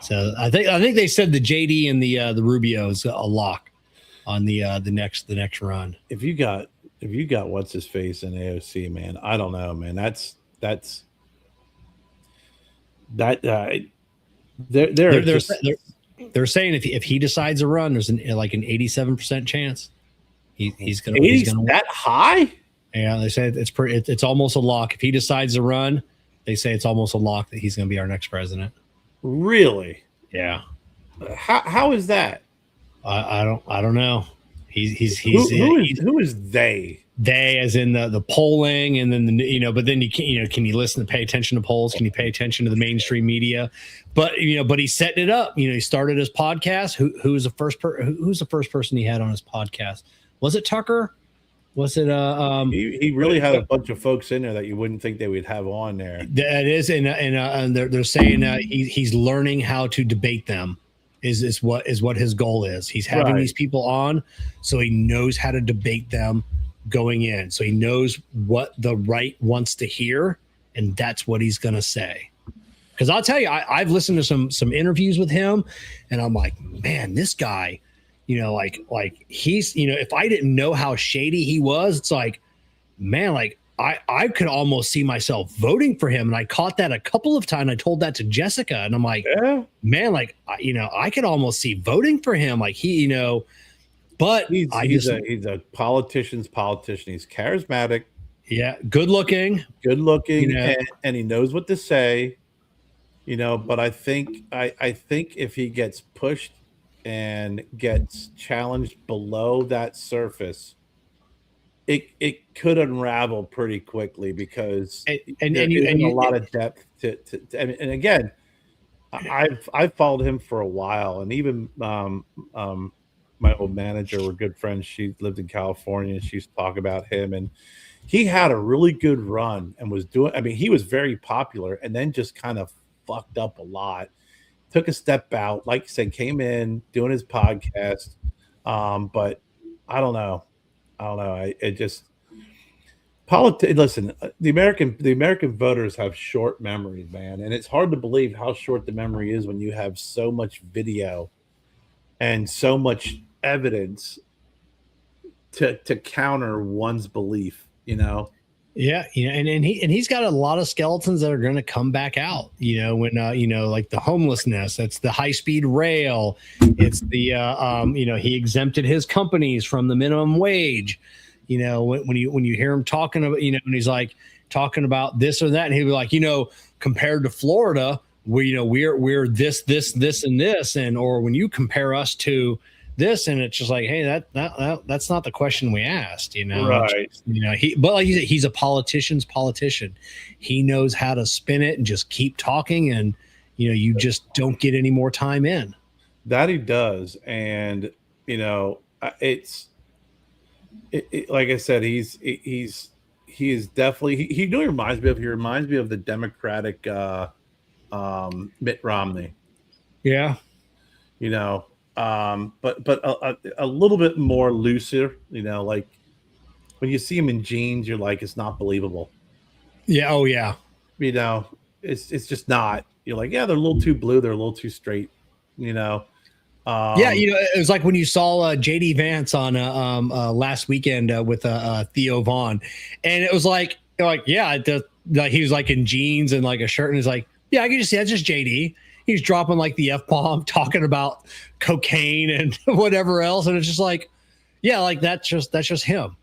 S2: So I think they said the JD and the Rubio is a lock on the next run.
S3: If you got what's his face in AOC, man, I don't know, man.
S2: They're saying if he decides to run, there's an 87% chance he's gonna
S3: that high.
S2: Yeah, they say it's almost a lock. If he decides to run, they say it's almost a lock that he's going to be our next president.
S3: Really?
S2: Yeah.
S3: How is that?
S2: I don't know.
S3: Who is they?
S2: They, as in the polling, and then but then you can can you listen to pay attention to polls? Can you pay attention to the mainstream media? But but he's setting it up. He started his podcast. Who's the first person he had on his podcast? Was it Tucker? Was it
S3: he really had a bunch of folks in there that you wouldn't think they would have on there.
S2: That is, and they're saying he's learning how to debate them. Is what his goal is. He's having these people on so he knows how to debate them going in. So he knows what the right wants to hear, and that's what he's going to say. Because I'll tell you, I've listened to some interviews with him, and I'm like, man, this guy, like he's, if I didn't know how shady he was, it's like, man, like I could almost see myself voting for him. And I caught that a couple of times. I told that to Jessica, and I'm like, man, like, I could almost see voting for him. Like he, but
S3: he's a politician's politician. He's charismatic.
S2: Yeah. Good looking,
S3: and he knows what to say, but I think if he gets pushed and gets challenged below that surface, it could unravel pretty quickly, because and a lot of depth to and again, I've followed him for a while, and even my old manager, we're good friends. She lived in California, and she used to talk about him, and he had a really good run and was doing. I mean, he was very popular, and then just kind of fucked up a lot. Took a step out, like you said, came in doing his podcast, but I don't know. Listen, the American voters have short memories, man, and it's hard to believe how short the memory is when you have so much video and so much evidence to counter one's belief.
S2: Yeah, and he's got a lot of skeletons that are going to come back out. When like the homelessness, it's the high-speed rail, it's the he exempted his companies from the minimum wage. you know, when you hear him talking about, you know, and he's like talking about this or that, and he'll be like, you know, compared to Florida, we're this and this, and or when you compare us to this, and it's just like, hey, that's not the question we asked, you know.
S3: Right.
S2: You know, but like you said, he's a politician's politician. He knows how to spin it and just keep talking, and you know, you just don't get any more time in.
S3: That he does, and you know, it's like I said, he is definitely he really reminds me of the Democratic Mitt Romney.
S2: Yeah.
S3: You know, but a little bit more looser, you know, like when you see him in jeans, you're like, it's not believable.
S2: Yeah. Oh yeah.
S3: You know, it's just not. You're like, yeah, they're a little too blue, they're a little too straight, you know.
S2: Yeah, you know, it was like when you saw JD Vance on last weekend with Theo Vaughn, and it was like yeah, like he was like in jeans and like a shirt, and he's like, yeah, I can just see that's just JD. He's dropping like the F-bomb, talking about cocaine and whatever else, and it's just like, yeah, like that's just him.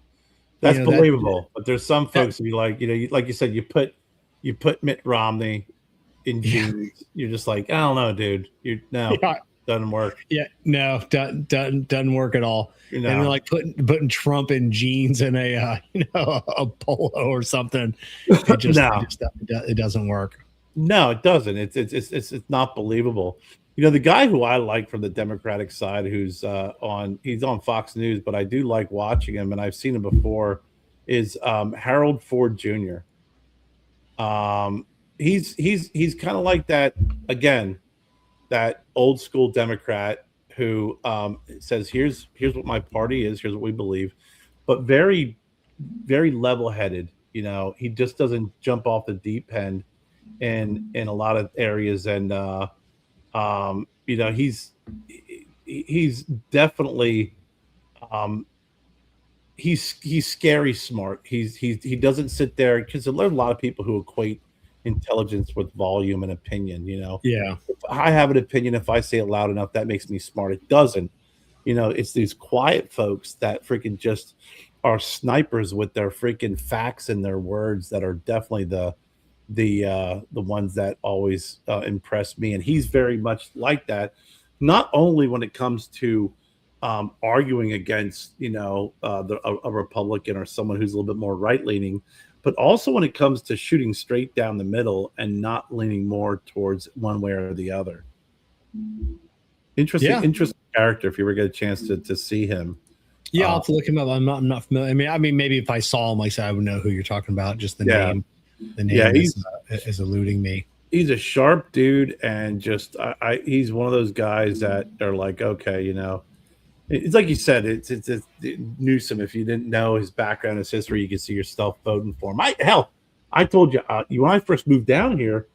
S3: That's, you know, believable. But there's some folks who be like, you know, like you said, you put Mitt Romney in jeans, you're just like, I don't know, dude. Doesn't work.
S2: Yeah, no, doesn't work at all.
S3: You know,
S2: and like putting Trump in jeans and a a polo or something. It doesn't work.
S3: No, it doesn't. It's not believable. You know, the guy who I like from the Democratic side, he's on Fox News, but I do like watching him, and I've seen him before, is Harold Ford Jr. He's kind of like that again, that old school Democrat who says, here's what my party is, here's what we believe, but very, very level headed. You know, he just doesn't jump off the deep end in a lot of areas, and you know, he's definitely he's scary smart. He doesn't sit there, because there's a lot of people who equate intelligence with volume and opinion. You know,
S2: yeah,
S3: if I have an opinion, if I say it loud enough, that makes me smart. It doesn't. You know, it's these quiet folks that freaking just are snipers with their freaking facts and their words that are definitely the ones that always impress me. And he's very much like that, not only when it comes to arguing against, you know, a Republican or someone who's a little bit more right leaning, but also when it comes to shooting straight down the middle and not leaning more towards one way or the other. Interesting character. If you ever get a chance to see him.
S2: Yeah, I'll have to look him up. I'm not familiar. I mean, maybe if I saw him, like I said, I would know who you're talking about. Just the name. The name is eluding me. He's
S3: a sharp dude, and just he's one of those guys that are like, okay, you know, it's like you said, it's Newsom. If you didn't know his background, his history, you could see yourself voting for him. I told you, when I first moved down here,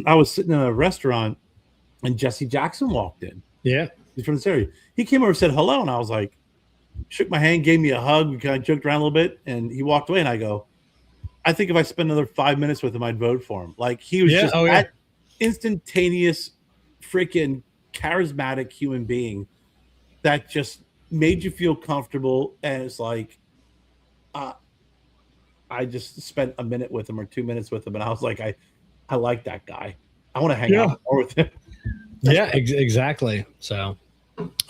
S3: I was sitting in a restaurant, and Jesse Jackson walked in.
S2: Yeah,
S3: he's from this area. He came over and said hello, and I was like, shook my hand, gave me a hug, we kind of joked around a little bit, and he walked away, and I go, I think if I spend another 5 minutes with him, I'd vote for him. Like, he was that instantaneous, freaking charismatic human being that just made you feel comfortable. And it's like, I just spent a minute with him or 2 minutes with him, and I was like, I like that guy. I want to hang out more with him.
S2: Exactly. So,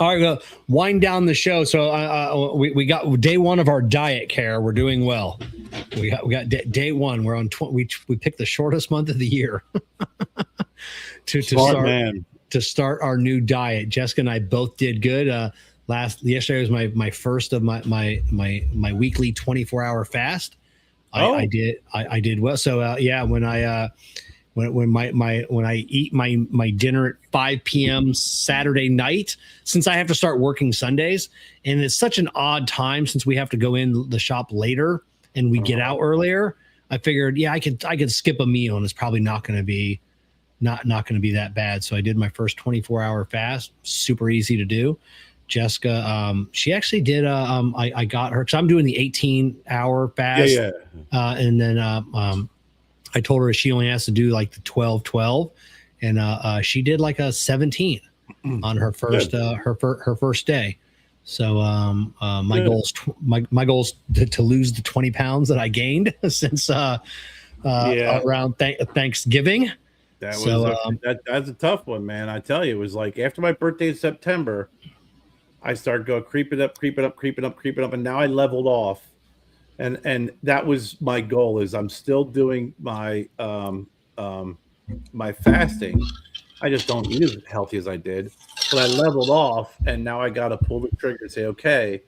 S2: all right, we'll wind down the show. So we got day one of our diet care. We're doing well. We got day one. We're on. We picked the shortest month of the year to start our new diet. Jessica and I both did good. Yesterday was my first of my weekly 24-hour fast. I did well. So when I eat my dinner at 5 p.m. Saturday night, since I have to start working Sundays, and it's such an odd time since we have to go in the shop later and we get out earlier, I figured, I could skip a meal, and it's probably not going to be that bad. So I did my first 24-hour fast. Super easy to do. Jessica, she actually did. I got her, because I'm doing the 18-hour fast. And then I told her she only has to do like the 12-12, and she did like a 17 on her first her first day. So my my goal is to lose the 20 pounds that I gained since around Thanksgiving.
S3: That's a tough one, man. I tell you, it was like after my birthday in September, I started creeping up, and now I leveled off. And that was my goal. Is I'm still doing my my fasting. I just don't eat as healthy as I did, but I leveled off, and now I got to pull the trigger and say, okay,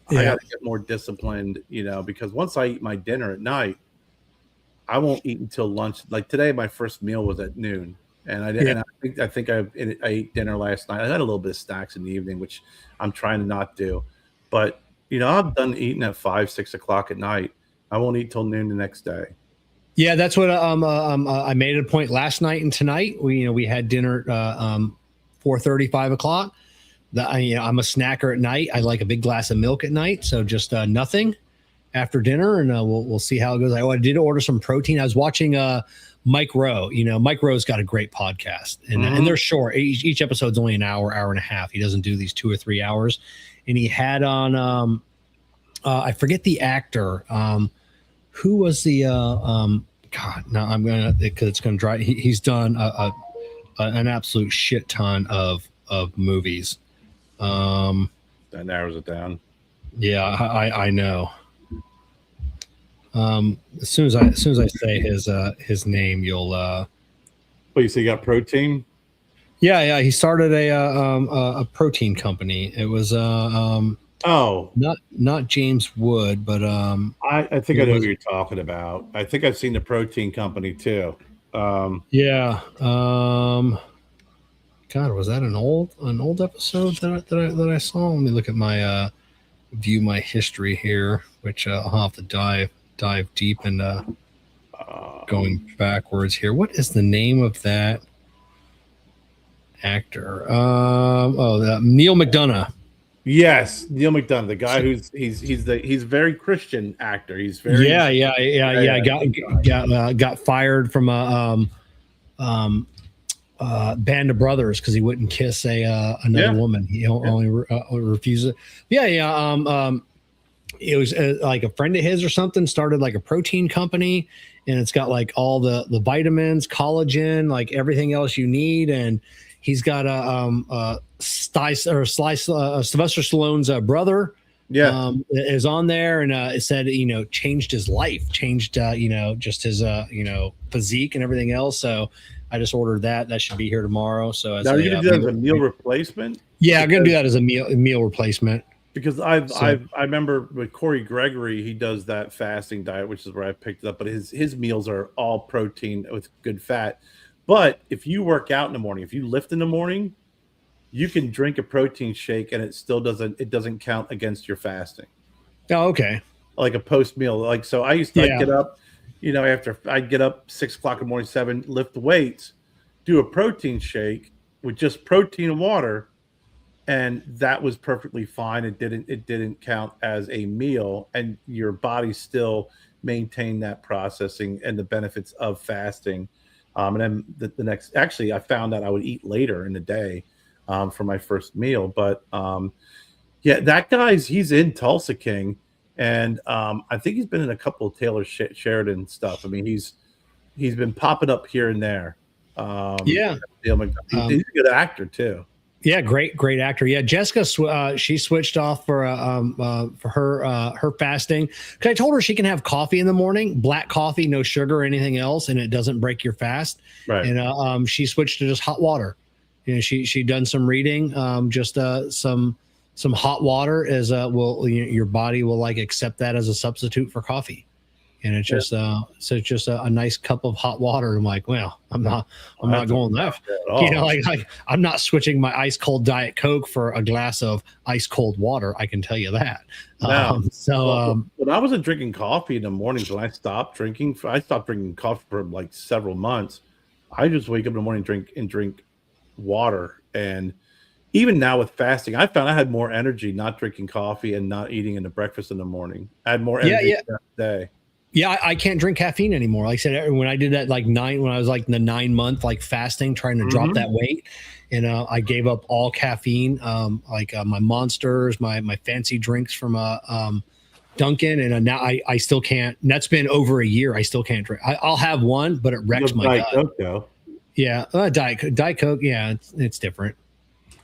S3: I got to get more disciplined, because once I eat my dinner at night, I won't eat until lunch. Like today, my first meal was at noon, and I think I ate dinner last night. I had a little bit of snacks in the evening, which I'm trying to not do, but I'm done eating at 5, 6 o'clock at night. I won't eat till noon the next day.
S2: Yeah, that's what I made it a point last night and tonight. We had dinner 4:30, 5 o'clock. I'm a snacker at night. I like a big glass of milk at night, so just nothing after dinner, and we'll see how it goes. I did order some protein. I was watching Mike Rowe. Mike Rowe's got a great podcast, and they're short. Each episode's only an hour and a half. He doesn't do these 2 or 3 hours. And he had on I forget the actor. Who was the God? No, I'm gonna, because it's gonna drive. He's done an absolute shit ton of movies.
S3: That narrows it down.
S2: Yeah, I know. As soon as I say his name, you'll.
S3: Oh, you say you got protein?
S2: Yeah. He started a protein company. It was not James Wood, but
S3: I think I know what you're talking about. I think I've seen the protein company too.
S2: Yeah. God, was that an old episode that I saw? Let me look at my view my history here, which I'll have to dive deep into going backwards here. What is the name of that actor? Neil McDonough.
S3: Yes, Neil McDonough, the guy he's very Christian actor. He's very got
S2: fired from a Band of Brothers because he wouldn't kiss another woman. He only refused it. It was like a friend of his or something started like a protein company, and it's got like all the vitamins, collagen, like everything else you need. And he's got Sylvester Stallone's brother. Is on there, and it said changed his life, changed just his physique and everything else. So I just ordered that. That should be here tomorrow. So
S3: now you're gonna do that as a meal replacement?
S2: Yeah, I'm gonna do that as a meal replacement.
S3: Because I remember with Corey Gregory, he does that fasting diet, which is where I picked it up. But his meals are all protein with good fat. But if you work out in the morning, if you lift in the morning, you can drink a protein shake and it still doesn't count against your fasting.
S2: Oh, okay.
S3: Like a post meal. Like, so I used to get up, after I'd get up 6 o'clock in the morning, 7, lift weights, do a protein shake with just protein and water. And that was perfectly fine. It didn't count as a meal, and your body still maintained that processing and the benefits of fasting. And then the next, actually, I found out I would eat later in the day for my first meal. But that he's in Tulsa King, and I think he's been in a couple of Taylor Sheridan stuff. I mean, he's been popping up here and there. He's a good actor too.
S2: Yeah, great actor. Yeah, Jessica, she switched off for her fasting because I told her she can have coffee in the morning, black coffee, no sugar or anything else, and it doesn't break your fast.
S3: Right.
S2: And she switched to just hot water. She done some reading, just some hot water your body will like accept that as a substitute for coffee. And it's just a nice cup of hot water. I'm like, well, I'm not going that. Like I'm not switching my ice cold Diet Coke for a glass of ice cold water. I can tell you that.
S3: When I wasn't drinking coffee in the mornings, when I stopped drinking coffee for like several months. I just wake up in the morning, drink water. And even now with fasting, I found I had more energy not drinking coffee and not eating in the breakfast in the morning. I had more energy that day.
S2: Yeah, I can't drink caffeine anymore. Like I said, when I did that when I was like in the 9-month like fasting, trying to drop that weight, and I gave up all caffeine, my Monsters, my fancy drinks from Dunkin', and now I still can't. And that's been over a year. I still can't drink. I'll have one, but it wrecks my gut.
S3: Coke, though.
S2: Yeah, Diet Coke. Yeah, it's different.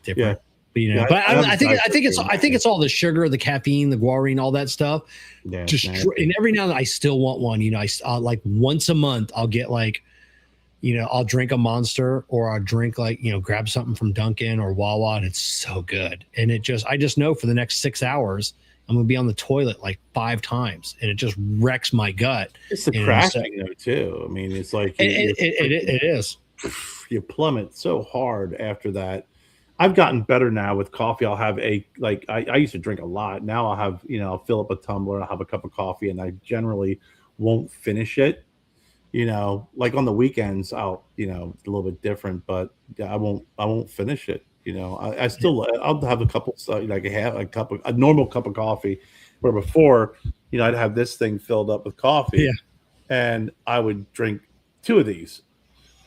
S3: Yeah.
S2: But I think it's all the sugar, the caffeine, the guarine, all that stuff.
S3: Yeah,
S2: and every now and then I still want one. I like once a month I'll get I'll drink a Monster, or I'll drink grab something from Dunkin' or Wawa, and it's so good. And I just know for the next 6 hours I'm gonna be on the toilet like 5 times, and it just wrecks my gut.
S3: It's the crashing though too. I mean, it's like
S2: it is.
S3: You plummet so hard after that. I've gotten better now with coffee. I'll have I used to drink a lot. Now I'll have, I'll fill up a tumbler, I'll have a cup of coffee, and I generally won't finish it. Like on the weekends, I'll, a little bit different, but I won't finish it. I'll have a couple, a normal cup of coffee, where before, I'd have this thing filled up with coffee, and I would drink 2 of these.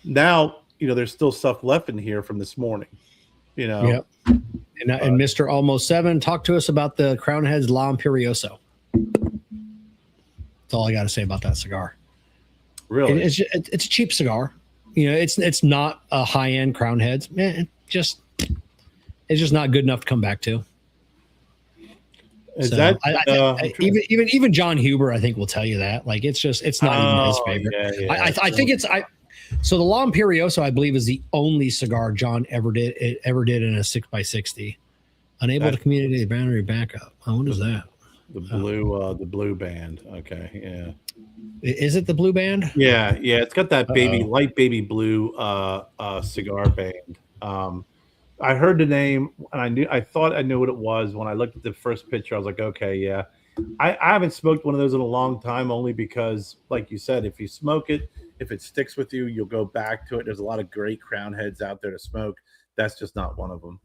S3: Now, there's still stuff left in here from this morning.
S2: Yep. And Mr. Almost 7, talk to us about the Crown Heads La Imperioso. That's all I got to say about that cigar.
S3: Really?
S2: It's a cheap cigar. It's not a high end Crown Heads. Man, it's just not good enough to come back to. Even John Huber, I think, will tell you that. Like, it's not even his favorite.
S3: Yeah,
S2: I think it's So the La Imperioso, I believe, is the only cigar John ever did in a 6x60. Unable to communicate the boundary backup. Oh, what is that?
S3: The blue band. Okay, yeah.
S2: Is it the blue band?
S3: Yeah. It's got that light baby blue cigar band. I heard the name, and I thought I knew what it was. When I looked at the first picture, I was like, okay, yeah. I haven't smoked one of those in a long time, only because, like you said, if you smoke it, if it sticks with you, you'll go back to it. There's a lot of great Crown Heads out there to smoke. That's just not one of them.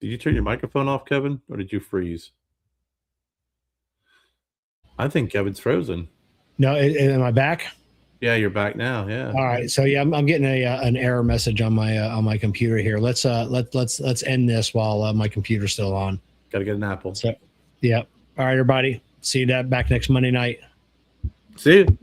S3: Did you turn your microphone off, Kevin, or did you freeze? I think Kevin's frozen.
S2: No, am I back?
S3: Yeah, you're back now. Yeah.
S2: All right. So yeah, I'm getting an error message on my computer here. Let's end this while my computer's still on.
S3: Got to get an apple.
S2: So, yeah. All right, everybody. See you back next Monday night.
S3: See you.